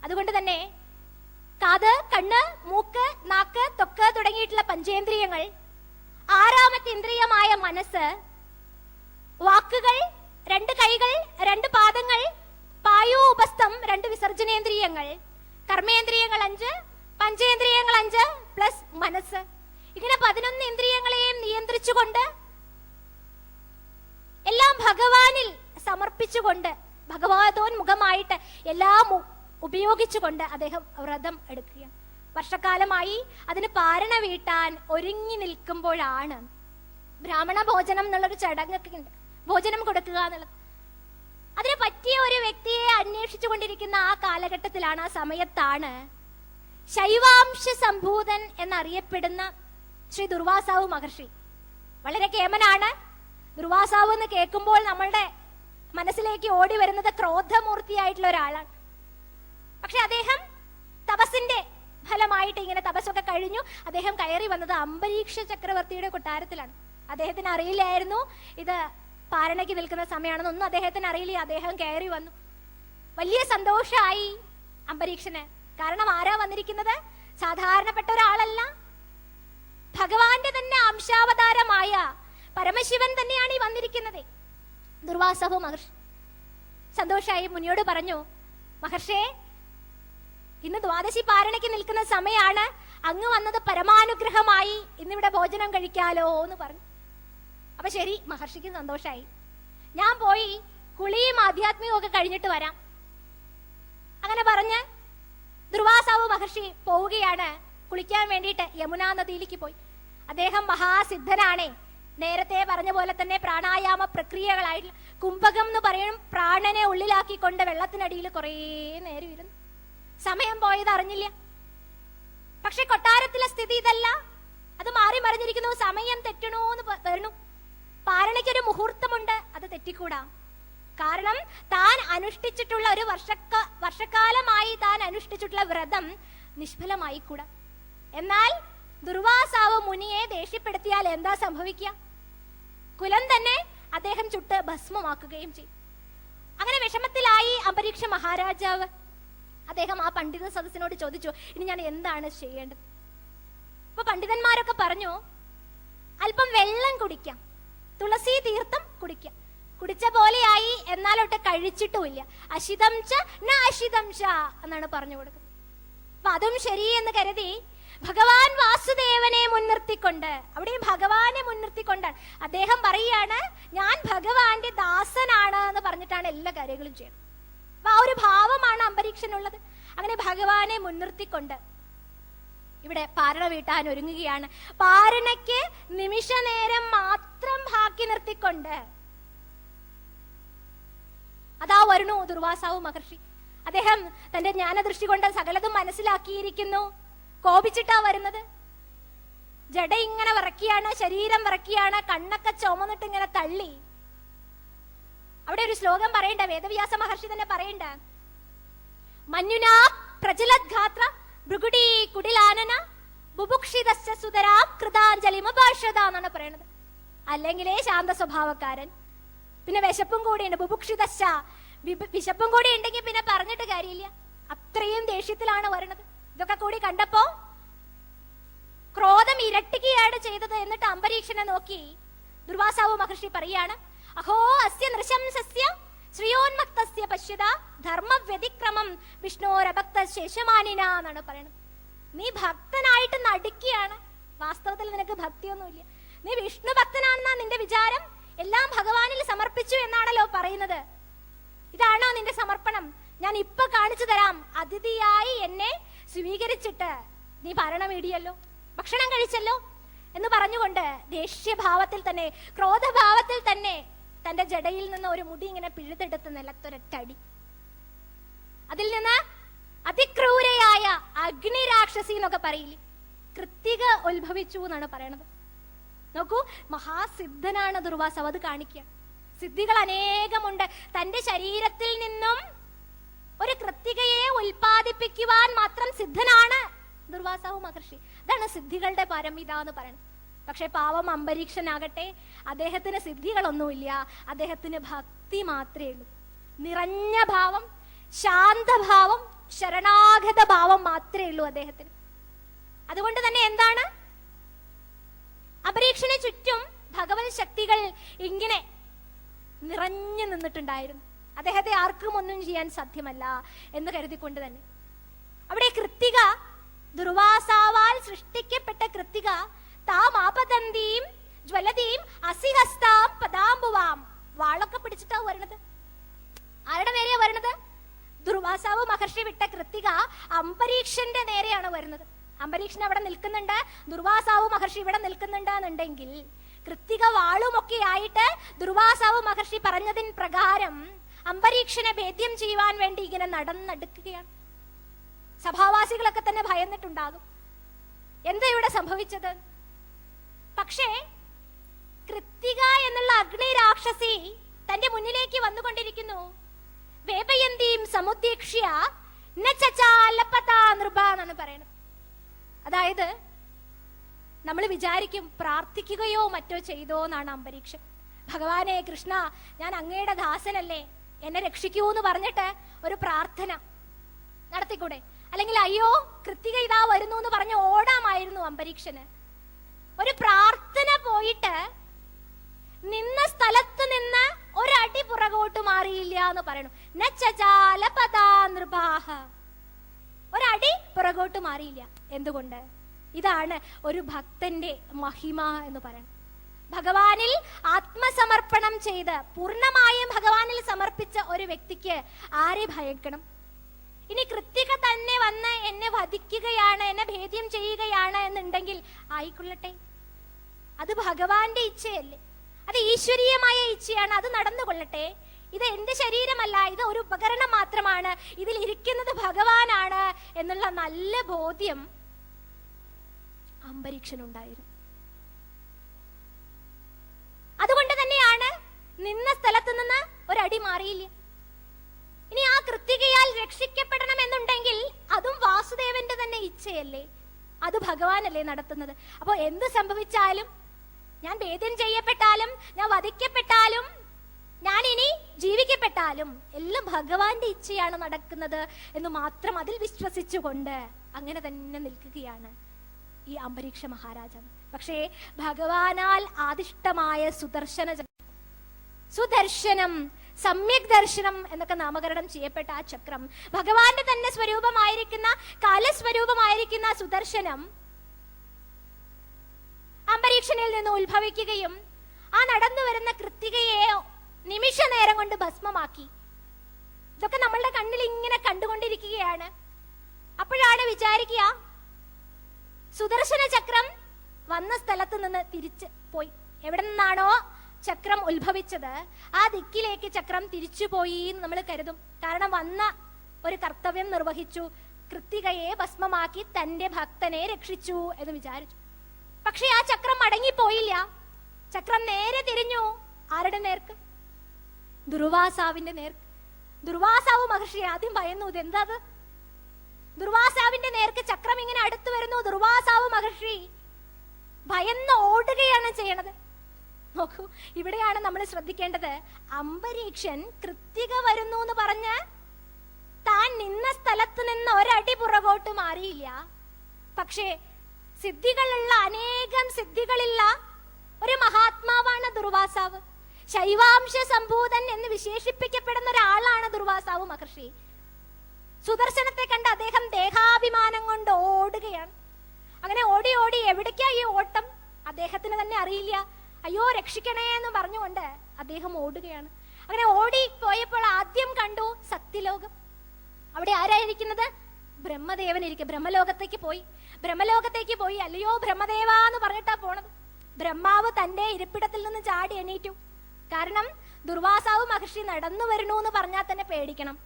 അതുകൊണ്ട് തന്നെ കാത്, കണ്ണ്, മൂക്ക്, നാക്ക്, ത്വക്ക് തുടങ്ങിയിട്ടുള്ള പഞ്ചേന്ദ്രിയങ്ങൾ, ആറാമത്തെ ഇന്ദ്രിയമായ മനസ്സ്, വാക്കുകൾ, 2 കൈകൾ, 2 പാദങ്ങൾ, പായു ഉപസ്ഥം 2 വിസർജനേന്ദ്രിയങ്ങൾ, കർമ്മേന്ദ്രിയങ്ങൾ 5, പഞ്ചേന്ദ്രിയങ്ങൾ 5 പ്ലസ് മനസ്സ്, ഇങ്ങനെ 11 ഇന്ദ്രിയങ്ങളെയും നിയന്ത്രിച്ചുകൊണ്ട് എല്ലാം ഭഗവാനിൽ സമർപ്പിച്ചുകൊണ്ട്, ഭഗവതോന്മുഖമായിട്ട് എല്ലാം ഉപയോഗിച്ചുകൊണ്ട് അദ്ദേഹം വ്രതം എടുക്കുക. വർഷക്കാലമായി അതിന് പാരണ വീട്ടാൻ ഒരുങ്ങി നിൽക്കുമ്പോഴാണ് ബ്രാഹ്മണ ഭോജനം എന്നുള്ളൊരു ചടങ്ങൊക്കെ ഉണ്ട്, ഭോജനം കൊടുക്കുക എന്നുള്ളത്. അതിന് പറ്റിയ ഒരു വ്യക്തിയെ അന്വേഷിച്ചു കൊണ്ടിരിക്കുന്ന ആ കാലഘട്ടത്തിലാണ്, ആ സമയത്താണ് ശൈവാംശ സംഭൂതൻ എന്നറിയപ്പെടുന്ന ശ്രീ ദുർവാസാവ് മഹർഷി. വളരെ കേമനാണ്. ദുർവാസാവ് എന്ന് കേൾക്കുമ്പോൾ നമ്മളുടെ മനസ്സിലേക്ക് ഓടി വരുന്നത് ക്രോധമൂർത്തിയായിട്ടുള്ള ഒരാളാണ്. പക്ഷെ അദ്ദേഹം തപസ്സിന്റെ ഫലമായിട്ട് ഇങ്ങനെ തപസ്സൊക്കെ കഴിഞ്ഞു അദ്ദേഹം കയറി വന്നത് അംബരീക്ഷ ചക്രവർത്തിയുടെ കൊട്ടാരത്തിലാണ്. അദ്ദേഹത്തിന് അറിയില്ലായിരുന്നു ഇത് പാരണയ്ക്ക് നിൽക്കുന്ന സമയമാണെന്നൊന്നും അദ്ദേഹത്തിന് അറിയില്ല. അദ്ദേഹം കയറി വന്നു. വലിയ സന്തോഷമായി അംബരീക്ഷന്. കാരണം ആരാ വന്നിരിക്കുന്നത്? സാധാരണപ്പെട്ട ഒരാളല്ല, ഭഗവാന്റെ തന്നെ അംശാവതാരമായ പരമശിവൻ തന്നെയാണ് ഈ വന്നിരിക്കുന്നത്. ദുർവാസാവ് മഹർഷി സന്തോഷായി മുനിയോട് പറഞ്ഞു, മഹർഷേ, ഇന്ന് ദ്വാദശി പാരണയ്ക്ക് നിൽക്കുന്ന സമയമാണ്, അങ്ങ് വന്നത് പരമാനുഗ്രഹമായി, ഇന്നിവിടെ ഭോജനം കഴിക്കാലോ എന്ന് പറഞ്ഞു. അപ്പൊ ശരി, മഹർഷിക്ക് സന്തോഷായി. ഞാൻ പോയി കുളിയും ആധ്യാത്മികവും ഒക്കെ കഴിഞ്ഞിട്ട് വരാം. അങ്ങനെ പറഞ്ഞ് ദുർവാസാവ് മഹർഷി പോവുകയാണ്. കുളിക്കാൻ വേണ്ടിയിട്ട് യമുനാ നദിയിലേക്ക് പോയി. അദ്ദേഹം മഹാസിദ്ധനാണേ. നേരത്തെ പറഞ്ഞ പോലെ തന്നെ പ്രാണായാമ പ്രക്രിയകളായിട്ടുള്ള കുംഭകം എന്ന് പറയും, പ്രാണനെ ഉള്ളിലാക്കിക്കൊണ്ട് വെള്ളത്തിനടിയിൽ കുറേ നേരം ഇരുന്നു. സമയം പോയത് അറിഞ്ഞില്ല. പക്ഷെ കൊട്ടാരത്തിലെ സ്ഥിതി ഇതല്ല, അത് മാറി മറിഞ്ഞിരിക്കുന്നു. സമയം തെറ്റണോന്ന് വരണു. പാരണയ്ക്കൊരു മുഹൂർത്തമുണ്ട്, അത് തെറ്റിക്കൂടാ. കാരണം താൻ അനുഷ്ഠിച്ചിട്ടുള്ള ഒരു വർഷക്കാലമായി താൻ അനുഷ്ഠിച്ചിട്ടുള്ള വ്രതം നിഷ്ഫലമായി കൂടാ. എന്നാൽ ദുർവാസാവ് മുനിയെ ദേഷ്യപ്പെടുത്തിയാൽ എന്താ സംഭവിക്കുക? കുലം തന്നെ അദ്ദേഹം ചുട്ട് ഭസ്മമാക്കുകയും ചെയ്യും. അങ്ങനെ വിഷമത്തിലായി അംബരീക്ഷ മഹാരാജാവ്. അദ്ദേഹം ആ പണ്ഡിത സദസ്സിനോട് ചോദിച്ചു, ഇനി ഞാൻ എന്താണ് ചെയ്യേണ്ടത്? അപ്പൊ പണ്ഡിതന്മാരൊക്കെ പറഞ്ഞു, അല്പം വെള്ളം കുടിക്കാം, തുളസി തീർത്ഥം കുടിക്കാം. കുടിച്ച പോലെയായി, എന്നാലൊട്ട് കഴിച്ചിട്ടുമില്ല. അശിതം ച ന അശിതം ച എന്നാണ് പറഞ്ഞു കൊടുക്കുന്നത്. അപ്പൊ അതും ശരി എന്ന് കരുതി ഭഗവാൻ വാസുദേവനെ മുൻനിർത്തിക്കൊണ്ട്, അവിടെ ഭഗവാനെ മുൻനിർത്തിക്കൊണ്ടാണ് അദ്ദേഹം പറയുകയാണ്, ഞാൻ ഭഗവാന്റെ ദാസനാണ് എന്ന് പറഞ്ഞിട്ടാണ് എല്ലാ കാര്യങ്ങളും ചെയ്യുന്നത്. അപ്പൊ ആ ഒരു ഭാവമാണ് അംബരീക്ഷനുള്ളത്. അങ്ങനെ ഭഗവാനെ മുൻനിർത്തിക്കൊണ്ട് ഇവിടെ പാരണ വീട്ടാൻ ഒരുങ്ങുകയാണ്. പാരണയ്ക്ക് നിമിഷ നേരം മാത്രം ബാക്കി നിർത്തിക്കൊണ്ട് അതാ വരുന്നു ദുർവാസാവ് മഹർഷി. അദ്ദേഹം തന്റെ ജ്ഞാനദൃഷ്ടി കൊണ്ട് സകലതും മനസ്സിലാക്കിയിരിക്കുന്നു. കോപിച്ചിട്ടാ വരുന്നത്. ജഡ ഇങ്ങനെ വിറക്കിയാണ്, ശരീരം വിറക്കിയാണ്, കണ്ണൊക്കെ ചുമന്നിട്ട് ഇങ്ങനെ തള്ളി. അവിടെ ഒരു ശ്ലോകം പറയണ്ട, വേദവ്യാസ മഹർഷി തന്നെ പറയണ്ട, മഞ്ഞുനാ പ്രചലദ്ഗാത്ര ഭൃഗുടി കുടിലാനന ബുഭുക്ഷിതസ്യ സുതരാ കൃതാഞ്ജലിമുപാർഷത എന്നാണ് പറയണത്. അല്ലെങ്കിലേ ശാന്ത സ്വഭാവക്കാരൻ. പിന്നെ വിശപ്പും കൂടിയുണ്ട്, ബുഭുക്ഷിതശ്ച, വിശപ്പും കൂടി ഉണ്ടെങ്കിൽ പിന്നെ പറഞ്ഞിട്ട് കാര്യമില്ല. അത്രയും ദേഷ്യത്തിലാണ് വരണത്. ഇതൊക്കെ കൂടി കണ്ടപ്പോ ക്രോധം ഇരട്ടിക്കുകയാണ് ചെയ്തത്. എന്നിട്ട് അംബരീക്ഷനെ നോക്കി ദുർവാസാവ് മഹർഷി പറയാണ്, അഹോ അസ്യ നൃശംസസ്യ ശ്രീയോന്മക്തസ്യ പശ്യത ധർമ്മ വ്യതിക്രമം വിഷ്ണോരഭക്ത ശേഷമാനിന എന്നാണ് പറയണത്. നീ ഭക്തനായിട്ട് നടിക്കുകയാണ്, വാസ്തവത്തിൽ നിനക്ക് ഭക്തിയൊന്നുമില്ല. നീ വിഷ്ണു ഭക്തനാണെന്നാ നിന്റെ വിചാരം. എല്ലാം ഭഗവാനിൽ സമർപ്പിച്ചു എന്നാണല്ലോ പറയുന്നത്. ഇതാണോ നിന്റെ സമർപ്പണം? ഞാൻ ഇപ്പൊ കാണിച്ചു തരാം. അതിഥിയായി എന്നെ സ്വീകരിച്ചിട്ട് നീ ഭരണം ഇടിയല്ലോ, ഭക്ഷണം കഴിച്ചല്ലോ എന്ന് പറഞ്ഞുകൊണ്ട് ദേഷ്യഭാവത്തിൽ തന്നെ, ക്രോധഭാവത്തിൽ തന്നെ തന്റെ ജടയിൽ നിന്ന് ഒരു മുടി ഇങ്ങനെ പിഴുതെടുത്ത് നിലത്തൊരട്ടടി. അതിൽ നിന്ന് അതിക്രൂരയായ അഗ്നിരാക്ഷസി എന്നൊക്കെ പറയില്ലേ, കൃത്തിക ഉത്ഭവിച്ചു എന്നാണ് പറയണത്. നോക്കൂ, മഹാസിദ്ധനാണ് ദുർവാസാവ്. അത് കാണിക്കുക. സിദ്ധികൾ അനേകമുണ്ട്. തന്റെ ശരീരത്തിൽ നിന്നും ഒരു കൃത്തികയെ ഉൽപ്പാദിപ്പിക്കുവാൻ മാത്രം സിദ്ധനാണ് ദുർവാസാവ് മഹർഷി. അതാണ് സിദ്ധികളുടെ പരമിത എന്ന് പറയുന്നത്. പക്ഷെ പാവം അംബരീക്ഷനാകട്ടെ, അദ്ദേഹത്തിന് സിദ്ധികളൊന്നുമില്ല, അദ്ദേഹത്തിന് ഭക്തി മാത്രമേ ഉള്ളൂ. നിറഞ്ഞ ഭാവം, ശാന്തഭാവം, ശരണാഗത ഭാവം മാത്രമേ ഉള്ളൂ അദ്ദേഹത്തിന്. അതുകൊണ്ട് തന്നെ എന്താണ്, അംബരീക്ഷന് ചുറ്റും ഭഗവത് ശക്തികൾ ഇങ്ങനെ നിറഞ്ഞു നിന്നിട്ടുണ്ടായിരുന്നു. അദ്ദേഹത്തെ ആർക്കും ഒന്നും ചെയ്യാൻ സാധ്യമല്ല എന്ന് കരുതിക്കൊണ്ട് തന്നെ അവിടെ കൃത്തിക, ദുർവാസാവാൽ സൃഷ്ടിക്കപ്പെട്ട കൃത്തിക, താമാപതന്തീം ജ്വലതീം അസിഹസ്താം പദാംബുവാം, വാളൊക്കെ പിടിച്ചിട്ടാ വരണത്. ആരുടെ നേരെയാ വരണത്? ദുർവാസാവ് മഹർഷി വിട്ട കൃത്തിക അംബരീക്ഷന്റെ നേരെയാണ് വരുന്നത്. അംബരീക്ഷൻ അവിടെ നിൽക്കുന്നുണ്ട്, ദുർവാസാവ് മഹർഷി ഇവിടെ നിൽക്കുന്നുണ്ട് എന്നുണ്ടെങ്കിൽ കൃത്തിക വാളുമൊക്കെ ആയിട്ട് ദുർവാസാവ് മഹർഷി പറഞ്ഞതിൻ പ്രകാരം അംബരീക്ഷനെ ഭേദ്യം ചെയ്യുവാൻ വേണ്ടി ഇങ്ങനെ നടന്നെടുക്കുകയാണ്. സഭാവാസികളൊക്കെ തന്നെ ഭയന്നിട്ടുണ്ടാകും, എന്താ ഇവിടെ സംഭവിച്ചത്? പക്ഷേ കൃത്തിക എന്നുള്ള അഗ്നി രാക്ഷസി തന്റെ മുന്നിലേക്ക് വന്നുകൊണ്ടിരിക്കുന്നു. വേപയന്തിയും സമുദ്ദീക്ഷ്യ നൃപ എന്നാണ് പറയുന്നത്. അതായത് നമ്മൾ വിചാരിക്കും പ്രാർത്ഥിക്കുകയോ മറ്റോ ചെയ്തോ എന്നാണ് അംബരീക്ഷൻ. ഭഗവാനെ കൃഷ്ണ, ഞാൻ അങ്ങയുടെ ദാസനല്ലേ, എന്നെ രക്ഷിക്കൂ എന്ന് പറഞ്ഞിട്ട് ഒരു പ്രാർത്ഥന നടത്തിക്കൂടെ? അല്ലെങ്കിൽ അയ്യോ കൃത്തിക ഇതാ വരുന്നു എന്ന് പറഞ്ഞ് ഓടാമായിരുന്നു അംബരീക്ഷന്. ഒരു പ്രാർത്ഥന പോയിട്ട് നിന്ന സ്ഥലത്ത് നിന്ന് ഒരടി പുറകോട്ട് മാറിയില്ല എന്ന് പറയണു. ഒരടി പുറകോട്ട് മാറിയില്ല. എന്തുകൊണ്ട്? ഇതാണ് ഒരു ഭക്തന്റെ മഹിമ എന്ന് പറയുന്നത്. ഭഗവാനിൽ ആത്മസമർപ്പണം ചെയ്ത് പൂർണ്ണമായും ഭഗവാനിൽ സമർപ്പിച്ച ഒരു വ്യക്തിക്ക് ആരെ ഭയക്കണം? ഇനി കൃത്തിക തന്നെ വന്ന് എന്നെ വധിക്കുകയാണ്, എന്നെ ഭേദ്യം ചെയ്യുകയാണ് എന്നുണ്ടെങ്കിൽ ആയിക്കൊള്ളട്ടെ, അത് ഭഗവാന്റെ ഇച്ഛയല്ലേ, അത് ഈശ്വരീയമായ ഇച്ഛയാണ്, അത് നടന്നുകൊള്ളട്ടെ. ഇത് എന്റെ ശരീരമല്ല, ഇത് ഒരു ഉപകരണം മാത്രമാണ്, ഇതിൽ ഇരിക്കുന്നത് ഭഗവാനാണ് എന്നുള്ള നല്ല ബോധ്യം അംബരീക്ഷനുണ്ടായിരുന്നു. അതുകൊണ്ട് തന്നെയാണ് നിന്ന സ്ഥലത്ത് നിന്ന് ഒരടി മാറിയില്ല. ഇനി ആ കൃത്തികയാൽ രക്ഷിക്കപ്പെടണം എന്നുണ്ടെങ്കിൽ അതും വാസുദേവന്റെ തന്നെ ഇച്ഛയല്ലേ, അത് ഭഗവാനല്ലേ നടത്തുന്നത്. അപ്പൊ എന്ത് സംഭവിച്ചാലും, ഞാൻ ഭേദ്യം ചെയ്യപ്പെട്ടാലും, ഞാൻ വധിക്കപ്പെട്ടാലും, ഞാൻ ഇനി ജീവിക്കപ്പെട്ടാലും എല്ലാം ഭഗവാന്റെ ഇച്ഛയാണ് നടക്കുന്നത് എന്ന് മാത്രം അതിൽ വിശ്വസിച്ചുകൊണ്ട് അങ്ങനെ തന്നെ നിൽക്കുകയാണ് ഈ അംബരീക്ഷ മഹാരാജാവ്. പക്ഷേ ഭഗവാനാൽ ആദിഷ്ടമായ സുദർശനം, സമ്യക് ദർശനം എന്നൊക്കെ നാമകരണം ചെയ്യപ്പെട്ട ആ ചക്രം, ഭഗവാന്റെ തന്നെ സ്വരൂപമായിരിക്കുന്ന, കാലസ്വരൂപമായിരിക്കുന്ന സുദർശനം അംബരീക്ഷനിൽ നിന്ന് ഉത്ഭവിക്കുകയും ആ നടന്നു വരുന്ന കൃത്തികയെ നിമിഷ നേരം കൊണ്ട് ഭസ്മമാക്കി. ഇതൊക്കെ നമ്മളുടെ കണ്ണിൽ ഇങ്ങനെ കണ്ടുകൊണ്ടിരിക്കുകയാണ്. അപ്പോഴാണ് വിചാരിക്കുക, സുദർശന ചക്രം വന്ന സ്ഥലത്ത് നിന്ന് തിരിച്ച് പോയി. എവിടെ നിന്നാണോ ചക്രം ഉത്ഭവിച്ചത് ആ ദിക്കിലേക്ക് ചക്രം തിരിച്ചു പോയി എന്ന് നമ്മൾ കരുതും. കാരണം വന്ന ഒരു കർത്തവ്യം നിർവഹിച്ചു, കൃത്തികയെ ഭസ്മമാക്കി തന്റെ ഭക്തനെ രക്ഷിച്ചു എന്ന് വിചാരിച്ചു. പക്ഷെ ആ ചക്രം മടങ്ങിപ്പോയില്ല. ചക്രം നേരെ തിരിഞ്ഞു. ആരുടെ നേർക്ക്? ദുർവാസാവിന്റെ നേർക്ക്. ദുർവാസാവ് മഹർഷി ആദ്യം ഭയന്നു, ഇതെന്താ? ദുർവാസാവിന്റെ നേർക്ക് ചക്രം ഇങ്ങനെ അടുത്തു വരുന്നു. ദുർവാസാവ് മഹർഷി ഭയന്ന് ഓടുകയാണ് ചെയ്യണത്. നോക്കൂ, ഇവിടെയാണ് നമ്മൾ ശ്രദ്ധിക്കേണ്ടത്. അംബരീക്ഷൻ കൃത്തിക വരുന്നു എന്ന് പറഞ്ഞ് താൻ നിന്ന സ്ഥലത്ത് നിന്ന് ഒരടി പുറകോട്ട് മാറിയില്ല. പക്ഷേ സിദ്ധികളുള്ള, അനേകം സിദ്ധികളുള്ള ഒരു മഹാത്മാവാണ് ദുർവാസാവ്. ശൈവാംശ സംഭൂതൻ എന്ന് വിശേഷിപ്പിക്കപ്പെടുന്ന ഒരാളാണ് ദുർവാസാവ് മഹർഷി. സുദർശനത്തെ കണ്ട് അദ്ദേഹം ദേഹാഭിമാനം കൊണ്ട് ഓടുകയാണ്. അങ്ങനെ ഓടി ഓടി എവിടേക്കാ ഈ ഓട്ടം അദ്ദേഹത്തിന് തന്നെ അറിയില്ല. അയ്യോ രക്ഷിക്കണേ എന്ന് പറഞ്ഞുകൊണ്ട് അദ്ദേഹം ഓടുകയാണ്. അങ്ങനെ ഓടി പോയപ്പോൾ ആദ്യം കണ്ടു സത്യലോകം. അവിടെ ആരായിരിക്കുന്നത്? ബ്രഹ്മദേവൻ ഇരിക്കുക. ബ്രഹ്മലോകത്തേക്ക് പോയി അല്ലയോ ബ്രഹ്മദേവ എന്ന് പറഞ്ഞിട്ടാ പോണത്. ബ്രഹ്മാവ് തന്റെ ഇരിപ്പിടത്തിൽ നിന്ന് ചാടി എണീറ്റു. കാരണം ദുർവാസാവ് മഹർഷി നടന്നു വരണു എന്ന് പറഞ്ഞാൽ തന്നെ പേടിക്കണം.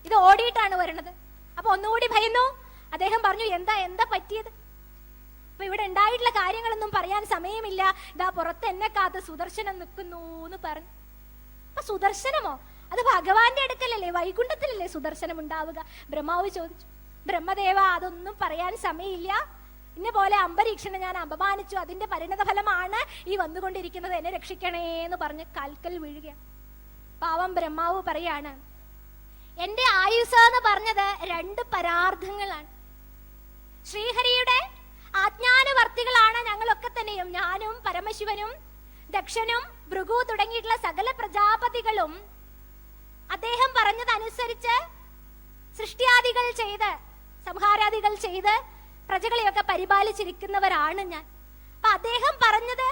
ഇത് ഓടിയിട്ടാണ് വരുന്നത്. അപ്പൊ ഒന്നുകൂടി ഭയന്നു. അദ്ദേഹം പറഞ്ഞു, എന്താ പറ്റിയത്? അപ്പൊ ഇവിടെ ഉണ്ടായിട്ടുള്ള കാര്യങ്ങളൊന്നും പറയാൻ സമയമില്ല. ഇതാ പുറത്ത് എന്നെ കാത്ത് സുദർശനം നിൽക്കുന്നു എന്ന് പറഞ്ഞു. അപ്പൊ സുദർശനമോ? അത് ഭഗവാന്റെ അടുക്കലല്ലേ, വൈകുണ്ഠത്തിലല്ലേ സുദർശനം ഉണ്ടാവുക? ബ്രഹ്മാവ് ചോദിച്ചു. ബ്രഹ്മദേവ, അതൊന്നും പറയാൻ സമയമില്ല. ഇന്നെ പോലെ അംബരീക്ഷനെ ഞാൻ അപമാനിച്ചു, അതിന്റെ പരിണത ഫലമാണ് ഈ വന്നുകൊണ്ടിരിക്കുന്നത്, എന്നെ രക്ഷിക്കണേ എന്ന് പറഞ്ഞ് കാൽക്കൽ വീഴുകയാണ്. പാവം ബ്രഹ്മാവ് പറയാണ്, എന്റെ ആയുസ് എന്ന് പറഞ്ഞത് 2 പരാർത്ഥങ്ങളാണ്. ശ്രീഹരിയുടെ ആജ്ഞാനുവർത്തികളാണ് ഞങ്ങളൊക്കെ തന്നെയും, ഞാനും പരമശിവനും ദക്ഷനും ഭൃഗു തുടങ്ങിയിട്ടുള്ള സകല പ്രജാപതികളും. അദ്ദേഹം പറഞ്ഞതനുസരിച്ച് സൃഷ്ടിയാദികൾ ചെയ്ത് സംഹാരാദികൾ ചെയ്ത് പ്രജകളെയൊക്കെ പരിപാലിച്ചിരിക്കുന്നവരാണ് ഞാൻ. അപ്പൊ അദ്ദേഹം പറഞ്ഞത്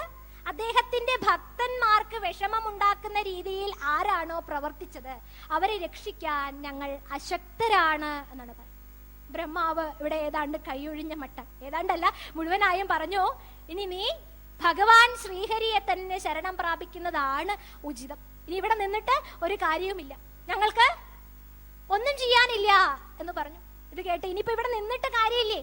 അദ്ദേഹത്തിന്റെ ഭക്തന്മാർക്ക് വിഷമമുണ്ടാക്കുന്ന രീതിയിൽ ആരാണോ പ്രവർത്തിച്ചത് അവരെ രക്ഷിക്കാൻ ഞങ്ങൾ അശക്തരാണ് എന്നാണ് പറയുന്നത്. ബ്രഹ്മാവ് ഇവിടെ ഏതാണ്ട് കൈയൊഴിഞ്ഞ മട്ടം, ഏതാണ്ടല്ല മുഴുവനായും പറഞ്ഞു, ഇനി നീ ഭഗവാൻ ശ്രീഹരിയെ തന്നെ ശരണം പ്രാപിക്കുന്നതാണ് ഉചിതം. ഇനി ഇവിടെ നിന്നിട്ട് ഒരു കാര്യവുമില്ല, ഞങ്ങൾക്ക് ഒന്നും ചെയ്യാനില്ല എന്ന് പറഞ്ഞു. ഇത് കേട്ട് ഇനിയിപ്പോ ഇവിടെ നിന്നിട്ട് കാര്യമില്ലേ,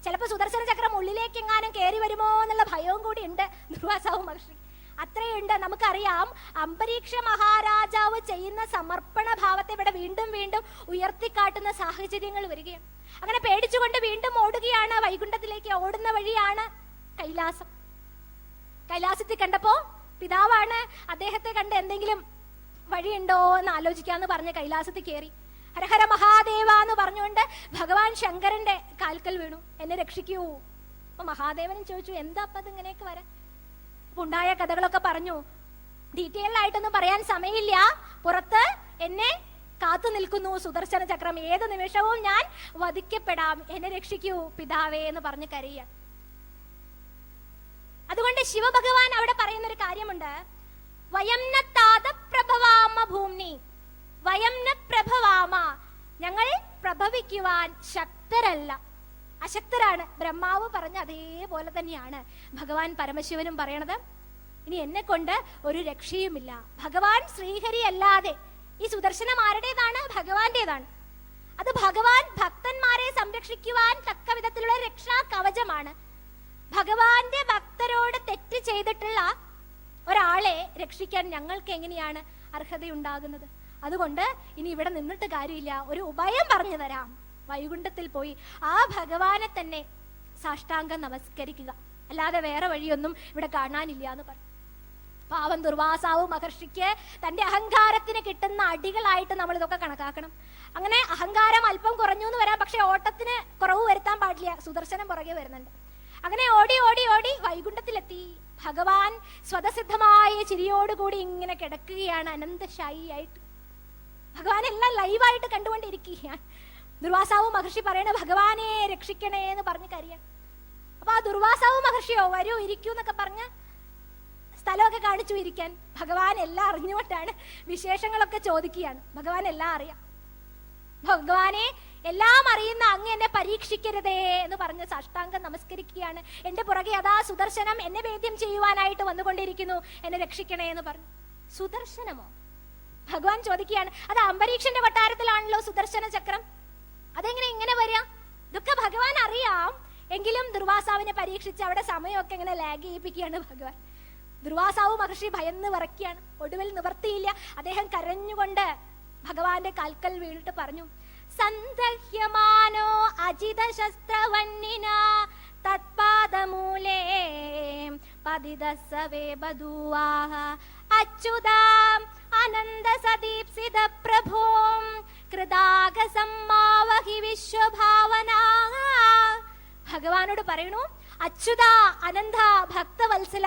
ചിലപ്പോ സുദർശന ചക്രം ഉള്ളിലേക്ക് എങ്ങാനും കയറി വരുമോ എന്നുള്ള ഭയവും കൂടി ഉണ്ട് ദുർവാസാവ് മഹർഷി. അത്രയുണ്ട്. നമുക്കറിയാം, അംബരീക്ഷ മഹാരാജാവ് ചെയ്യുന്ന സമർപ്പണ ഭാവത്തെ ഇവിടെ വീണ്ടും വീണ്ടും ഉയർത്തിക്കാട്ടുന്ന സാഹചര്യങ്ങൾ വരികയാണ്. അങ്ങനെ പേടിച്ചുകൊണ്ട് വീണ്ടും ഓടുകയാണ് വൈകുണ്ഠത്തിലേക്ക്. ഓടുന്ന വഴിയാണ് കൈലാസം. കൈലാസത്തിൽ കണ്ടപ്പോ പിതാവാണ്, അദ്ദേഹത്തെ കണ്ട് എന്തെങ്കിലും വഴിയുണ്ടോ എന്ന് ആലോചിക്കാന്ന് പറഞ്ഞ് കൈലാസത്തിൽ കയറി. ഹരഹര മഹാദേവ എന്ന് പറഞ്ഞുകൊണ്ട് ഭഗവാൻ ശങ്കരന്റെ കാൽക്കൽ വീണു, എന്നെ രക്ഷിക്കൂ. അപ്പൊ മഹാദേവനും ചോദിച്ചു, എന്താ അപ്പൊ അത് ഇങ്ങനെയൊക്കെ വരാൻ? അപ്പൊ ഉണ്ടായ കഥകളൊക്കെ പറഞ്ഞു. ഡീറ്റെയിൽ ആയിട്ടൊന്നും പറയാൻ സമയമില്ല. പുറത്ത് എന്നെ കാത്തു നിൽക്കുന്നു സുദർശന ചക്രം, ഏത് നിമിഷവും ഞാൻ വധിക്കപ്പെടാം, എന്നെ രക്ഷിക്കൂ പിതാവേ എന്ന് പറഞ്ഞ് കരയുക. അതുകൊണ്ട് ശിവഭഗവാൻ അവിടെ പറയുന്ന ഒരു കാര്യമുണ്ട്, വയം ന താത പ്രഭവാമ ഭൂമ്നി, വയം ന പ്രഭവാമ, ഞങ്ങൾ പ്രഭവിക്കുവാൻ ശക്തരല്ല, അശക്തരാണ്. ബ്രഹ്മാവ് പറഞ്ഞ അതേപോലെ തന്നെയാണ് ഭഗവാൻ പരമശിവനും പറയണത്. ഇനി എന്നെ കൊണ്ട് ഒരു രക്ഷയുമില്ല. ഭഗവാൻ ശ്രീഹരി അല്ലാതെ ഈ സുദർശനം ആരുടേതാണ്? ഭഗവാന്റേതാണ്. അത് ഭഗവാൻ ഭക്തന്മാരെ സംരക്ഷിക്കുവാൻ തക്ക വിധത്തിലുള്ള രക്ഷാ കവചമാണ്. ഭഗവാന്റെ ഭക്തരോട് തെറ്റ് ചെയ്തിട്ടുള്ള ഒരാളെ രക്ഷിക്കാൻ ഞങ്ങൾക്ക് എങ്ങനെയാണ് അർഹതയുണ്ടാകുന്നത്? അതുകൊണ്ട് ഇനി ഇവിടെ നിന്നിട്ട് കാര്യമില്ല, ഒരു ഉപായം പറഞ്ഞു തരാം. വൈകുണ്ഠത്തിൽ പോയി ആ ഭഗവാനെ തന്നെ സാഷ്ടാംഗം നമസ്കരിക്കുക, അല്ലാതെ വേറെ വഴിയൊന്നും ഇവിടെ കാണാനില്ല എന്ന് പറഞ്ഞു. പാവം ദുർവാസാവ് മഹർഷിക്ക് തന്റെ അഹങ്കാരത്തിന് കിട്ടുന്ന അടികളായിട്ട് നമ്മൾ ഇതൊക്കെ കണക്കാക്കണം. അങ്ങനെ അഹങ്കാരം അല്പം കുറഞ്ഞു എന്ന് വരാം, പക്ഷെ ഓട്ടത്തിന് കുറവ് വരുത്താൻ പാടില്ല. സുദർശനം പുറകെ വരുന്നുണ്ട്. അങ്ങനെ ഓടി ഓടി ഓടി വൈകുണ്ഠത്തിലെത്തി. ഭഗവാൻ സ്വതസിദ്ധമായ ചിരിയോടുകൂടി ഇങ്ങനെ കിടക്കുകയാണ്, അനന്തശായി ആയിട്ട്. ഭഗവാൻ എല്ലാം ലൈവായിട്ട് കണ്ടുകൊണ്ടിരിക്കുകയാണ്. ദുർവാസാവ് മഹർഷി പറയണ, ഭഗവാനെ രക്ഷിക്കണേ എന്ന് പറഞ്ഞ് കരയാണ്. അപ്പൊ ആ ദുർവാസാവ് മഹർഷിയോ വരൂ ഇരിക്കൂ എന്നൊക്കെ പറഞ്ഞ് സ്ഥലമൊക്കെ കാണിച്ചു ഇരിക്കാൻ. ഭഗവാൻ എല്ലാം അറിഞ്ഞുകൊണ്ടാണ് വിശേഷങ്ങളൊക്കെ ചോദിക്കുകയാണ്. ഭഗവാൻ എല്ലാം അറിയാം. ഭഗവാനെ എല്ലാം അറിയുന്ന അങ്ങ് എന്നെ പരീക്ഷിക്കരുതേ എന്ന് പറഞ്ഞ് സാഷ്ടാംഗം നമസ്കരിക്കുകയാണ്. എന്റെ പുറകെ അതാ സുദർശനം എന്നെ വേദ്യം ചെയ്യുവാനായിട്ട് വന്നുകൊണ്ടിരിക്കുന്നു, എന്നെ രക്ഷിക്കണേ എന്ന് പറഞ്ഞു. സുദർശനമോ? ഭഗവാൻ ചോദിക്കുകയാണ്. അത് അംബരീക്ഷന്റെ കൊട്ടാരത്തിലാണല്ലോ സുദർശന ചക്രം, അതെങ്ങനെ ഇങ്ങനെ വരിക? ഇതൊക്കെ ഭഗവാൻ അറിയാം. എങ്കിലും ദുർവാസാവിനെ പരീക്ഷിച്ച് അവിടെ സമയമൊക്കെ ഇങ്ങനെ ലാഗ് ചെയ്യിപ്പിക്കുകയാണ് ഭഗവാൻ. ദുർവാസാവ് മഹർഷി ഭയന്ന് വിറയ്ക്കുകയാണ്. ഒടുവിൽ നിവർത്തിയില്ല. അദ്ദേഹം കരഞ്ഞുകൊണ്ട് ഭഗവാന്റെ കാൽക്കൽ വീണിട്ട് പറഞ്ഞു, സന്ദഹ്യമാനോ അജിത ശസ്ത്രവന്നിന തത്പാദമൂലേ പതിതസവേ ബധൂവാഹ അച്യുതാം അനന്ത സദീപ്സിത പ്രഭോം കൃതാഗസമ്മാവഹി വിശ്വഭാവനാ. ഭഗവാനോട് പറയണു, അച്യുത അനന്ത ഭക്തവത്സല,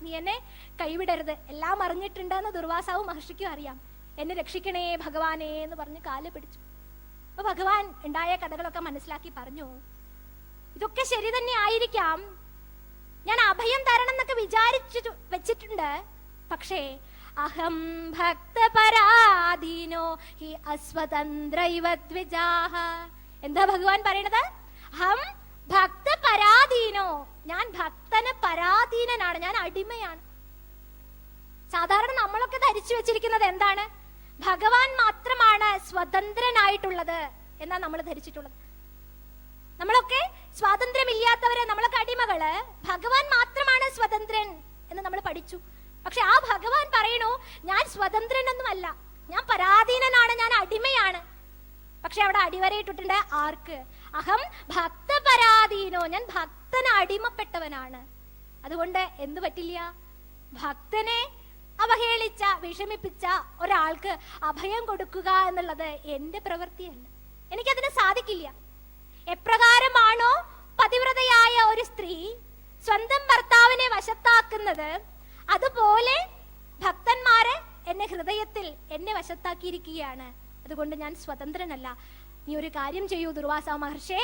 നീ എന്നെ കൈവിടരുത്. എല്ലാം അറിഞ്ഞിട്ടുണ്ടെന്ന് ദുർവാസാവ് മഹർഷിക്കും അറിയാം. എന്നെ രക്ഷിക്കണേ ഭഗവാനേ എന്ന് പറഞ്ഞ് കാല് പിടിച്ചു. അപ്പൊ ഭഗവാൻ ഉണ്ടായ കഥകളൊക്കെ മനസ്സിലാക്കി പറഞ്ഞു, ഇതൊക്കെ ശരി തന്നെ ആയിരിക്കാം, ഞാൻ അഭയം തരണം എന്നൊക്കെ വിചാരിച്ചു വെച്ചിട്ടുണ്ട്. പക്ഷേ അഹം ഭക്തപരാധീനോ ഹി അസ്വതന്ത്ര ഇവ ദ്വിജാഹ. എന്താ ഭഗവാൻ പറയണത്? അഹം ഭക്തപരാധീനോ, ഞാൻ ഭക്തന് പരാധീനനാണ്, ഞാൻ അടിമയാണ്. സാധാരണ നമ്മളൊക്കെ ധരിച്ചു വെച്ചിരിക്കുന്നത് എന്താണ്? ഭഗവാൻ മാത്രമാണ് സ്വതന്ത്രനായിട്ടുള്ളത് എന്നാ നമ്മൾ ധരിച്ചിട്ടുള്ളത്. നമ്മളൊക്കെ സ്വാതന്ത്ര്യമില്ലാത്തവര്, നമ്മളൊക്കെ അടിമകള്. ഭഗവാൻ മാത്രമാണ് സ്വതന്ത്രൻ എന്ന് നമ്മൾ പഠിച്ചു. പക്ഷെ ആ ഭഗവാൻ പറയണു, ഞാൻ സ്വതന്ത്രനൊന്നുമല്ല, ഞാൻ പരാധീനനാണ്, ഞാൻ അടിമയാണ്. പക്ഷെ അവിടെ അടിവരയിട്ടിട്ടുണ്ട് ആർക്ക്? അഹം ഭക്തപരാധീനോ, ഞാൻ ഭക്തന് അടിമപ്പെട്ടവനാണ്. അതുകൊണ്ട് എന്ത് പറ്റില്ല? ഭക്തനെ അവഹേളിച്ച, വിഷമിപ്പിച്ച ഒരാൾക്ക് അഭയം കൊടുക്കുക എന്നുള്ളത് എന്റെ പ്രവൃത്തിയല്ല, എനിക്കതിന് സാധിക്കില്ല. എപ്രകാരമാണോ പതിവ്രതയായ ഒരു സ്ത്രീ സ്വന്തം ഭർത്താവിനെ വശത്താക്കുന്നത്, അതുപോലെ ഭക്തന്മാരെ എന്നെ ഹൃദയത്തിൽ എന്നെ വശത്താക്കിയിരിക്കുകയാണ്. അതുകൊണ്ട് ഞാൻ സ്വതന്ത്രനല്ല. നീ ഒരു കാര്യം ചെയ്യൂ ദുർവാസ മഹർഷേ,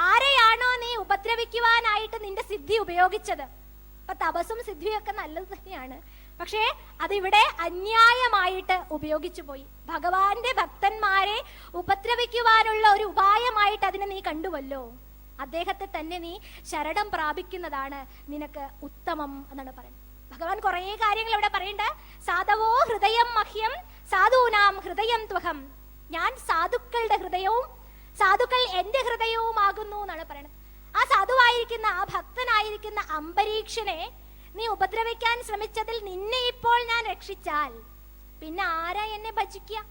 ആരെയാണോ നീ ഉപദ്രവിക്കുവാനായിട്ട് നിന്റെ സിദ്ധി ഉപയോഗിച്ചത്, അപ്പൊ തപസ്സും സിദ്ധിയും ഒക്കെ നല്ലത് തന്നെയാണ്, പക്ഷേ അതിവിടെ അന്യായമായിട്ട് ഉപയോഗിച്ചു പോയി. ഭഗവാന്റെ ഭക്തന്മാരെ ഉപദ്രവിക്കുവാനുള്ള ഒരു ഉപായമായിട്ട് അതിനെ നീ കണ്ടുവല്ലോ, അദ്ദേഹത്തെ തന്നെ നീ ശരണം പ്രാപിക്കുന്നതാണ് നിനക്ക് ഉത്തമം എന്നാണ് പറയുന്നത്. ഭഗവാൻ കുറെ കാര്യങ്ങൾ ഇവിടെ പറയണ്ട. സാധവോ ഹൃദയം മഹ്യം സാധൂനാം ഹൃദയം ത്വഹം, ഞാൻ സാധുക്കളുടെ ഹൃദയവും സാധുക്കൾ എന്റെ ഹൃദയവുമാകുന്നു എന്നാണ് പറയുന്നത്. ആ സാധുവായിരിക്കുന്ന, ആ ഭക്തനായിരിക്കുന്ന അംബരീക്ഷനെ നീ ഉപദ്രവിക്കാൻ ശ്രമിച്ചതിൽ നിന്നെ ഇപ്പോൾ ഞാൻ രക്ഷിച്ചാൽ പിന്നെ ആരാ എന്നെ ഭജിക്കുക?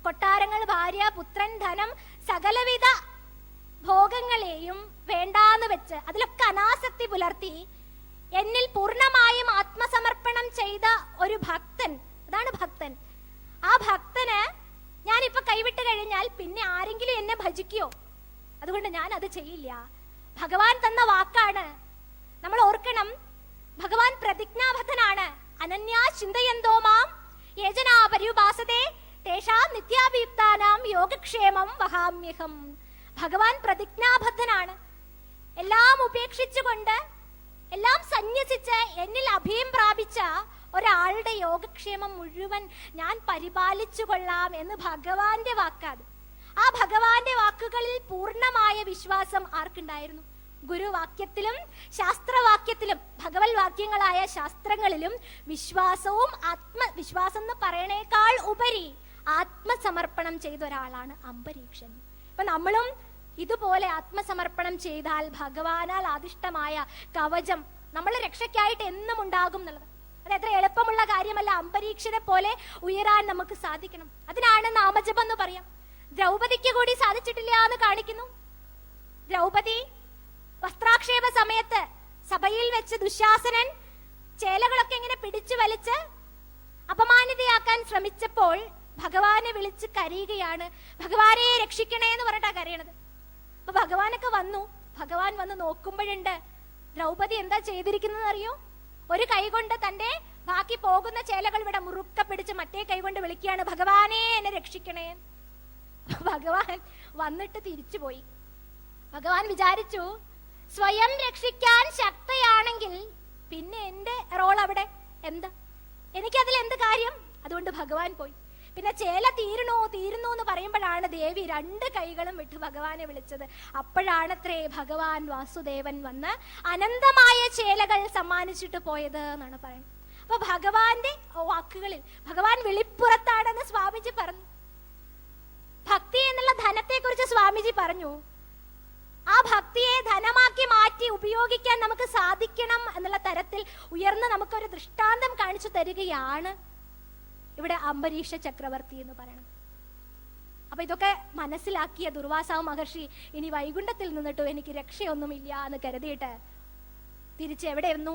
കൊട്ടാരങ്ങൾ, ഭാര്യ, പുത്രൻ, ധനം, സകലവിധ ഭോഗങ്ങളെയും വേണ്ടാന്ന് വെച്ച് അതിലൊക്കെ അനാസക്തി പുലർത്തി എന്നിൽ പൂർണ്ണമായും ആത്മസമർപ്പണം ചെയ്ത ഒരു ഭക്തൻ, അതാണ് ഭക്തൻ. ആ ഭക്തന് ഞാനിപ്പോ കൈവിട്ട് കഴിഞ്ഞാൽ പിന്നെ ആരെങ്കിലും എന്നെ ഭജിക്കോ? അതുകൊണ്ട് ഞാൻ അത് ചെയ്യില്ല. ഭഗവാൻ തന്ന വാക്കാണ്, നമ്മൾ ഓർക്കണം. ഭഗവാൻ പ്രതിജ്ഞാബദ്ധനാണ്. അനന്യാ ചിന്തയന്തോ മാം യേജനാ പര്യുപാസതേ തേഷാം നിത്യാഭിയുക്താനാം യോഗക്ഷേമം വഹാമ്യഹം. ഭഗവാൻ പ്രതിജ്ഞാബദ്ധനാണ്. എല്ലാം ഉപേക്ഷിച്ചുകൊണ്ട്, എല്ലാം സന്യസിച്ച് എന്നിൽ അഭയം പ്രാപിച്ച ഒരാളുടെ യോഗക്ഷേമം മുഴുവൻ ഞാൻ പരിപാലിച്ചു കൊള്ളാം എന്ന് ഭഗവാന്റെ വാക്കാണ്. ആ ഭഗവാന്റെ വാക്കുകളിൽ പൂർണ്ണമായ വിശ്വാസം ആർക്കുണ്ടായിരുന്നു? ഗുരുവാക്യത്തിലും ശാസ്ത്രവാക്യത്തിലും, ഭഗവത് വാക്യങ്ങളായ ശാസ്ത്രങ്ങളിലും വിശ്വാസവും ആത്മവിശ്വാസം എന്ന് പറയണേക്കാൾ ഉപരി ആത്മസമർപ്പണം ചെയ്ത ഒരാളാണ് അംബരീക്ഷൻ. ഇപ്പൊ നമ്മളും ഇതുപോലെ ആത്മസമർപ്പണം ചെയ്താൽ ഭഗവാനാൽ ആദിഷ്ടമായ കവചം നമ്മളെ രക്ഷയ്ക്കായിട്ട് എന്നും ഉണ്ടാകും എന്നുള്ളത് അത് എത്ര എളുപ്പമുള്ള കാര്യമല്ല. അംബരീക്ഷനെ പോലെ ഉയരാൻ നമുക്ക് സാധിക്കണം. അതിനാണ് നാമജപം എന്ന് പറയാം. ദ്രൗപദിക്ക് കൂടി സാധിച്ചിട്ടില്ല എന്ന് കാണിക്കുന്നു. ദ്രൗപദി വസ്ത്രാക്ഷേപ സമയത്ത് സഭയിൽ വെച്ച് ദുശാസനൻ ചേലകളൊക്കെ ഇങ്ങനെ പിടിച്ചു വലിച്ച് അപമാനിതയാക്കാൻ ശ്രമിച്ചപ്പോൾ ഭഗവാനെ വിളിച്ച് കരയുകയാണ്. ഭഗവാനെ രക്ഷിക്കണേ എന്ന് പറഞ്ഞിട്ടാ കരയണത്. അപ്പൊ ഭഗവാനൊക്കെ വന്നു. ഭഗവാൻ വന്ന് നോക്കുമ്പോഴുണ്ട് ദ്രൗപദി എന്താ ചെയ്തിരിക്കുന്നത് അറിയോ? ഒരു കൈ കൊണ്ട് തന്റെ ബാക്കി പോകുന്ന ചേലകൾ ഇവിടെ മുറുക്ക പിടിച്ച് മറ്റേ കൈ കൊണ്ട് വിളിക്കുകയാണ്, ഭഗവാനെ എന്നെ രക്ഷിക്കണേ. ഭഗവാൻ വന്നിട്ട് തിരിച്ചുപോയി. ഭഗവാൻ വിചാരിച്ചു, സ്വയം രക്ഷിക്കാൻ ശക്തയാണെങ്കിൽ പിന്നെ എന്റെ റോൾ അവിടെ എന്താ? എനിക്കതിൽ എന്ത് കാര്യം? അതുകൊണ്ട് ഭഗവാൻ പോയി. പിന്നെ ചേല തീരണോ തീരുന്നു എന്ന് പറയുമ്പോഴാണ് ദേവി രണ്ട് കൈകളും വിട്ട് ഭഗവാനെ വിളിച്ചത്. അപ്പോഴാണത്രേ ഭഗവാൻ വാസുദേവൻ വന്ന് അനന്തമായ ചേലകൾ സമ്മാനിച്ചിട്ട് പോയത് എന്നാണ് പറയുന്നത്. അപ്പൊ ഭഗവാന്റെ വാക്കുകളിൽ ഭഗവാൻ വെളിപ്പുറത്താണെന്ന് സ്വാമിജി പറഞ്ഞു. ഭക്തി എന്നുള്ള ധനത്തെ കുറിച്ച് സ്വാമിജി പറഞ്ഞു. ആ ഭക്തിയെ ധനമാക്കി മാറ്റി ഉപയോഗിക്കാൻ നമുക്ക് സാധിക്കണം എന്നുള്ള തരത്തിൽ ഉയർന്ന് നമുക്കൊരു ദൃഷ്ടാന്തം കാണിച്ചു തരികയാണ് ഇവിടെ അംബരീഷ ചക്രവർത്തി എന്ന് പറയണം. അപ്പൊ ഇതൊക്കെ മനസ്സിലാക്കിയ ദുർവാസ മഹർഷി ഇനി വൈകുണ്ഠത്തിൽ നിന്നിട്ടും എനിക്ക് രക്ഷയൊന്നുമില്ല എന്ന് കരുതിയിട്ട് തിരിച്ച് എവിടെ വന്നു?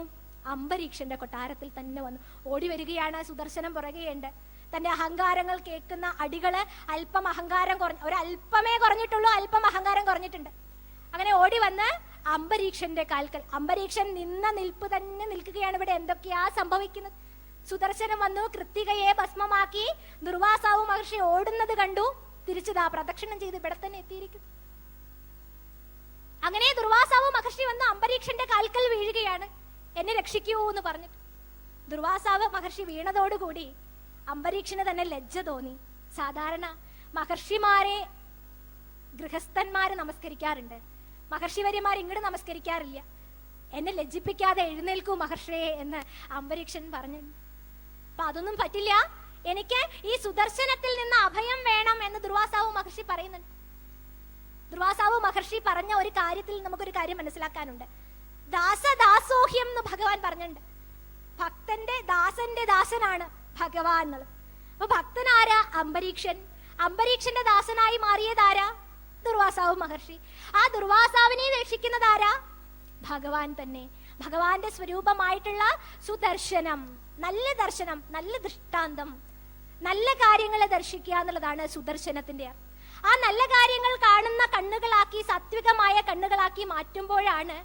അംബരീക്ഷന്റെ കൊട്ടാരത്തിൽ തന്നെ വന്നു. ഓടി വരികയാണ്. സുദർശനം പുറകെയുണ്ട്. തന്റെ അഹങ്കാരങ്ങൾ കേൾക്കുന്ന അടികള് അല്പം അഹങ്കാരം ഒരല്പമേ കുറഞ്ഞിട്ടുള്ളൂ, അല്പം അഹങ്കാരം കുറഞ്ഞിട്ടുണ്ട്. അങ്ങനെ ഓടി വന്ന് അംബരീക്ഷന്റെ കാൽക്കൽ, അംബരീക്ഷൻ നിന്ന നിൽപ്പ് തന്നെ നിൽക്കുകയാണ്. ഇവിടെ എന്തൊക്കെയാ സംഭവിക്കുന്നത്? സുദർശനം വന്നു, കൃത്തികയെ ഭസ്മമാക്കി. ദുർവാസാവ് മഹർഷി ഓടുന്നത് കണ്ടു. തിരിച്ചതാ പ്രദക്ഷിണം ചെയ്ത് ഇവിടെ തന്നെ എത്തിയിരിക്കുന്നു. അങ്ങനെ ദുർവാസാവ് മഹർഷി വന്ന് അംബരീക്ഷന്റെ കാൽക്കൽ വീഴുകയാണ്. എന്നെ രക്ഷിക്കൂ എന്ന് പറഞ്ഞിട്ട്. ദുർവാസാവ് മഹർഷി വീണതോടുകൂടി അംബരീക്ഷന് തന്നെ ലജ്ജ തോന്നി. സാധാരണ മഹർഷിമാരെ ഗൃഹസ്ഥന്മാര് നമസ്കരിക്കാറുണ്ട്, മഹർഷിവര്യമാർ ഇങ്ങോട്ട് നമസ്കരിക്കാറില്ല. എന്നെ ലജ്ജിപ്പിക്കാതെ എഴുന്നേൽക്കൂ മഹർഷിയെ എന്ന് അംബരീക്ഷൻ പറഞ്ഞു. അപ്പൊ അതൊന്നും പറ്റില്ല, എനിക്ക് ഈ സുദർശനത്തിൽ നിന്ന് അഭയം വേണം എന്ന് ദുർവാസാവ് മഹർഷി പറയുന്നുണ്ട്. ദുർവാസാവ് മഹർഷി പറഞ്ഞ ഒരു കാര്യത്തിൽ നമുക്കൊരു കാര്യം മനസ്സിലാക്കാനുണ്ട്. ദാസദാസോഹ്യം എന്ന് ഭഗവാൻ പറഞ്ഞിട്ടുണ്ട്. ഭക്തന്റെ ദാസന്റെ ദാസനാണ് ഭഗവാൻ എന്നുള്ളത്. അപ്പൊ ഭക്തനാരാ? അംബരീക്ഷൻ. അംബരീക്ഷന്റെ ദാസനായി മാറിയതാരാ? ദുർവാസാവ് മഹർഷി. ആ ദുർവാസാവിനെ രക്ഷിക്കുന്നതാരാ? ഭഗവാൻ തന്നെ. ഭഗവാന്റെ സ്വരൂപമായിട്ടുള്ള സുദർശനം, നല്ല ദർശനം, നല്ല ദൃഷ്ടാന്തം, നല്ല കാര്യങ്ങളെ ദർശിക്കുക എന്നുള്ളതാണ് സുദർശനത്തിന്റെ. ആ നല്ല കാര്യങ്ങൾ കാണുന്ന കണ്ണുകളാക്കി, സാത്വികമായ കണ്ണുകളാക്കി മാറ്റുമ്പോഴാണ്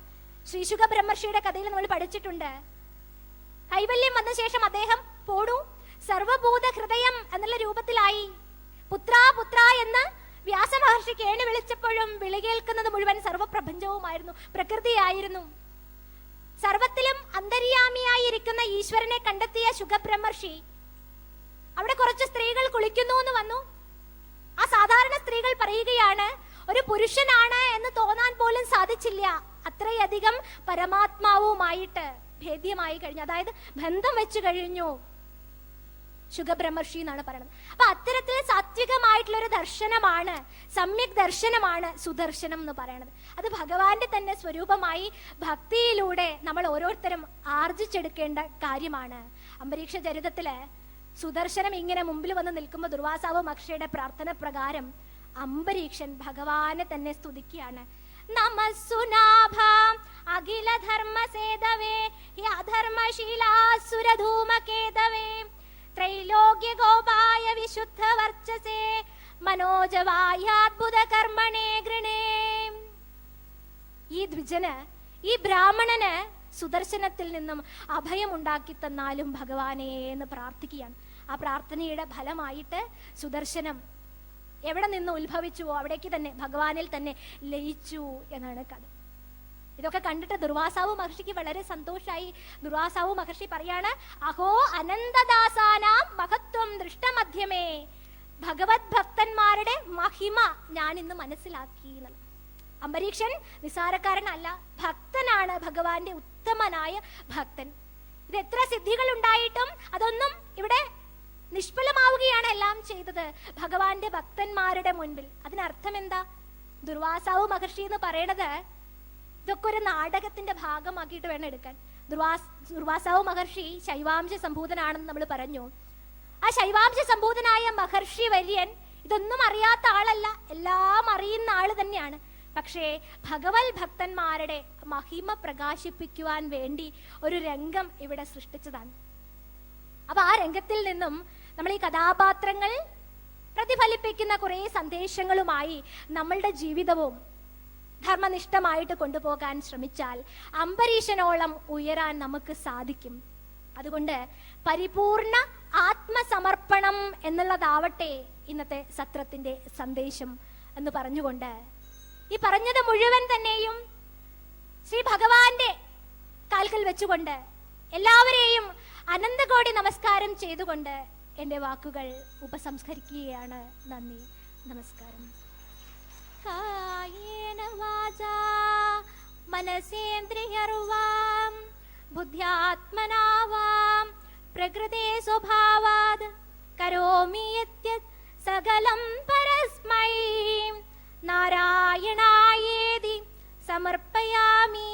ശ്രീശുക ബ്രഹ്മർഷിയുടെ കഥയിൽ നമ്മൾ പഠിച്ചിട്ടുണ്ട്. കൈവല്യം വന്ന ശേഷം അദ്ദേഹം പോടൂ സർവഭൂത ഹൃദയം എന്നുള്ള രൂപത്തിലായി. പുത്രാ പുത്ര എന്ന് വ്യാസമഹർഷി കേണി വിളിച്ചപ്പോഴും വിളി കേൾക്കുന്നത് മുഴുവൻ സർവപ്രപഞ്ചവുമായിരുന്നു, പ്രകൃതിയായിരുന്നു. സർവത്തിലും അന്തര്യാമിയായിരിക്കുന്ന ഈശ്വരനെ കണ്ടെത്തിയ ശുഗബ്രഹ്മർഷി അവിടെ കുറച്ച് സ്ത്രീകൾ കുളിക്കുന്നു എന്ന് വന്നു. ആ സാധാരണ സ്ത്രീകൾ പറയുകയാണ്, ഒരു പുരുഷനാണ് എന്ന് തോന്നാൻ പോലും സാധിച്ചില്ല, അത്രയധികം പരമാത്മാവുമായിട്ട് ഭേദ്യമായി കഴിഞ്ഞു, അതായത് ബന്ധം വെച്ചു കഴിഞ്ഞു ശുഗബ്രഹ്മർഷി എന്നാണ് പറയുന്നത്. അപ്പൊ അത്തരത്തിൽ സാത്വികമായിട്ടുള്ള ഒരു ദർശനമാണ്, സമ്യക് ദർശനമാണ് സുദർശനം എന്ന് പറയുന്നത്. അത് ഭഗവാന്റെ തന്നെ സ്വരൂപമായി ഭക്തിയിലൂടെ നമ്മൾ ഓരോരുത്തരും ആർജിച്ചെടുക്കേണ്ട കാര്യമാണ്. അംബരീക്ഷ ചരിതത്തില് സുദർശനം ഇങ്ങനെ മുമ്പിൽ വന്ന് നിൽക്കുമ്പോൾ ദുർവാസാവ് മഹർഷിയുടെ പ്രാർത്ഥന പ്രകാരം അംബരീക്ഷൻ ഭഗവാനെ തന്നെ സ്തുതിക്കുകയാണ്. നമസ്സുനാഭാം അഖില ധർമ്മസേതവേ അധർമ്മശീലാസുരധൂമകേതവേ ത്രൈലോക്യ ഗോപായ വിശുദ്ധ വർച്ചസേ മനോജവായാത്ഭുത കർമ്മണേ ഗൃണേ. ഈ ദ്വിജന്, ഈ ബ്രാഹ്മണന് സുദർശനത്തിൽ നിന്നും അഭയമുണ്ടാക്കി തന്നാലും ഭഗവാനേ എന്ന് പ്രാർത്ഥിക്കുകയാണ്. ആ പ്രാർത്ഥനയുടെ ഫലമായിട്ട് സുദർശനം എവിടെ നിന്ന് ഉത്ഭവിച്ചുവോ അവിടേക്ക് തന്നെ ഭഗവാനിൽ തന്നെ ലയിച്ചു എന്നാണ് കഥ. ഇതൊക്കെ കണ്ടിട്ട് ദുർവാസാവ് മഹർഷിക്ക് വളരെ സന്തോഷായി. ദുർവാസാവ് മഹർഷി പറയാണ്, അഹോ അനന്തദാസാനാം മഹത്വം ദൃഷ്ടമധ്യമേ. ഭഗവത് ഭക്തന്മാരുടെ മഹിമ ഞാൻ ഇന്ന് മനസ്സിലാക്കി. അംബരീക്ഷൻ നിസാരക്കാരനല്ല, ഭക്തനാണ്, ഭഗവാന്റെ ഉത്തമനായ ഭക്തൻ. ഇത് എത്ര സിദ്ധികൾ ഉണ്ടായിട്ടും അതൊന്നും ഇവിടെ നിഷ്ഫലമാവുകയാണ് എല്ലാം ചെയ്തത് ഭഗവാന്റെ ഭക്തന്മാരുടെ മുൻപിൽ. അതിനർത്ഥം എന്താ? ദുർവാസാവ് മഹർഷി എന്ന് പറയണത് ഇതൊക്കെ ഒരു നാടകത്തിന്റെ ഭാഗമാക്കിയിട്ട് വേണം എടുക്കാൻ. ദുർവാസാവ് മഹർഷി ശൈവാംശ സംഭൂതനാണെന്ന് നമ്മൾ പറഞ്ഞു. ആ ശൈവാംശ സംഭൂതനായ മഹർഷി വര്യൻ ഇതൊന്നും അറിയാത്ത ആളല്ല, എല്ലാം അറിയുന്ന ആള് തന്നെയാണ്. പക്ഷേ ഭഗവത് ഭക്തന്മാരുടെ മഹിമ പ്രകാശിപ്പിക്കുവാൻ വേണ്ടി ഒരു രംഗം ഇവിടെ സൃഷ്ടിച്ചതാണ്. അപ്പൊ ആ രംഗത്തിൽ നിന്നും നമ്മൾ ഈ കഥാപാത്രങ്ങൾ പ്രതിഫലിപ്പിക്കുന്ന കുറെ സന്ദേശങ്ങളുമായി നമ്മളുടെ ജീവിതവും ധർമ്മനിഷ്ഠമായിട്ട് കൊണ്ടുപോകാൻ ശ്രമിച്ചാൽ അംബരീഷനോളം ഉയരാൻ നമുക്ക് സാധിക്കും. അതുകൊണ്ട് പരിപൂർണ ആത്മസമർപ്പണം എന്നുള്ളതാവട്ടെ ഇന്നത്തെ സത്രത്തിന്റെ സന്ദേശം എന്ന് പറഞ്ഞുകൊണ്ട് ഈ പറഞ്ഞത് മുഴുവൻ തന്നെയും ശ്രീ ഭഗവാന്റെ കാൽക്കൽ വെച്ചുകൊണ്ട് എല്ലാവരെയും അനന്തകോടി നമസ്കാരം ചെയ്തുകൊണ്ട് എന്റെ വാക്കുകൾ ഉപസംസ്കരിക്കുകയാണ്. നന്ദി, നമസ്കാരം. കായേന വാചാ മനസേന്ദ്രിയർവാം ബുദ്ധ്യാത്മനാ വാം പ്രകൃതേ സ്വഭാവാത് കരോമി യദ്യത് സകലം പരസ്മൈ നാരായണായേതി സമർപ്പയാമി.